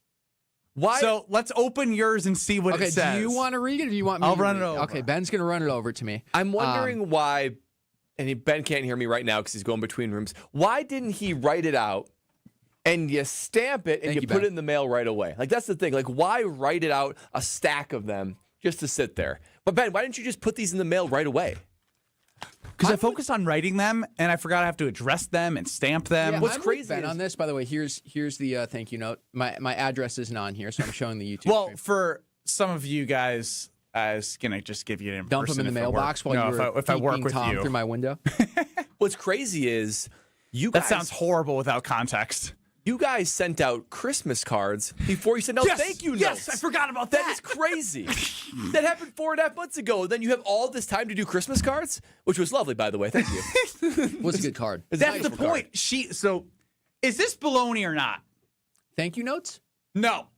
Why? So let's open yours and see what it says. Do you want to read it or do you want me I'll to run read it over. Okay, Ben's going to run it over to me. I'm wondering why, and Ben can't hear me right now because he's going between rooms. Why didn't he write it out and you stamp it and you put it in the mail right away? Like, that's the thing. Like, why write it out, a stack of them, just to sit there? But, Ben, why didn't you just put these in the mail right away? Because I focused on writing them, and I forgot I have to address them and stamp them. Yeah, What's I'm crazy with Ben on this, by the way, here's the thank you note. My address isn't on here, so I'm showing the YouTube stream. For some of you guys, I was going to just give you an Dump them in the mailbox while you were if I work with Tom you. through my window. What's crazy is you guys... That sounds horrible without context. You guys sent out Christmas cards before you sent out thank you notes. Yes, I forgot about that. That is crazy. That happened 4.5 months ago. Then you have all this time to do Christmas cards, which was lovely, by the way. Thank you. What's a good card? That's the point. So, is this baloney or not? Thank you notes? No.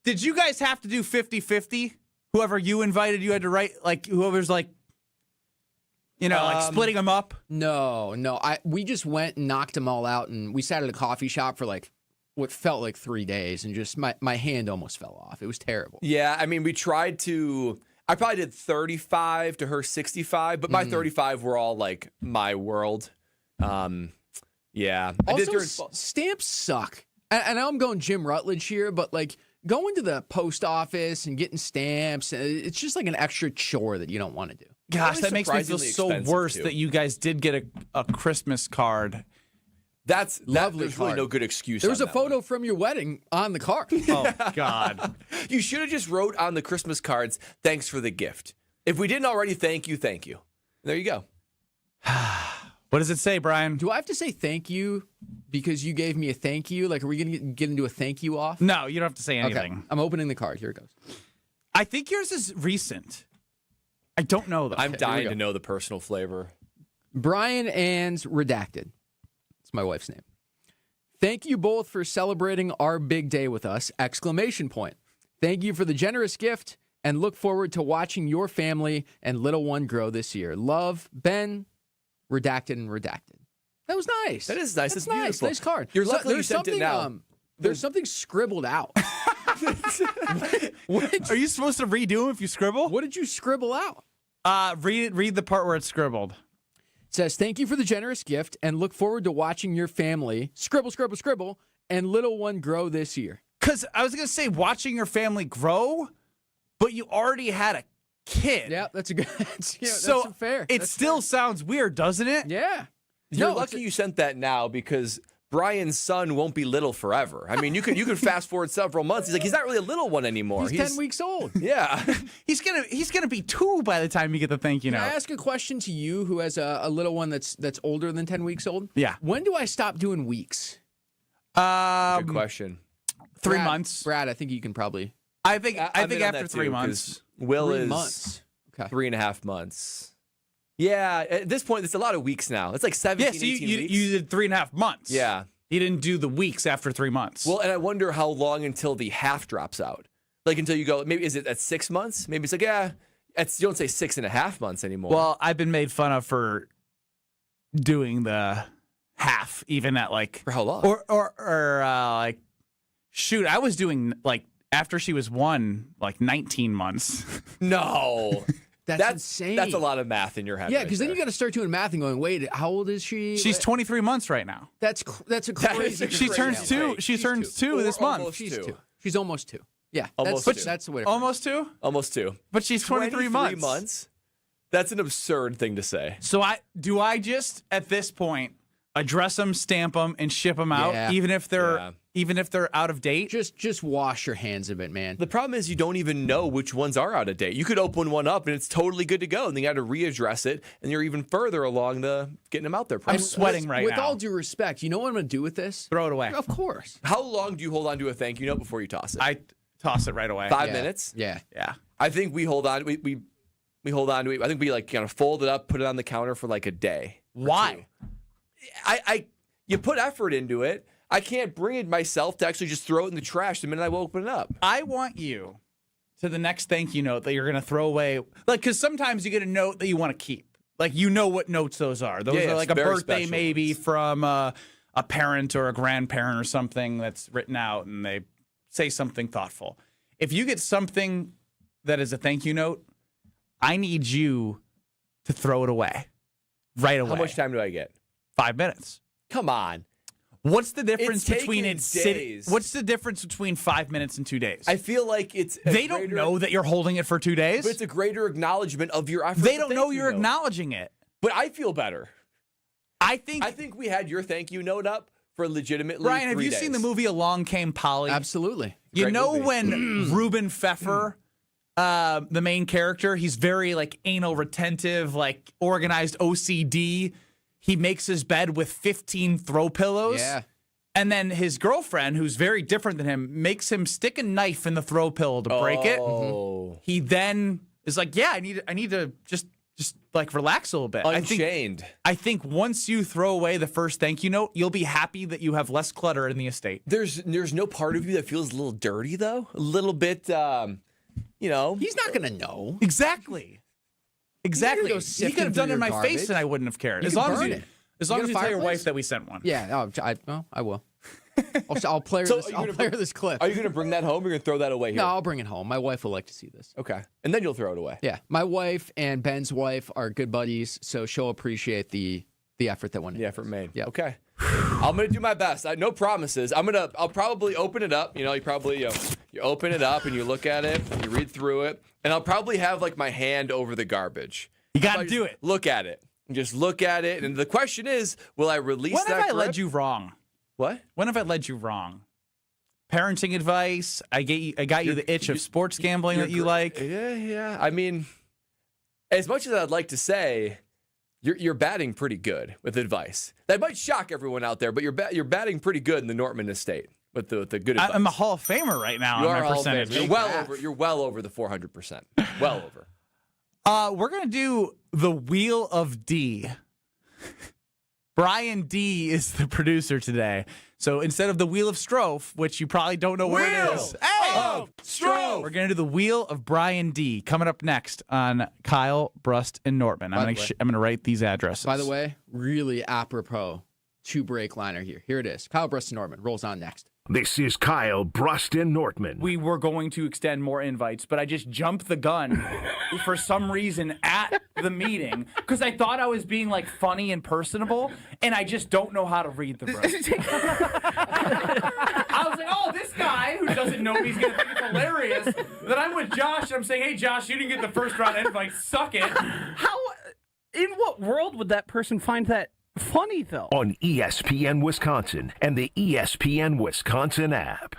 Did you guys have to do 50-50? Whoever you invited, you had to write, like, whoever's like, like splitting them up? No. We just went and knocked them all out, and we sat at a coffee shop for like what felt like 3 days, and just my hand almost fell off. It was terrible. Yeah, I mean, we tried to... I probably did 35 to her 65, but my 35 were all like my world. Yeah. Also, stamps suck. And I know I'm going Jim Rutledge here, but like going to the post office and getting stamps, it's just like an extra chore that you don't want to do. Gosh, that makes me feel so worse that you guys did get a Christmas card. That's lovely. There's really no good excuse. There was a photo from your wedding on the card. Oh, God. You should have just wrote on the Christmas cards, thanks for the gift. If we didn't already, thank you. There you go. What does it say, Brian? Do I have to say thank you because you gave me a thank you? Like, are we going to get into a thank you off? No, you don't have to say anything. Okay. I'm opening the card. Here it goes. I think yours is recent. I don't know, though. I'm dying to know the personal flavor. Brian Ann's Redacted. It's my wife's name. Thank you both for celebrating our big day with us! ! Thank you for the generous gift and look forward to watching your family and little one grow this year. Love, Ben, Redacted and Redacted. That was nice. That is nice. That's It's beautiful. Nice card. You're lucky you sent it now. There's something scribbled out. Are you supposed to redo them if you scribble? What did you scribble out? Read the part where it's scribbled. It says, thank you for the generous gift and look forward to watching your family, scribble, and little one grow this year. Because I was going to say watching your family grow, but you already had a kid. Yeah, that's a good so that's fair. It still sounds weird, doesn't it? Yeah. You're lucky you sent that now because Brian's son won't be little forever. I mean, you could fast forward several months. He's not really a little one anymore. He's 10 weeks old. Yeah. He's gonna be 2 by the time you get the thank you note. Can I ask a question to you who has a little one that's older than 10 weeks old? Yeah. When do I stop doing weeks? Good question. 3 months. Brad, I think you can probably. I think after 3 months. Will 3 is months. Okay. 3.5 months. Yeah, at this point, it's a lot of weeks now. It's like 17, 18 weeks. You did 3.5 months. Yeah. You didn't do the weeks after 3 months. Well, and I wonder how long until the half drops out. Like until you go, maybe is it at 6 months? Maybe it's like, you don't say 6.5 months anymore. Well, I've been made fun of for doing the half, even at like. For how long? Or like, shoot, I was doing like after she was 1, like 19 months. No. That's insane. That's a lot of math in your head. Yeah, because then you got to start doing math and going, wait, how old is she? She's 23 months right now. That's a crazy. She turns 2. She turns 2 this month. She's 2. She's almost 2. Yeah, almost that's the way to almost 2. Almost 2. But she's 23 months. That's an absurd thing to say. So I just at this point address them, stamp them, and ship them out, even if they're out of date. Just wash your hands of it, man. The problem is you don't even know which ones are out of date. You could open one up and it's totally good to go, and then you got to readdress it, and you're even further along to getting them out there. I'm sweating right now. With all due respect, you know what I'm going to do with this? Throw it away. Of course. How long do you hold on to a thank you note before you toss it? I toss it right away. 5 minutes? Yeah. I think we hold on. We hold on to it. I think we like kind of fold it up, put it on the counter for like a day. Why? You put effort into it. I can't bring it myself to actually just throw it in the trash the minute I open it up. I want you to the next thank you note that you're going to throw away. Like, because sometimes you get a note that you want to keep. Like, you know what notes those are. Those are like a birthday maybe from a parent or a grandparent or something that's written out, and they say something thoughtful. If you get something that is a thank you note, I need you to throw it away right away. How much time do I get? 5 minutes. Come on. What's the difference It's between taken it days. What's the difference between 5 minutes and 2 days? I feel like it's they don't know that you're holding it for 2 days. But it's a greater acknowledgement of your effort. They don't know you're acknowledging it. But I feel better. I think we had your thank you note up for legitimately Ryan, have 3 you days. seen the movie Along Came Polly? Absolutely. You know movie. when Ruben Pfeffer, the main character, he's very like anal retentive, like organized OCD. He makes his bed with 15 throw pillows. Yeah. And then his girlfriend, who's very different than him, makes him stick a knife in the throw pillow to break it. He then is like, "Yeah, I need to just like relax a little bit." Unchained. I think once you throw away the first thank you note, you'll be happy that you have less clutter in the estate. There's no part of you that feels a little dirty though, a little bit. He's not gonna know exactly. He could have done it in my face and I wouldn't have cared. As long as you tell your wife that we sent one. Yeah, I will. I'll play her this clip. Are you going to bring that home or are you going to throw that away here? No, I'll bring it home. My wife will like to see this. Okay. And then you'll throw it away. Yeah. My wife and Ben's wife are good buddies, so she'll appreciate the effort that went in. The effort made. Yeah. Okay. I'm going to do my best. No promises. I'll probably open it up. You open it up and you look at it, you read through it, and I'll probably have like my hand over the garbage. You got to do it. Look at it. Just look at it. And the question is, will I release that When have I grip? led you wrong? What? When have I led you wrong? Parenting advice. I got you the itch of sports gambling that you like. Yeah. I mean, as much as I'd like to say, you're batting pretty good with advice. That might shock everyone out there, but you're batting pretty good in the Nortman estate with the good advice. I'm a Hall of Famer right now. You on are my a Hall of percentage. Famer. You're well over the 400%. Well over. We're gonna do the Wheel of D. Brian D is the producer today. So instead of the Wheel of Strofe, which you probably don't know what it is. Of Strofe! We're going to do the Wheel of Brian D. Coming up next on Kyle, Brust, and Nortman. I'm going to write these addresses. By the way, really apropos, 2-break liner here. Here it is. Kyle, Brust, and Nortman rolls on next. This is Kyle, Brust, and Nortman. We were going to extend more invites, but I just jumped the gun for some reason at the meeting because I thought I was being like funny and personable, and I just don't know how to read the room. I was like, oh, this guy who doesn't know me, he's going to think it's hilarious. Then I'm with Josh, and I'm saying, hey, Josh, you didn't get the first round invite. Suck it. In what world would that person find that funny, though? On ESPN Wisconsin and the ESPN Wisconsin app.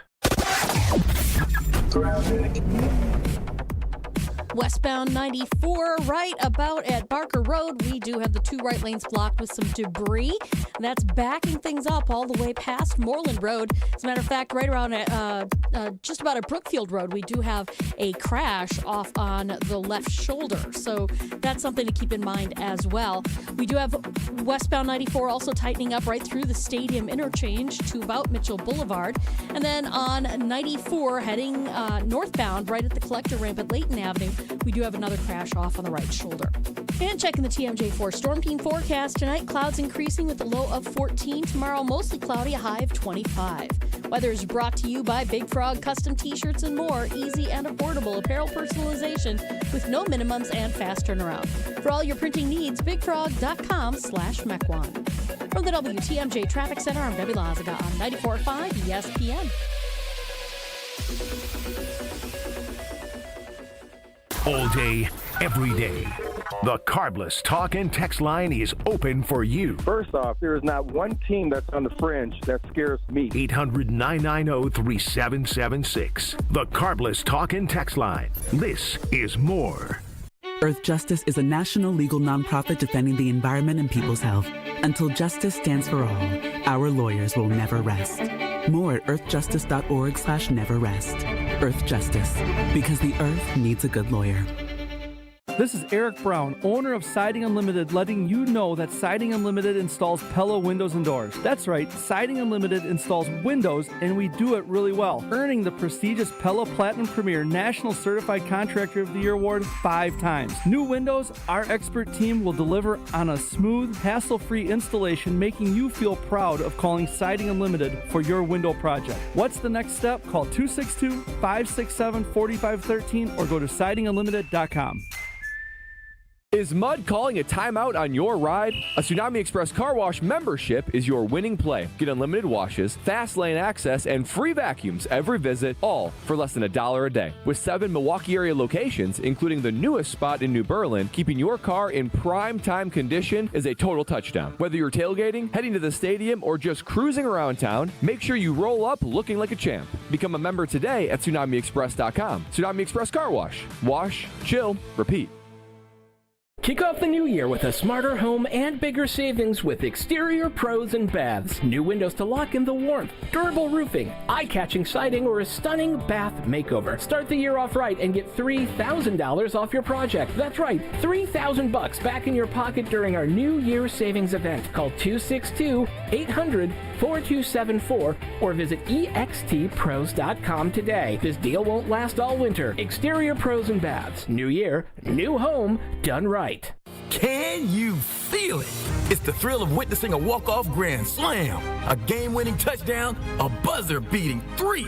Westbound 94, right about at Barker Road, we do have the 2 right lanes blocked with some debris. That's backing things up all the way past Moreland Road. As a matter of fact, right around at just about at Brookfield Road, we do have a crash off on the left shoulder. So that's something to keep in mind as well. We do have westbound 94 also tightening up right through the stadium interchange to about Mitchell Boulevard. And then on 94 heading northbound right at the collector ramp at Layton Avenue, we do have another crash off on the right shoulder. And checking the TMJ4 Storm Team forecast tonight, clouds increasing with a low of 14. Tomorrow, mostly cloudy, a high of 25. Weather is brought to you by Big Frog Custom T-shirts and more. Easy and affordable apparel personalization with no minimums and fast turnaround. For all your printing needs, bigfrog.com/Mequon. From the WTMJ Traffic Center, I'm Debbie Lazaga on 94.5 ESPN. All day, every day. The Carbless Talk and Text line is open for you. First off, there is not one team that's on the fringe that scares me. 800-990-3776. The Carbless Talk and Text line. This is more. Earth Justice is a national legal nonprofit defending the environment and people's health. Until justice stands for all, our lawyers will never rest. More at earthjustice.org/neverrest. Earth Justice, because the earth needs a good lawyer. This is Eric Brown, owner of Siding Unlimited, letting you know that Siding Unlimited installs Pella windows and doors. That's right, Siding Unlimited installs windows, and we do it really well, earning the prestigious Pella Platinum Premier National Certified Contractor of the Year award 5 times. New windows, our expert team will deliver on a smooth, hassle-free installation, making you feel proud of calling Siding Unlimited for your window project. What's the next step? Call 262-567-4513 or go to sidingunlimited.com. Is mud calling a timeout on your ride? A Tsunami Express Car Wash membership is your winning play. Get unlimited washes, fast lane access, and free vacuums every visit, all for less than $1 a day. With 7 Milwaukee area locations, including the newest spot in New Berlin, keeping your car in prime time condition is a total touchdown. Whether you're tailgating, heading to the stadium, or just cruising around town, make sure you roll up looking like a champ. Become a member today at TsunamiExpress.com. Tsunami Express Car Wash. Wash, chill, repeat. Kick off the new year with a smarter home and bigger savings with Exterior Pros and Baths. New windows to lock in the warmth, durable roofing, eye-catching siding, or a stunning bath makeover. Start the year off right and get $3,000 off your project. That's right, $3,000 back in your pocket during our New Year savings event. Call 262-800-4274 or visit extpros.com today. This deal won't last all winter. Exterior Pros and Baths. New year, new home, done right. Can you feel it? It's the thrill of witnessing a walk-off grand slam, a game-winning touchdown, a buzzer-beating 3.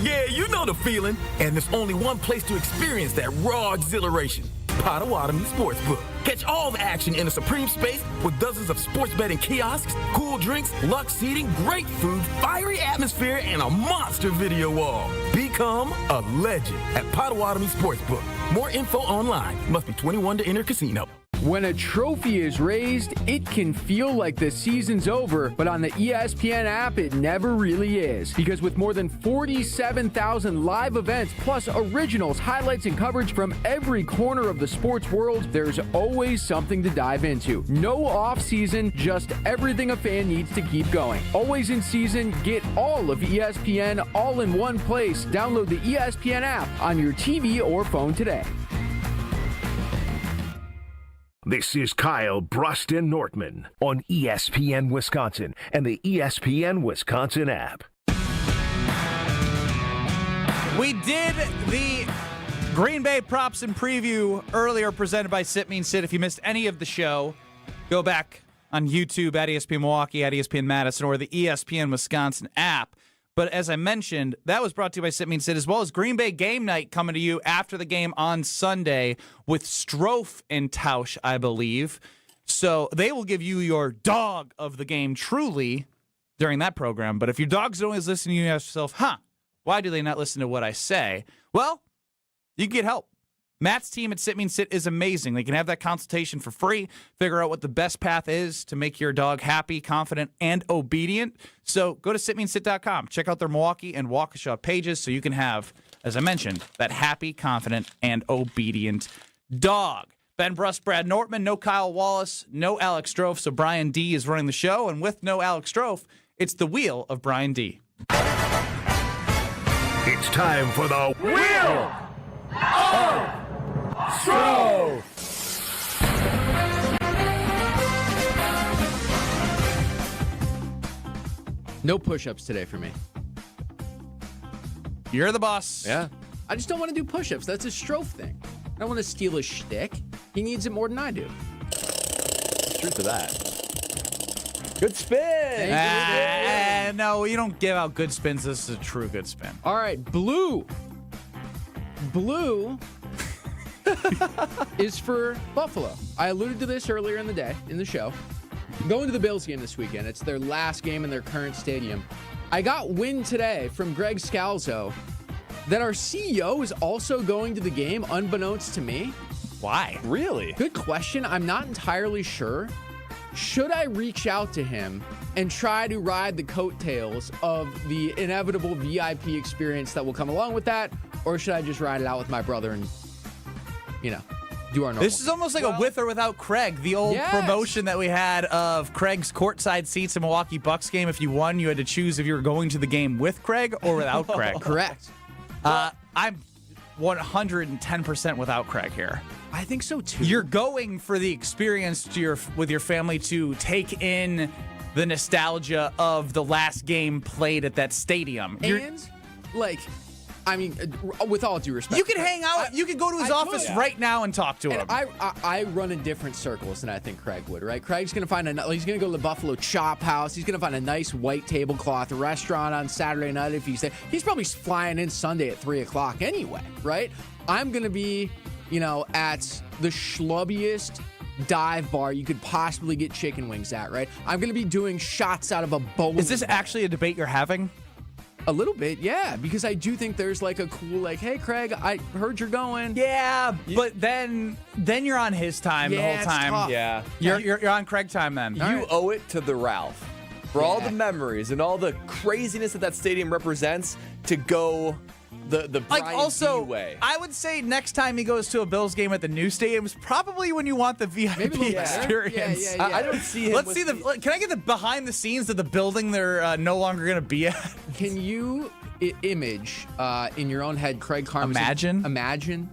Yeah, you know the feeling. And there's only one place to experience that raw exhilaration. Potawatomi Sportsbook. Catch all the action in a supreme space with dozens of sports betting kiosks, cool drinks, luxe seating, great food, fiery atmosphere, and a monster video wall. Become a legend at Potawatomi Sportsbook. More info online. Must be 21 to enter casino. When a trophy is raised, it can feel like the season's over, but on the ESPN app, it never really is. Because with more than 47,000 live events, plus originals, highlights, and coverage from every corner of the sports world, there's always something to dive into. No off-season, just everything a fan needs to keep going. Always in season, get all of ESPN all in one place. Download the ESPN app on your TV or phone today. This is Kyle, Brust Nortman on ESPN Wisconsin and the ESPN Wisconsin app. We did the Green Bay props and preview earlier presented by Sit Mean Sit. If you missed any of the show, go back on YouTube at ESPN Milwaukee, at ESPN Madison, or the ESPN Wisconsin app. But as I mentioned, that was brought to you by Sit Mean Sit, as well as Green Bay Game Night coming to you after the game on Sunday with Strofe and Tausch, I believe. So they will give you your dog of the game truly during that program. But if your dogs don't always listen to you, ask yourself, why do they not listen to what I say? Well, you can get help. Matt's team at Sit Mean Sit is amazing. They can have that consultation for free, figure out what the best path is to make your dog happy, confident, and obedient. So go to sitmeansit.com. Check out their Milwaukee and Waukesha pages so you can have, as I mentioned, that happy, confident, and obedient dog. Ben Brust, Brad Nortman, no Kyle Wallace, no Alex Strofe, so Brian D. is running the show. And with no Alex Strofe, it's the wheel of Brian D. It's time for the Wheel of Strofe. No push-ups today for me. You're the boss. Yeah. I just don't want to do push-ups. That's a Strofe thing. I don't want to steal his shtick. He needs it more than I do. Truth to that. Good spin. No, you don't give out good spins. This is a true good spin. All right, blue is for Buffalo. I alluded to this earlier in the day, in the show. Going to the Bills game this weekend. It's their last game in their current stadium. I got wind today from Greg Scalzo that our CEO is also going to the game, unbeknownst to me. Why? Really? Good question. I'm not entirely sure. Should I reach out to him and try to ride the coattails of the inevitable VIP experience that will come along with that? Or should I just ride it out with my brother and, do our normal? This is almost like a with or without Craig. The old promotion that we had of Craig's courtside seats in Milwaukee Bucks game. If you won, you had to choose if you were going to the game with Craig or without Craig. Correct. I'm 110% without Craig here. I think so too. You're going for the experience with your family to take in the nostalgia of the last game played at that stadium. With all due respect, you can hang out. You can go to his office right now and talk to him. I run in different circles than I think Craig would. Right? Craig's gonna he's gonna go to the Buffalo Chop House. He's gonna find a nice white tablecloth restaurant on Saturday night if he's there. He's probably flying in Sunday at 3:00 anyway. Right? I'm gonna be, at the schlubbiest dive bar you could possibly get chicken wings at. Right? I'm gonna be doing shots out of a bowling. Is this actually a debate you're having? A little bit, yeah, because I do think there's like a cool, hey, Craig, I heard you're going. Yeah, but then you're on his time the whole time. Tough. Yeah. You're on Craig time then. You owe it to the Ralph for all the memories and all the craziness that stadium represents to go the Brian D way. I would say next time he goes to a Bills game at the new stadium is probably when you want the VIP experience. Yeah. I don't see him. Let's see can I get the behind the scenes of the building they're no longer going to be at? Can you image in your own head Craig Carmen? Imagine.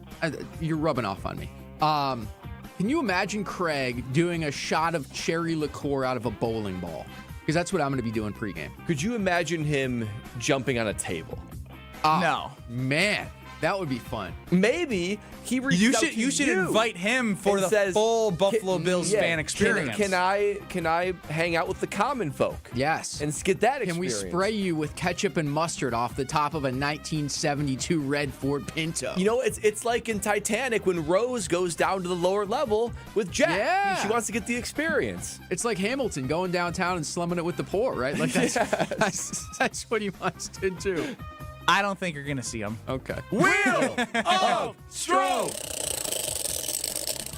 You're rubbing off on me. Can you imagine Craig doing a shot of cherry liqueur out of a bowling ball? Because that's what I'm going to be doing pregame. Could you imagine him jumping on a table? No. Man, that would be fun. Maybe he reached out to you should invite him for the full Buffalo Bills fan experience. Can I hang out with the common folk? Yes. And get that experience. Can we spray you with ketchup and mustard off the top of a 1972 red Ford Pinto? It's like in Titanic when Rose goes down to the lower level with Jack. Yeah. She wants to get the experience. It's like Hamilton going downtown and slumming it with the poor, right? Like that's what he wants to do. I don't think you're going to see him. Okay. Wheel of Stroke.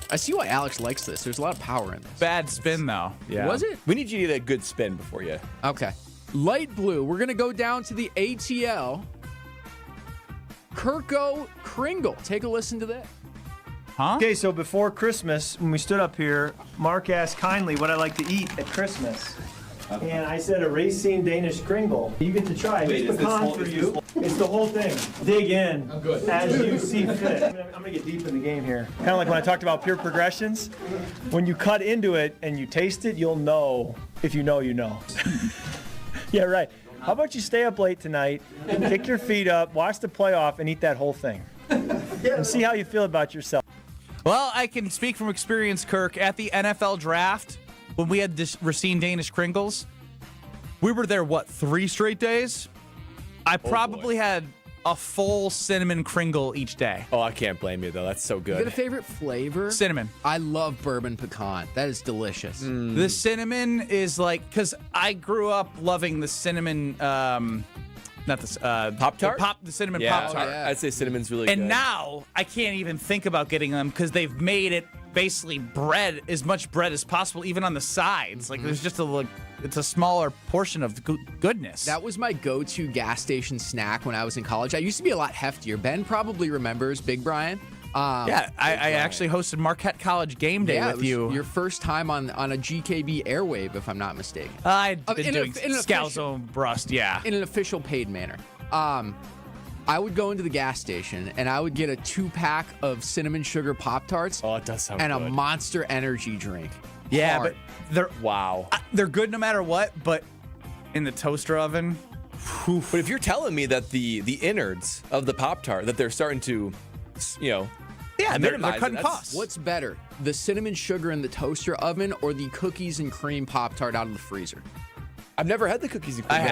I see why Alex likes this. There's a lot of power in this. Bad spin, though. Yeah. Was it? We need you to get a good spin before you. Okay. Light blue. We're going to go down to the ATL. Kirko Kringle. Take a listen to this. Huh? Okay, so before Christmas, when we stood up here, Mark asked kindly what I like to eat at Christmas. And I said a Racine Danish Kringle. You get to try it. It's pecan for you. It's the whole thing. Dig in as you see fit. I'm going to get deep in the game here. Kind of like when I talked about pure progressions. When you cut into it and you taste it, you'll know. If you know, you know. Yeah, right. How about you stay up late tonight, kick your feet up, watch the playoff, and eat that whole thing. And see how you feel about yourself. Well, I can speak from experience, Kirk. At the NFL draft, when we had this Racine Danish Kringles, we were there, 3 straight days? I probably had a full cinnamon Kringle each day. Oh, I can't blame you, though. That's so good. You got a favorite flavor? Cinnamon. I love bourbon pecan. That is delicious. The cinnamon is because I grew up loving the cinnamon, Pop-Tart? The cinnamon Pop-Tart. Yeah. I'd say cinnamon's really good. And now I can't even think about getting them because they've made it basically as much bread as possible, even on the sides. Like there's just it's a smaller portion of goodness. That was my go-to gas station snack when I was in college. I used to be a lot heftier. Ben probably remembers Big Brian. I actually hosted Marquette College game day with you. Your first time on a GKB airwave, if I'm not mistaken. I'd been doing Scalzo and Brust, yeah. In an official paid manner. I would go into the gas station and I would get a 2-pack of cinnamon sugar Pop-Tarts. Oh, it does sound and good. a Monster Energy drink. Yeah, Hard. but they're good no matter what, but in the toaster oven. Whew. But if you're telling me that the innards of the Pop-Tart, that they're starting to, yeah, they're cutting costs. What's better, the cinnamon sugar in the toaster oven or the cookies and cream Pop-Tart out of the freezer? I've never had the cookies and cream. I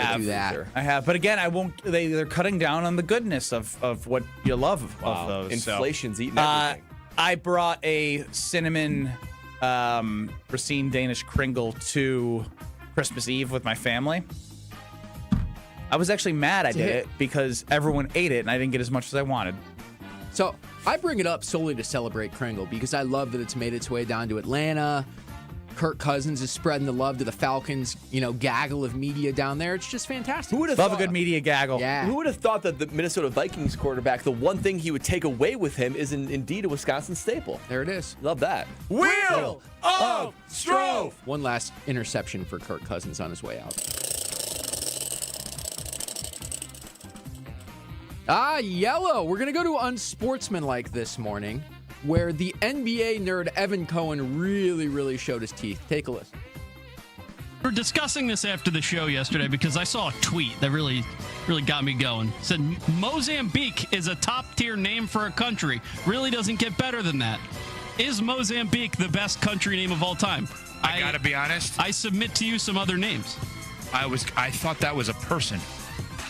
have, but again, I won't. They're cutting down on the goodness of what you love of those. Inflation's eating everything. I brought a cinnamon Racine Danish Kringle to Christmas Eve with my family. I was actually mad I did it because everyone ate it and I didn't get as much as I wanted. So I bring it up solely to celebrate Kringle because I love that it's made its way down to Atlanta. Kirk Cousins is spreading the love to the Falcons, gaggle of media down there. It's just fantastic. Who would have Love a good media gaggle. Yeah. Who would have thought that the Minnesota Vikings quarterback, the one thing he would take away with him is indeed a Wisconsin staple? There it is. Love that. Wheel of Strove. One last interception for Kirk Cousins on his way out. Yellow. We're going to go to unsportsmanlike this morning, where the NBA nerd Evan Cohen really showed his teeth. Take a listen. We were discussing this after the show yesterday because I saw a tweet that really got me going. It said, Mozambique is a top-tier name for a country. Really doesn't get better than that. Is Mozambique the best country name of all time? I gotta be honest. I submit to you some other names. I thought that was a person.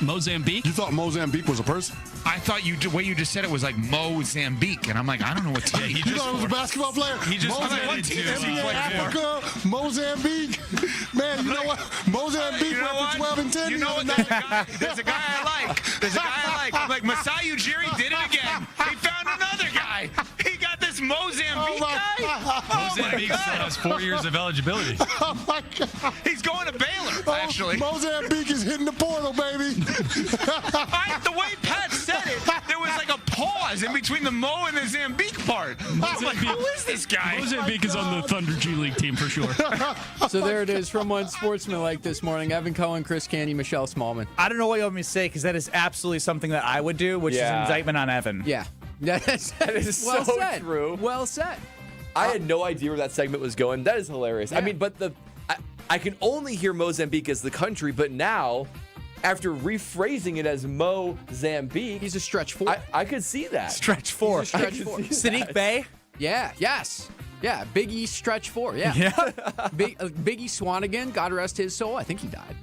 Mozambique? You thought Mozambique was a person? I thought the way you just said it was like Mozambique, and I'm like, I don't know what to say. You thought it was a basketball player? He just NBA, Africa, Mozambique. Man, you know what? Mozambique went for 12 and 10. You know what? There's a guy I like. I'm like, Masai Ujiri did it again. He found another guy. He got this Mozambique guy. Mozambique still has 4 years of eligibility. Oh, my God. He's going to Baylor, actually. Mozambique is hitting the portal, baby. The way Pat said it, there was like a pause in between the Mo and the Zambique part. I'm like, who is this guy? Mozambique is on the Thunder G League team for sure. So there it is from Unsportsmanlike this morning. Evan Cohen, Chris Candy, Michelle Smallman. I don't know what you want me to say because that is absolutely something that I would do, which is an indictment on Evan. Yeah. That is well so said. true. Well said. I had no idea where that segment was going. That is hilarious. Yeah. I mean, but I can only hear Mozambique as the country, but now, after rephrasing it as Mozambique, he's a stretch four. I could see that. Stretch four. Stretch four. Sadiq Bey? Yeah. Yes. Yeah. Big E stretch four. Yeah. Big E Swanigan, God rest his soul. I think he died.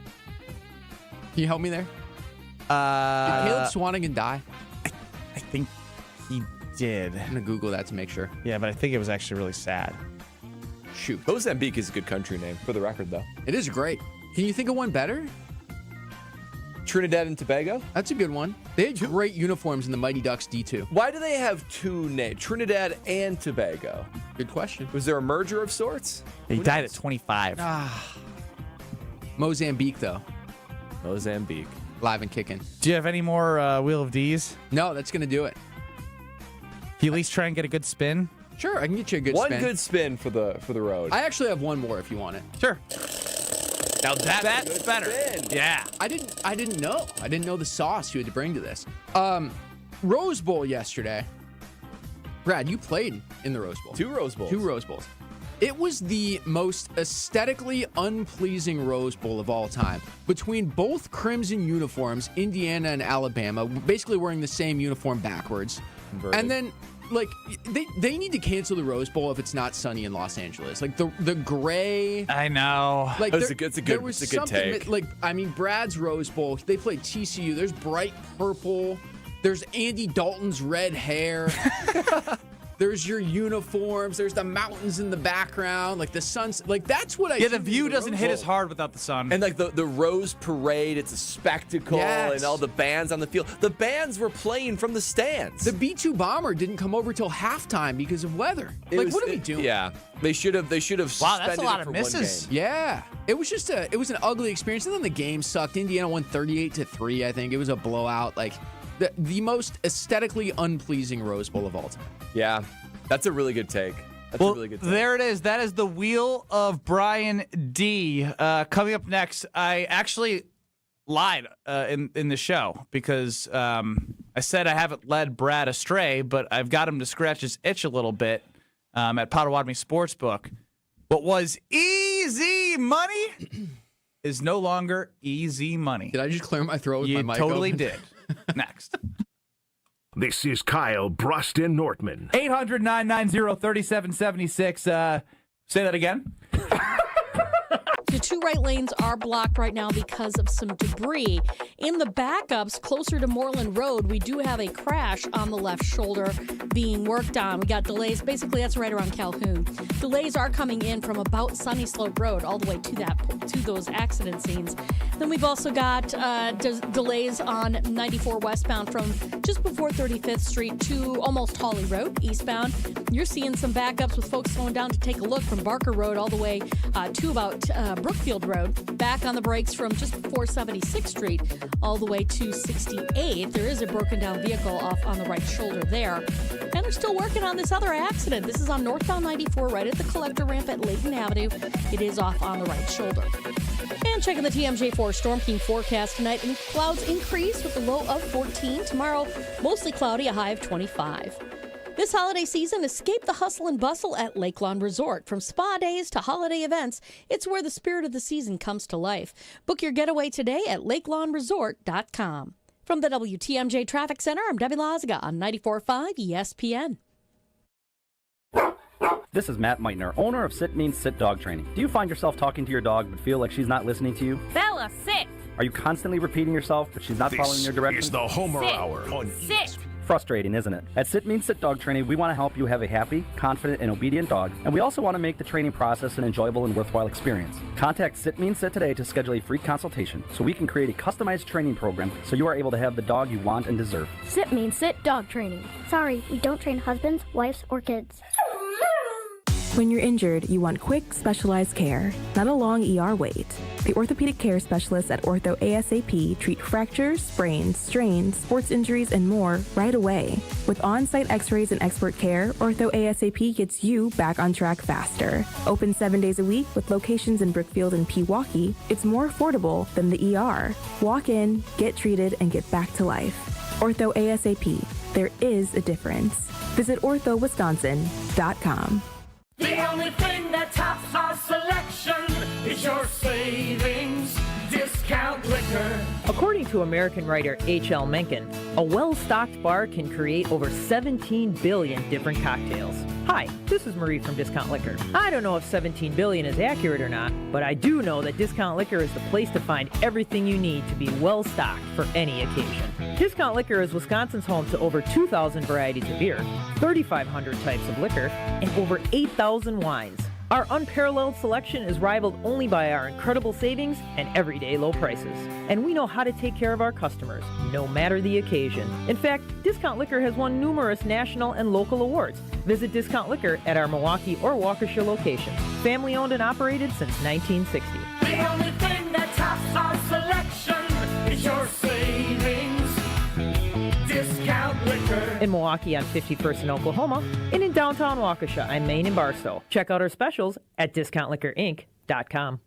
Can you help me there? Did Caleb Swanigan die? I think he did. I'm gonna Google that to make sure. Yeah, but I think it was actually really sad. Shoot. Mozambique is a good country name, for the record, though. It is great. Can you think of one better? Trinidad and Tobago? That's a good one. They had great uniforms in the Mighty Ducks D2. Why do they have two names? Trinidad and Tobago? Good question. Was there a merger of sorts? He died at 25. Mozambique, though. Mozambique. Live and kicking. Do you have any more Wheel of D's? No, that's going to do it. Can you at least try and get a good spin? Sure, I can get you a good one spin. Good spin for the road. I actually have one more if you want it. Sure. Now that's better. Spin. Yeah. I didn't know. I didn't know the sauce you had to bring to this. Rose Bowl yesterday. Brad, you played in the Rose Bowl. 2 Rose Bowls. 2 Rose Bowls. It was the most aesthetically unpleasing Rose Bowl of all time. Between both crimson uniforms, Indiana and Alabama, basically wearing the same uniform backwards. Converted. And then, like, they need to cancel the Rose Bowl if it's not sunny in Los Angeles. Like, the gray. I know. Like, it's a good take. Like, I mean, Brad's Rose Bowl, they played TCU. There's bright purple. There's Andy Dalton's red hair. There's your uniforms. There's the mountains in the background. Like the sun's. Like that's what I. Yeah, the view doesn't hit as hard without the sun. And like the Rose Parade, it's a spectacle, and all the bands on the field. The bands were playing from the stands. The B-2 bomber didn't come over till halftime because of weather. What are we doing? Yeah, they should have. Wow, that's a lot of misses. Yeah, it was just it was an ugly experience. And then the game sucked. Indiana won 38-3. I think it was a blowout. Like. The most aesthetically unpleasing Rose Bowl of all time. Yeah, that's a really good take. That's a really good take. There it is. That is the Wheel of Brian D. Coming up next, I actually lied in the show because I said I haven't led Brad astray, but I've got him to scratch his itch a little bit at Potawatomi Sportsbook. What was easy money is no longer easy money. Did I just clear my throat with my mic totally open? did. Next. This is Kyle Brust Nortman. 800-990-3776. Say that again. the two right lanes are blocked right now because of some debris. In the backups closer to Moreland Road, we do have a crash on the left shoulder being worked on. We got delays. Basically, that's right around Calhoun. Delays are coming in from about Sunny Slope Road all the way to those accident scenes. Then we've also got delays on 94 westbound from just before 35th Street to almost Hawley Road eastbound. You're seeing some backups with folks slowing down to take a look from Barker Road all the way to about Brookfield Road. Back on the brakes from just before 76th Street all the way to 68th. There is a broken down vehicle off on the right shoulder there. And they're still working on this other accident. This is on northbound 94 right at the collector ramp at Layton Avenue. It is off on the right shoulder. And checking the TMJ4 Storm King forecast tonight, and clouds increase with a low of 14. Tomorrow, mostly cloudy, a high of 25. This holiday season, escape the hustle and bustle at Lake Lawn Resort. From spa days to holiday events, it's where the spirit of the season comes to life. Book your getaway today at lakelawnresort.com. From the WTMJ Traffic Center, I'm Debbie Loziga on 94.5 ESPN. This is Matt Meitner, owner of Sit Means Sit Dog Training. Do you find yourself talking to your dog but feel like she's not listening to you? Bella, sit! Are you constantly repeating yourself but she's not following your directions? This is the Homer Sit. Hour on Sit! Frustrating, isn't it? At Sit Means Sit Dog Training, we want to help you have a happy, confident, and obedient dog, and we also want to make the training process an enjoyable and worthwhile experience. Contact Sit Means Sit today to schedule a free consultation so we can create a customized training program so you are able to have the dog you want and deserve. Sit Means Sit Dog Training. Sorry, we don't train husbands, wives, or kids. When you're injured, you want quick, specialized care, not a long ER wait. The orthopedic care specialists at Ortho ASAP treat fractures, sprains, strains, sports injuries, and more right away. With on-site x-rays and expert care, Ortho ASAP gets you back on track faster. Open 7 days a week with locations in Brookfield and Pewaukee, it's more affordable than the ER. Walk in, get treated, and get back to life. Ortho ASAP. There is a difference. Visit orthowisconsin.com. The only thing that tops our selection is your savings discount liquor. According to American writer H.L. Mencken, a well-stocked bar can create over 17 billion different cocktails. Hi, this is Marie from Discount Liquor. I don't know if 17 billion is accurate or not, but I do know that Discount Liquor is the place to find everything you need to be well-stocked for any occasion. Discount Liquor is Wisconsin's home to over 2,000 varieties of beer, 3,500 types of liquor, and over 8,000 wines. Our unparalleled selection is rivaled only by our incredible savings and everyday low prices. And we know how to take care of our customers, no matter the occasion. In fact, Discount Liquor has won numerous national and local awards. Visit Discount Liquor at our Milwaukee or Waukesha locations. Family owned and operated since 1960. The only thing that tops our selection is your savings discount liquor. In Milwaukee on 51st in Oklahoma, and in downtown Waukesha on Main and Barstow. Check out our specials at discountliquorinc.com.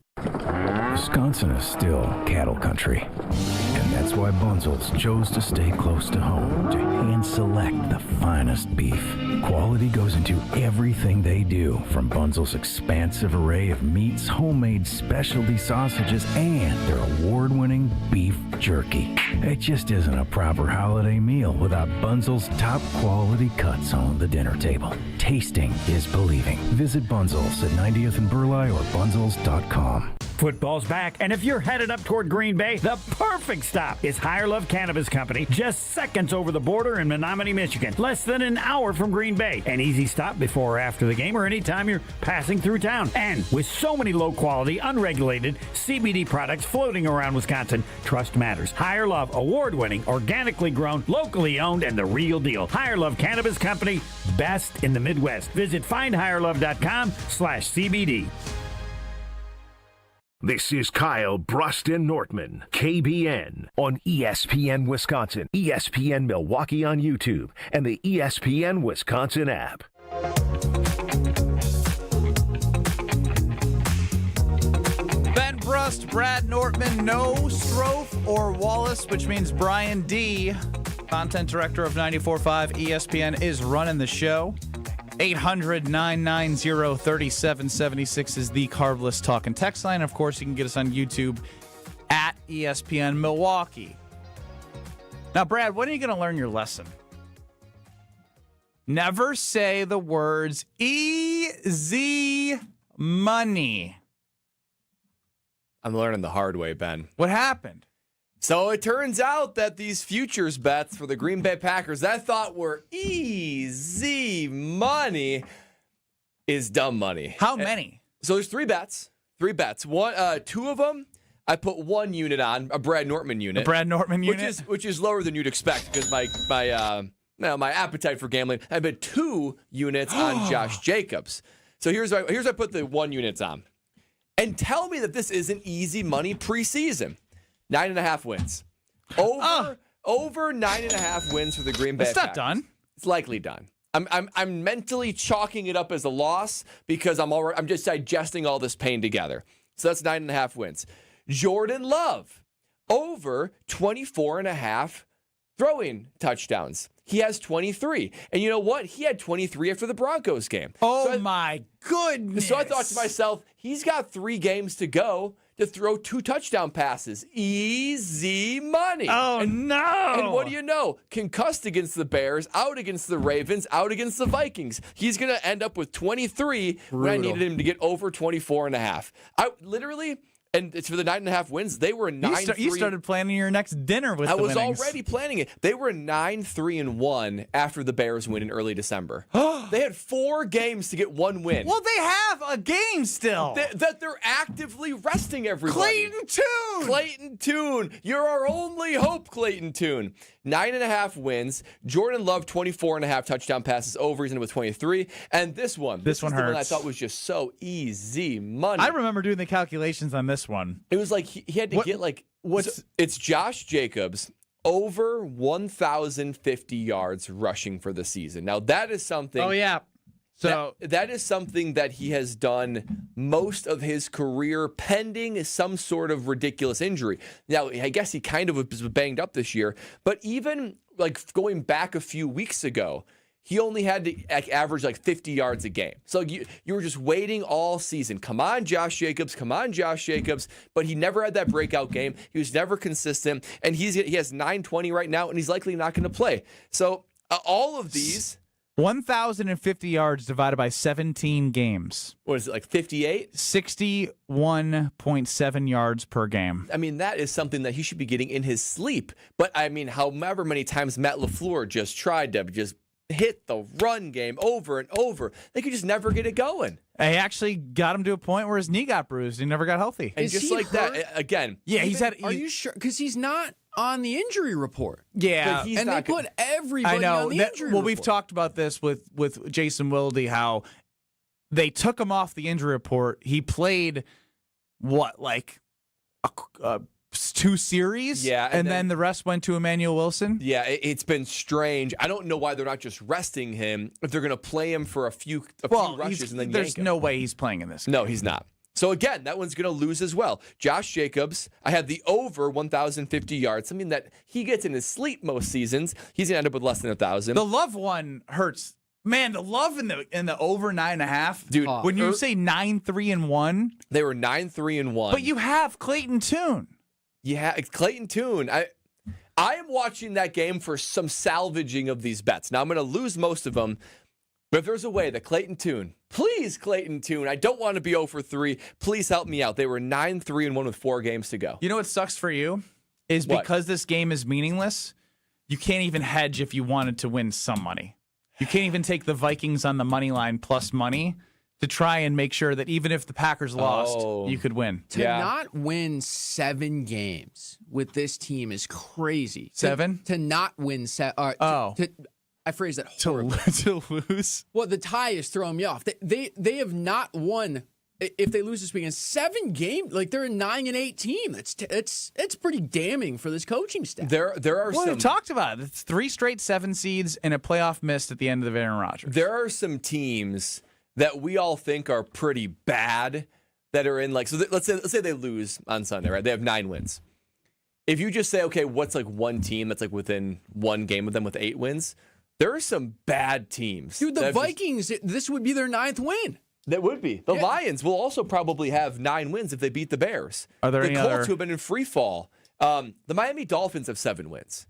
Wisconsin is still cattle country. And that's why Bunzel's chose to stay close to home to hand select the finest beef. Quality goes into everything they do, from Bunzel's expansive array of meats, homemade specialty sausages, and their award-winning beef jerky. It just isn't a proper holiday meal without Bunzel's top quality cuts on the dinner table. Tasting is believing. Visit Bunzel's at 90th and Burleigh or bunzels.com. Football's back, and if you're headed up toward Green Bay, the perfect stop is Higher Love Cannabis Company, just seconds over the border in Menominee, Michigan, less than an hour from Green Bay. An easy stop before or after the game or anytime you're passing through town. And with so many low-quality, unregulated CBD products floating around Wisconsin, trust matters. Higher Love, award-winning, organically grown, locally owned, and the real deal. Higher Love Cannabis Company, best in the Midwest. Visit findhigherlove.com/CBD. This is Kyle Brust Nortman, KBN, on ESPN Wisconsin, ESPN Milwaukee on YouTube, and the ESPN Wisconsin app. Ben Brust, Brad Nortman, no Strofe or Wallace, which means Brian D., content director of 94.5 ESPN, is running the show. 800-990-3776 is the Carbless Talk and Text line. Of course, you can get us on YouTube at ESPN Milwaukee. Now, Brad, when are you going to learn your lesson? Never say the words easy money. I'm learning the hard way, Ben. What happened? So it turns out that these futures bets for the Green Bay Packers that I thought were easy money is dumb money. How many? So there's three bets. One, two of them, I put 1 unit on, a Brad Nortman unit. A Brad Nortman unit? Which is lower than you'd expect because my appetite for gambling. I bet 2 units on Josh Jacobs. So here's what I put the 1 units on. And tell me that this isn't easy money preseason. 9.5 wins. Over 9.5 wins for the Green Bay Packers. It's not done. It's likely done. I'm mentally chalking it up as a loss because I'm just digesting all this pain together. So that's 9.5 wins. Jordan Love, over 24.5 throwing touchdowns. He has 23. And you know what? He had 23 after the Broncos game. My goodness. So I thought to myself, he's got 3 games to go to throw 2 touchdown passes. Easy money. Oh, no. And what do you know? Concussed against the Bears, out against the Ravens, out against the Vikings. He's going to end up with 23 when I needed him to get over 24.5. I literally... And it's for the 9.5 wins. They were 9-3. You started planning your next dinner with I the was winnings. already planning it. They were 9-3-1 after the Bears win in early December. They had 4 games to get 1 win. Well, they have a game still. That they're actively resting everybody. Clayton Tune. You're our only hope, Clayton Tune. 9.5 wins. Jordan Love, 24.5 touchdown passes over. He's in with 23. And this one hurts. The one I thought was just so easy money. I remember doing the calculations on this one. It was like he had to get like it's Josh Jacobs over 1,050 yards rushing for the season. Now that is something. Oh yeah. So that is something that he has done most of his career pending some sort of ridiculous injury. Now, I guess he kind of was banged up this year, but even like going back a few weeks ago, he only had to average like 50 yards a game. So you were just waiting all season. Come on, Josh Jacobs. But he never had that breakout game. He was never consistent. And he has 920 right now, and he's likely not going to play. So all of these... 1,050 yards divided by 17 games. What is it, like 58? 61.7 yards per game. I mean, that is something that he should be getting in his sleep. But, I mean, however many times Matt LaFleur just tried to just hit the run game over and over, they could just never get it going. They actually got him to a point where his knee got bruised. He never got healthy. And just like hurt? that, again. Yeah, Are you sure? Because he's not on the injury report. Yeah. And they put everybody on the injury report. Well, we've talked about this with Jason Wilde, how they took him off the injury report. He played, like 2 series? Yeah. And then the rest went to Emmanuel Wilson? Yeah, it's been strange. I don't know why they're not just resting him if they're going to play him for a few rushes and then there's yank him. no way he's playing in this game. No, he's not. So again, that one's going to lose as well. Josh Jacobs, I had the over 1,050 yards, something that he gets in his sleep most seasons. He's going to end up with less than 1,000. The Love one hurts. Man, the Love in the over 9.5. Dude, when you say 9-3-1, they were 9-3-1. But you have Clayton Tune. Yeah, Clayton Tune. I am watching that game for some salvaging of these bets. Now I'm going to lose most of them. But if there's a way that Clayton Tune, please Clayton Tune, I don't want to be 0-3. Please help me out. They were 9-3-1 with 4 games to go. You know what sucks for you? Is because this game is meaningless, you can't even hedge if you wanted to win some money. You can't even take the Vikings on the money line plus money to try and make sure that even if the Packers lost, you could win. To not win 7 games with this team is crazy. 7? To not win 7. I phrased that horribly. To lose? Well, the tie is throwing me off. They have not won. If they lose this weekend, 7 games, like they're a 9-8 team. It's pretty damning for this coaching staff. There are some. We've talked about it. It's 3 straight 7 seeds and a playoff missed at the end of Aaron Rodgers. There are some teams that we all think are pretty bad that are in like. So let's say they lose on Sunday, right? They have 9 wins. If you just say, okay, what's like one team that's like within 1 game of them with 8 wins? There are some bad teams. Dude, the Vikings, this would be their 9th win. That would be. The Lions will also probably have 9 wins if they beat the Bears. Are there the any Colts other... who have been in free fall. The Miami Dolphins have 7 wins.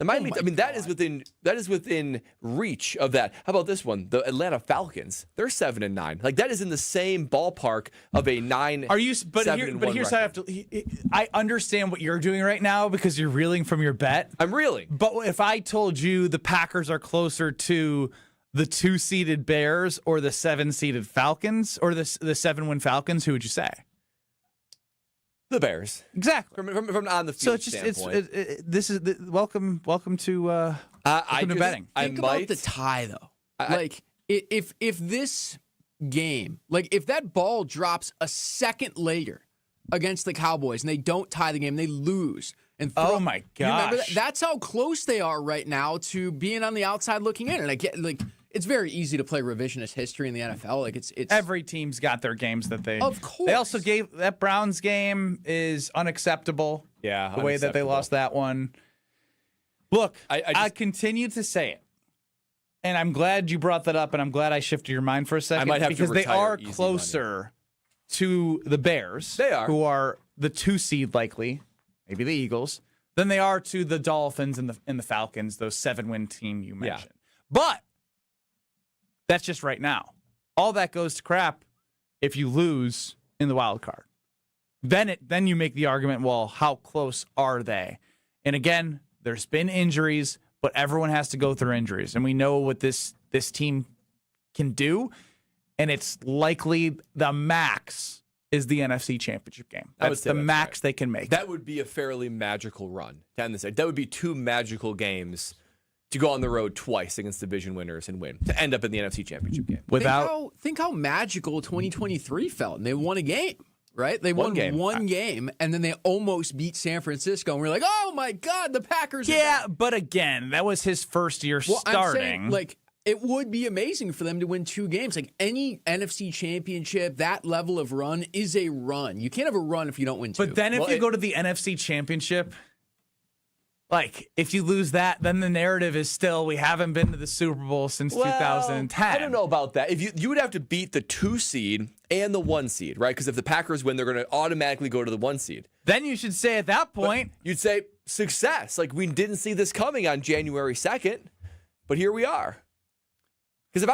That is within reach of that. How about this one? The Atlanta Falcons. They're 7-9. Like that is in the same ballpark of a 9. Are you? But here's how I have to. I understand what you're doing right now because you're reeling from your bet. I'm reeling. But if I told you the Packers are closer to the 2-seeded Bears or the 7-seeded Falcons or the 7-win Falcons, who would you say? The Bears, exactly. From on the field standpoint. This is welcome to betting. Think about the tie though. If this game, if that ball drops a second later against the Cowboys and they don't tie the game, they lose. And oh my gosh, you remember that? That's how close they are right now to being on the outside looking in. And I get it's very easy to play revisionist history in the NFL. It's every team's got their games that they. Of course. They also gave that Browns game is unacceptable. Yeah, the way that they lost that one. Look, I continue to say it, and I'm glad you brought that up, and I'm glad I shifted your mind for a second. I might have because to they are easy closer money. To the Bears. They are, who are the 2 seed likely, maybe the Eagles, than they are to the Dolphins and the Falcons, those 7-win team you mentioned. But that's just right now. All that goes to crap if you lose in the wild card. Then you make the argument, well, how close are they? And again, there's been injuries, but everyone has to go through injuries. And we know what this team can do. And it's likely the max is the NFC Championship game. That's the max they can make. That would be a fairly magical run to end this. That would be 2 magical games to go on the road twice against division winners and win, to end up in the NFC Championship game. Think how magical 2023 felt, and they won a game, right? They won one game, and then they almost beat San Francisco, and we're like, oh my God, the Packers are back. But again, that was his first year starting. I'm saying, it would be amazing for them to win 2 games. Any NFC Championship, that level of run is a run. You can't have a run if you don't win 2. But then if you go to the NFC Championship, if you lose that, then the narrative is still we haven't been to the Super Bowl since 2010. I don't know about that. If you would have to beat the 2 seed and the 1 seed, right? Because if the Packers win, they're going to automatically go to the 1 seed. Then you should say at that point, you'd say success. We didn't see this coming on January 2nd, but here we are. Because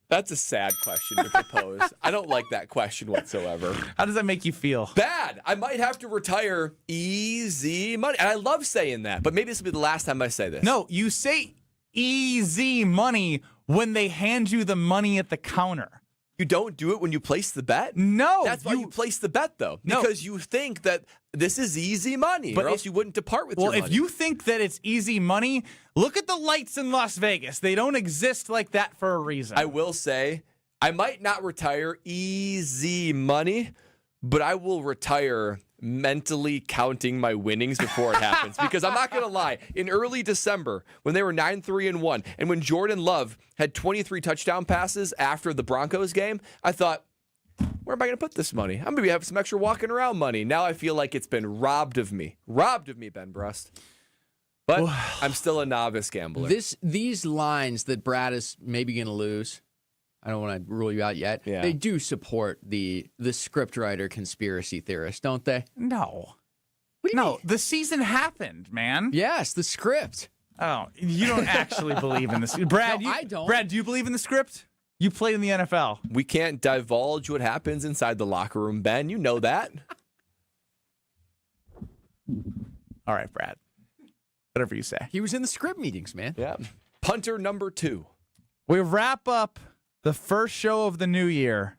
That's a sad question to propose. I don't like that question whatsoever. How does that make you feel? Bad. I might have to retire easy money. And I love saying that, but maybe this will be the last time I say this. No, you say easy money when they hand you the money at the counter. You don't do it when you place the bet? No. That's why you place the bet, though. Because you think that this is easy money, or else you wouldn't depart with your money. Well, if you think that it's easy money, look at the lights in Las Vegas. They don't exist like that for a reason. I will say, I might not retire easy money, but I will retire mentally counting my winnings before it happens. Because I'm not going to lie, in early December, when they were 9-3-1, and when Jordan Love had 23 touchdown passes after the Broncos game, I thought, where am I going to put this money? I'm going to have some extra walking around money. Now I feel like it's been robbed of me. Robbed of me, Ben Brust. But I'm still a novice gambler. These lines that Brad is maybe going to lose, I don't want to rule you out yet. Yeah. They do support the scriptwriter conspiracy theorist, don't they? No. What do you mean? The season happened, man. Yes, the script. Oh, you don't actually believe in this. Brad, I don't. Brad, do you believe in the script? You played in the NFL. We can't divulge what happens inside the locker room, Ben. You know that. All right, Brad. Whatever you say. He was in the script meetings, man. Yeah. Punter number 2. We wrap up the first show of the new year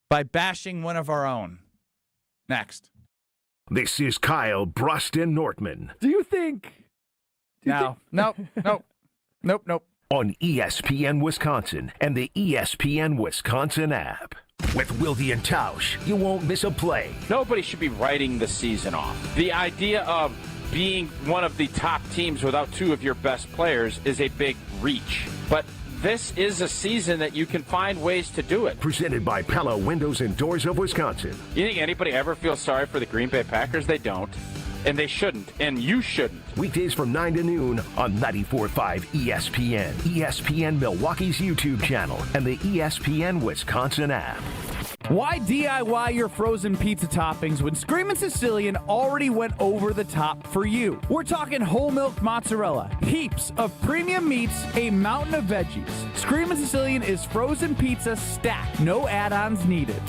by bashing one of our own. Next. This is Kyle Brust Nortman. Do you think? Nope. On ESPN Wisconsin and the ESPN Wisconsin app. With Wilde and Tausch, you won't miss a play. Nobody should be writing the season off. The idea of being one of the top teams without 2 of your best players is a big reach. But this is a season that you can find ways to do it. Presented by Pella Windows and Doors of Wisconsin. You think anybody ever feels sorry for the Green Bay Packers? They don't. and they shouldn't, and you shouldn't. Weekdays from 9 to noon on 94.5 ESPN, ESPN Milwaukee's YouTube channel, and the ESPN Wisconsin app. Why DIY your frozen pizza toppings when Screamin' Sicilian already went over the top for you? We're talking whole milk mozzarella, heaps of premium meats, a mountain of veggies. Screamin' Sicilian is frozen pizza stacked, no add-ons needed.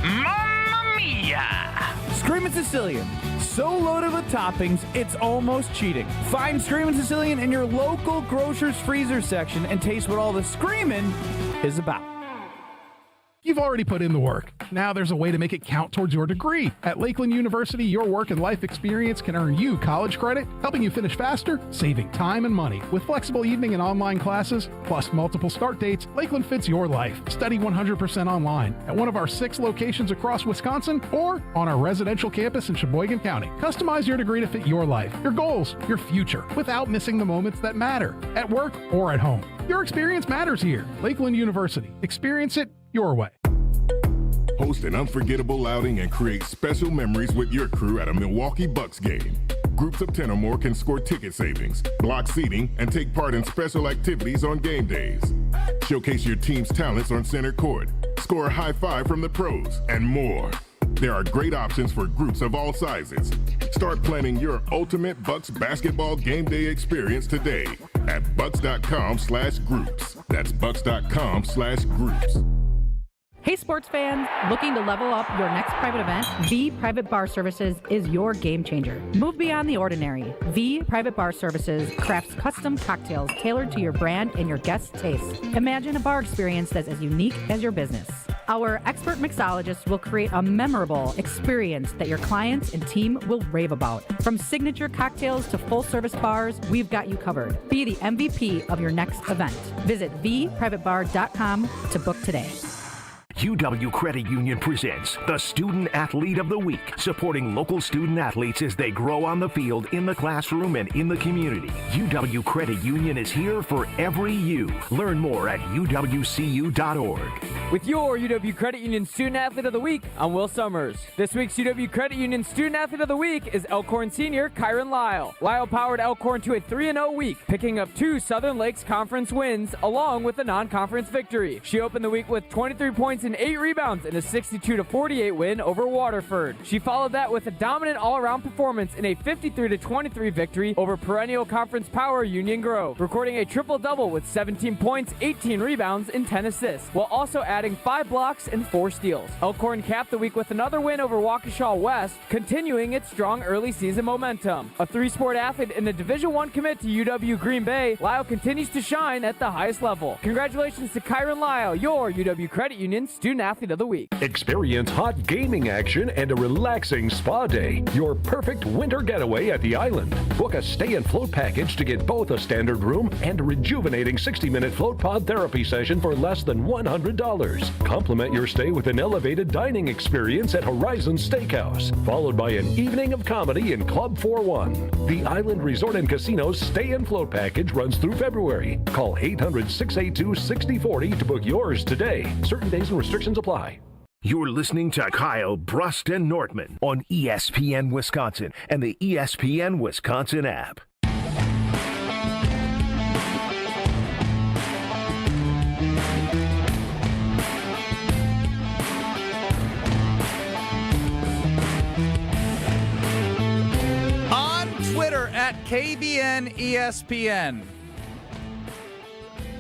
Mamma mia! Screamin' Sicilian, so loaded with toppings, it's almost cheating. Find Screamin' Sicilian in your local grocer's freezer section and taste what all the screamin' is about. You've already put in the work. Now there's a way to make it count towards your degree. At Lakeland University, your work and life experience can earn you college credit, helping you finish faster, saving time and money. With flexible evening and online classes, plus multiple start dates, Lakeland fits your life. Study 100% online at one of our 6 locations across Wisconsin or on our residential campus in Sheboygan County. Customize your degree to fit your life, your goals, your future, without missing the moments that matter, at work or at home. Your experience matters here. Lakeland University. Experience it your way. Host an unforgettable outing and create special memories with your crew at a Milwaukee Bucks game. Groups of 10 or more can score ticket savings, block seating, and take part in special activities on game days. Showcase your team's talents on center court, score a high five from the pros, and more. There are great options for groups of all sizes. Start planning your ultimate Bucks basketball game day experience today at bucks.com/groups. That's bucks.com/groups. Hey sports fans, looking to level up your next private event? V Private Bar Services is your game changer. Move beyond the ordinary. V Private Bar Services crafts custom cocktails tailored to your brand and your guests' tastes. Imagine a bar experience that's as unique as your business. Our expert mixologists will create a memorable experience that your clients and team will rave about. From signature cocktails to full-service bars, we've got you covered. Be the MVP of your next event. Visit vprivatebar.com to book today. UW Credit Union presents the Student Athlete of the Week, supporting local student athletes as they grow on the field, in the classroom, and in the community. UW Credit Union is here for every you. Learn more at uwcu.org. With your UW Credit Union Student Athlete of the Week, I'm Will Summers. This week's UW Credit Union Student Athlete of the Week is Elkhorn senior Kyron Lyle. Lyle powered Elkhorn to a 3-0 week, picking up 2 Southern Lakes Conference wins along with a non-conference victory. She opened the week with 23 points and 8 rebounds in a 62-48 win over Waterford. She followed that with a dominant all-around performance in a 53-23 victory over perennial conference power Union Grove, recording a triple-double with 17 points, 18 rebounds, and 10 assists, while also adding 5 blocks and 4 steals. Elkhorn capped the week with another win over Waukesha West, continuing its strong early season momentum. A 3-sport athlete and a Division I commit to UW Green Bay, Lyle continues to shine at the highest level. Congratulations to Kyron Lyle, your UW Credit Union Student Athlete of the Week. Experience hot gaming action and a relaxing spa day. Your perfect winter getaway at the island. Book a stay and float package to get both a standard room and a rejuvenating 60-minute float pod therapy session for less than $100. Complement your stay with an elevated dining experience at Horizon Steakhouse, followed by an evening of comedy in Club 41. The Island Resort and Casino's stay and float package runs through February. Call 800-682-6040 to book yours today. Certain days and restrictions apply. You're listening to Kyle, Brust, and Nortman on ESPN Wisconsin and the ESPN Wisconsin app. On Twitter at KBN ESPN.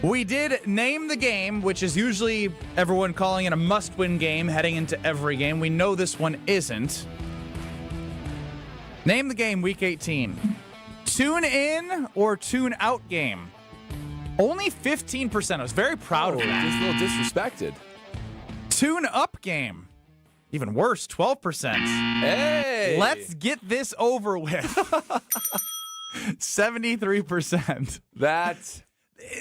We did name the game, which is usually everyone calling it a must-win game heading into every game. We know this one isn't. Name the game week 18. Tune in or tune out game. Only 15%. I was very proud of that. Just a little disrespected. Tune up game. Even worse, 12%. Hey! Let's get this over with. 73%.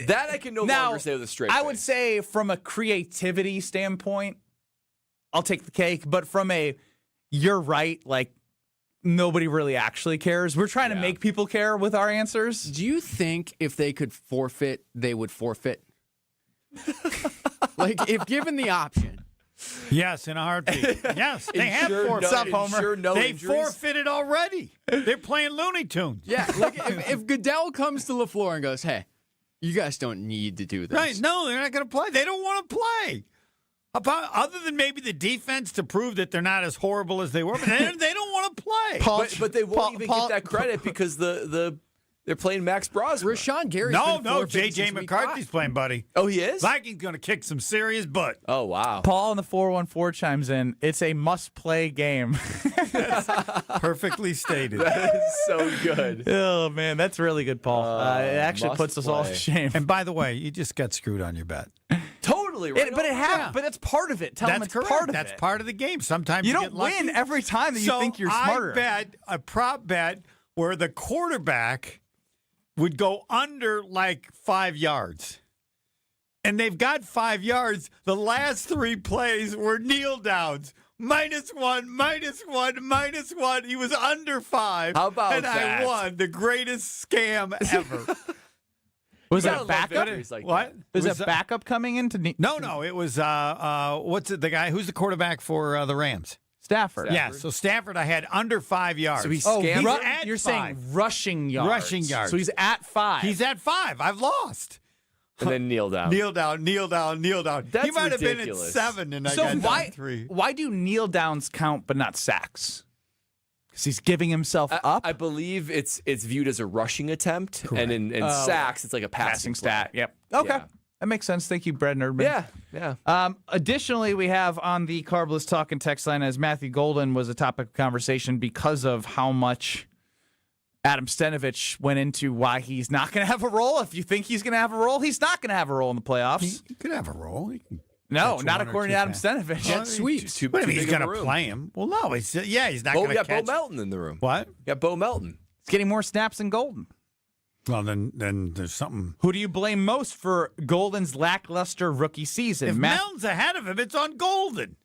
That I can no longer say with a straight face. I would say from a creativity standpoint, I'll take the cake. But from you're right, like, nobody really actually cares. We're trying to make people care with our answers. Do you think if they could forfeit, they would forfeit? Like, if given the option, Yes, in a heartbeat. Yes, they have forfeited. They forfeited already. They're playing Looney Tunes. Yeah, like if Goodell comes to LaFleur and goes, hey, you guys don't need to do this. Right, no, they're not going to play. They don't want to play. Other than maybe the defense to prove that they're not as horrible as they were, but they don't want to play. But they won't even get that credit because they're playing Max Brosnan. Rashawn Gary. No, J.J. McCarthy's playing, buddy. Oh, he is? Vikings going to kick some serious butt. Oh, wow. Paul in the 414 chimes in. It's a must-play game. Perfectly stated. That is so good. Oh, man, that's really good, Paul. It actually puts us all to shame. And by the way, you just got screwed on your bet. Totally, right? But that's part of it. Tell them it's correct. part of That's it. part of the game. Sometimes you you don't get lucky. win every time that you think you're smarter. I bet a prop bet where the quarterback would go under like 5 yards. And they've got 5 yards. The last 3 plays were kneel downs. -1, -1, -1. He was under 5. How about and that? I won the greatest scam ever. Was that a backup? What? Was a backup coming into? No. It was what's it? The guy who's the quarterback for the Rams. Stafford. Yeah, so Stafford I had under 5 yards. So he's scammed. You're At saying 5. rushing yards. Rushing yards. So he's at 5. He's at 5. I've lost. And then kneel down. Kneel down. That's He might ridiculous. have been at 7, and I So got why down 3. why do kneel downs count but not sacks? Because he's giving himself up. I believe it's viewed as a rushing attempt, and in sacks, it's like a passing stat. Yep. Okay. Yeah. That makes sense. Thank you, Brad Nerdman. Yeah. Additionally, we have on the Carbless Talking text line as Matthew Golden was a topic of conversation because of how much Adam Stenavich went into why he's not going to have a role. If you think he's going to have a role, he's not going to have a role in the playoffs. He could have a role. No, catch not one or according two to Adam passes. Stenavich. Jet sweeps. But if he's going to play him, well, no, he's not going to got catch. Bo Melton in the room. What? Got Bo Melton. He's getting more snaps than Golden. Well, then there's something. Who do you blame most for Golden's lackluster rookie season? If Melton's ahead of him, it's on Golden.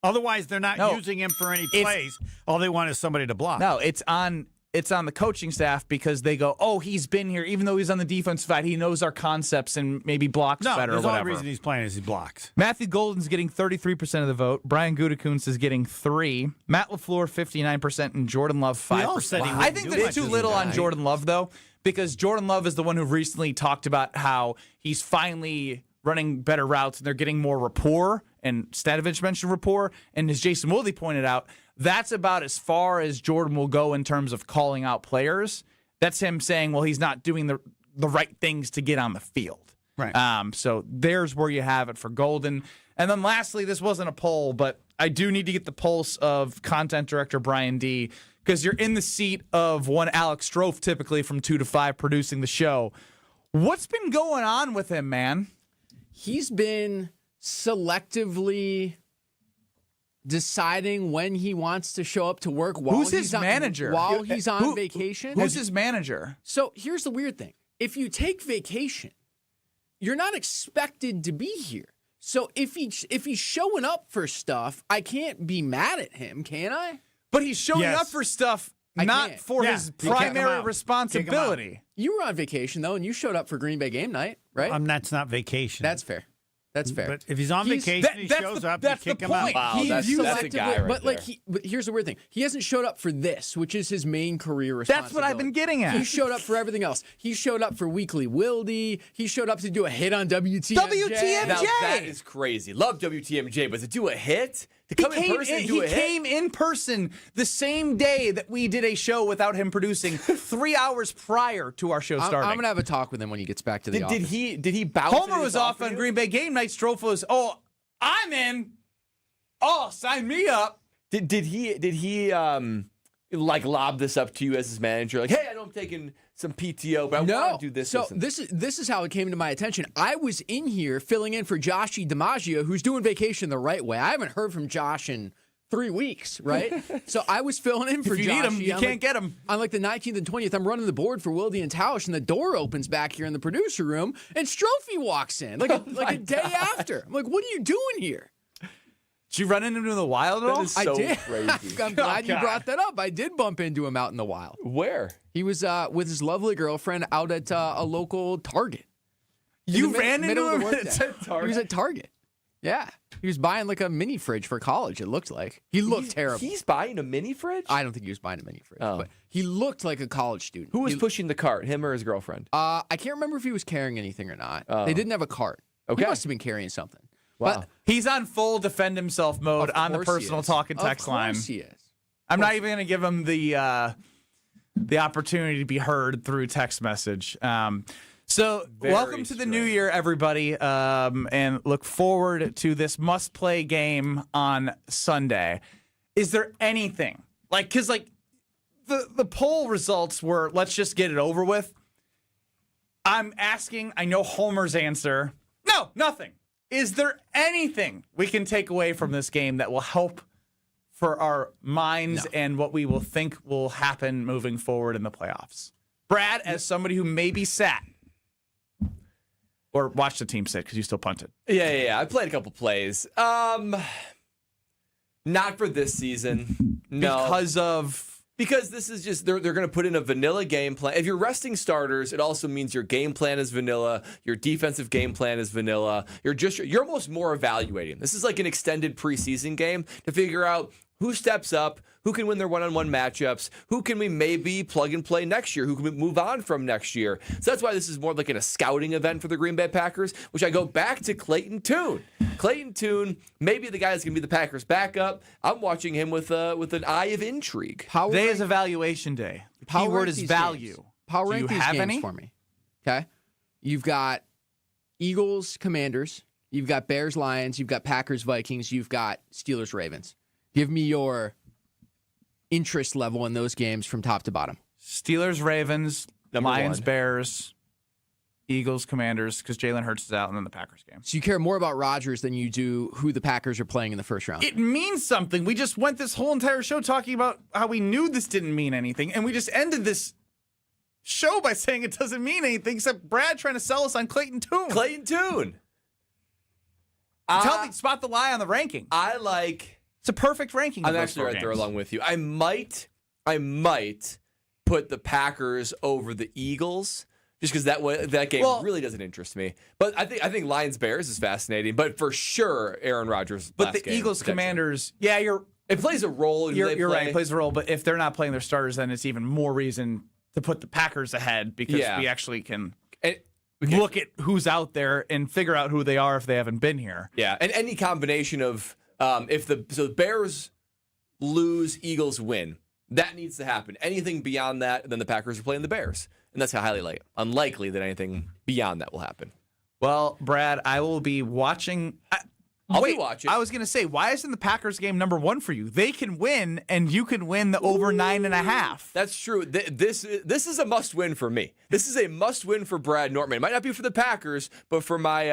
Otherwise, they're not using him for any plays. All they want is somebody to block. No, it's on the coaching staff because they go, oh, he's been here. Even though he's on the defensive side, he knows our concepts and maybe blocks better or whatever. The only reason he's playing is he blocks. Matthew Golden's getting 33% of the vote. Brian Gutekunst is getting 3%. Matt LaFleur, 59%, and Jordan Love, 5%. We all said he I think wouldn't do that's too much little as a on guy. Jordan Love, though, because Jordan Love is the one who recently talked about how he's finally running better routes and they're getting more rapport. And Stenavich mentioned rapport. And as Jason Wooley pointed out, that's about as far as Jordan will go in terms of calling out players. That's him saying, well, he's not doing the right things to get on the field. Right. So there's where you have it for Golden. And then lastly, this wasn't a poll, but I do need to get the pulse of content director Brian D., because you're in the seat of one Alex Strofe, typically from 2 to 5, producing the show. What's been going on with him, man? He's been selectively deciding when he wants to show up to work while Who's he's his manager? While he's on vacation. Who's his manager? So here's the weird thing. If you take vacation, you're not expected to be here. So if he's showing up for stuff, I can't be mad at him, can I? But he's showing up for stuff not for his primary responsibility. You were on vacation, though, and you showed up for Green Bay game night, right? That's not vacation. That's fair. That's fair. But if he's on vacation, he shows up, you kick him out. Wow, that's a guy right there. But here's the weird thing. He hasn't showed up for this, which is his main career responsibility. That's what I've been getting at. He showed up for everything else. He showed up for Weekly Wildy. He showed up to do a hit on WTMJ. Now, that is crazy. Love WTMJ, but to do a hit? To come in person and do a hit? He came in person the same day that we did a show without him producing 3 hours prior to our show starting. I'm going to have a talk with him when he gets back to the office. Did he bounce? Homer was off on Green Bay game night. Strofe was, I'm in. Oh, sign me up. Did he like lob this up to you as his manager? Like, hey, I know I'm taking some PTO, but I want to do this. So this is how it came to my attention. I was in here filling in for Joshy DiMaggio, who's doing vacation the right way. I haven't heard from Josh in 3 weeks, right? So I was filling in for Joshy. If you need him, you can't get him. On like the 19th and 20th, I'm running the board for Wildy and Tausch, and the door opens back here in the producer room, and Strophe walks in like a day after. I'm like, what are you doing here? Did you run into him in the wild at all? That is so I did. crazy. I'm glad you brought that up. I did bump into him out in the wild. Where? He was with his lovely girlfriend out at a local Target. You ran into him at Target? He was at Target. Yeah. He was buying like a mini fridge for college, it looked like. He looked terrible. He's buying a mini fridge? I don't think he was buying a mini fridge, but he looked like a college student. Who was pushing the cart, him or his girlfriend? I can't remember if he was carrying anything or not. Oh. They didn't have a cart. Okay. He must have been carrying something. Wow. But He's on full defend himself mode on the personal talk and text line. Of course he is. I'm not even going to give him the opportunity to be heard through text message. Welcome to the new year, everybody, and look forward to this must-play game on Sunday. Is there anything because the poll results were let's just get it over with? I'm asking. I know Homer's answer. No, nothing. Is there anything we can take away from this game that will help for our minds and what we will think will happen moving forward in the playoffs? Brad, as somebody who maybe sat or watched the team sit because you still punted. Yeah. I played a couple plays. Not for this season. No. Because this is just, they're going to put in a vanilla game plan. If you're resting starters, it also means your game plan is vanilla. Your defensive game plan is vanilla. You're almost more evaluating. This is like an extended preseason game to figure out who steps up, who can win their one-on-one matchups, who can we maybe plug and play next year, who can we move on from next year. So that's why this is more like a scouting event for the Green Bay Packers, which I go back to Clayton Tune. Clayton Tune, maybe the guy that's going to be the Packers' backup. I'm watching him with an eye of intrigue. Today is evaluation day. The key word is value. Games. Power rank these games for me. Okay? You've got Eagles, Commanders. You've got Bears, Lions. You've got Packers, Vikings. You've got Steelers, Ravens. Give me your interest level in those games from top to bottom. Steelers, Ravens, Lions, 1. Bears, Eagles, Commanders, because Jalen Hurts is out, and then the Packers game. So you care more about Rodgers than you do who the Packers are playing in the first round. It means something. We just went this whole entire show talking about how we knew this didn't mean anything, and we just ended this show by saying it doesn't mean anything, except Brad trying to sell us on Clayton Tune. Clayton Tune. Tell me, spot the lie on the ranking. It's a perfect ranking. I'm actually right there along with you. I might put the Packers over the Eagles just because that game really doesn't interest me. But I think Lions Bears is fascinating. But for sure, Aaron Rodgers. But the Eagles Commanders, it plays a role. You're right, it plays a role. But if they're not playing their starters, then it's even more reason to put the Packers ahead because we actually can. Look at who's out there and figure out who they are if they haven't been here. Yeah, and any combination of if the Bears lose, Eagles win, that needs to happen. Anything beyond that, then the Packers are playing the Bears, and that's highly unlikely that anything beyond that will happen. Well, Brad, I will be watching. I'll be watching. I was going to say, why isn't the Packers game number one for you? They can win, and you can win the over 9.5. That's true. This is a must-win for me. This is a must-win for Brad Nortman. It might not be for the Packers, but for my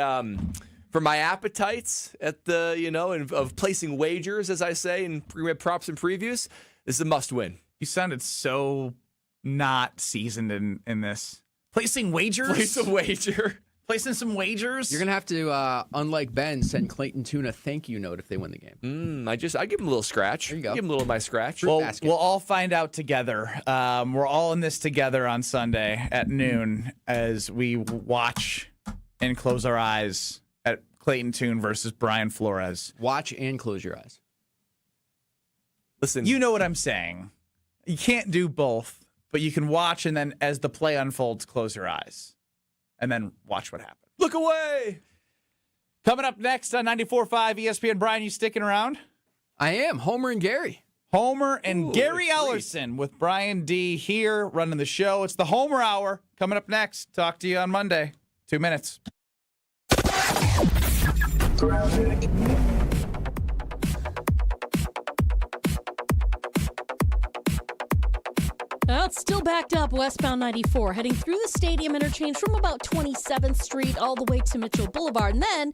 appetites at the of placing wagers, as I say in props and previews, this is a must-win. You sounded so not seasoned in this. Placing wagers? Place a wager. Placing some wagers? You're going to have to, unlike Ben, send Clayton Tune a thank you note if they win the game. I give him a little scratch. There you go. Give him a little of my scratch. We'll all find out together. We're all in this together on Sunday at noon as we watch and close our eyes at Clayton Tune versus Brian Flores. Watch and close your eyes. Listen. You know what I'm saying. You can't do both, but you can watch and then as the play unfolds, close your eyes. And then watch what happens. Look away. Coming up next on 94.5 ESPN. Brian, you sticking around? I am. Homer and Gary. Homer and Gary Ellerson with Brian D. here running the show. It's the Homer Hour. Coming up next. Talk to you on Monday. 2 minutes. Well, it's still backed up westbound 94, heading through the stadium interchange from about 27th Street all the way to Mitchell Boulevard. And then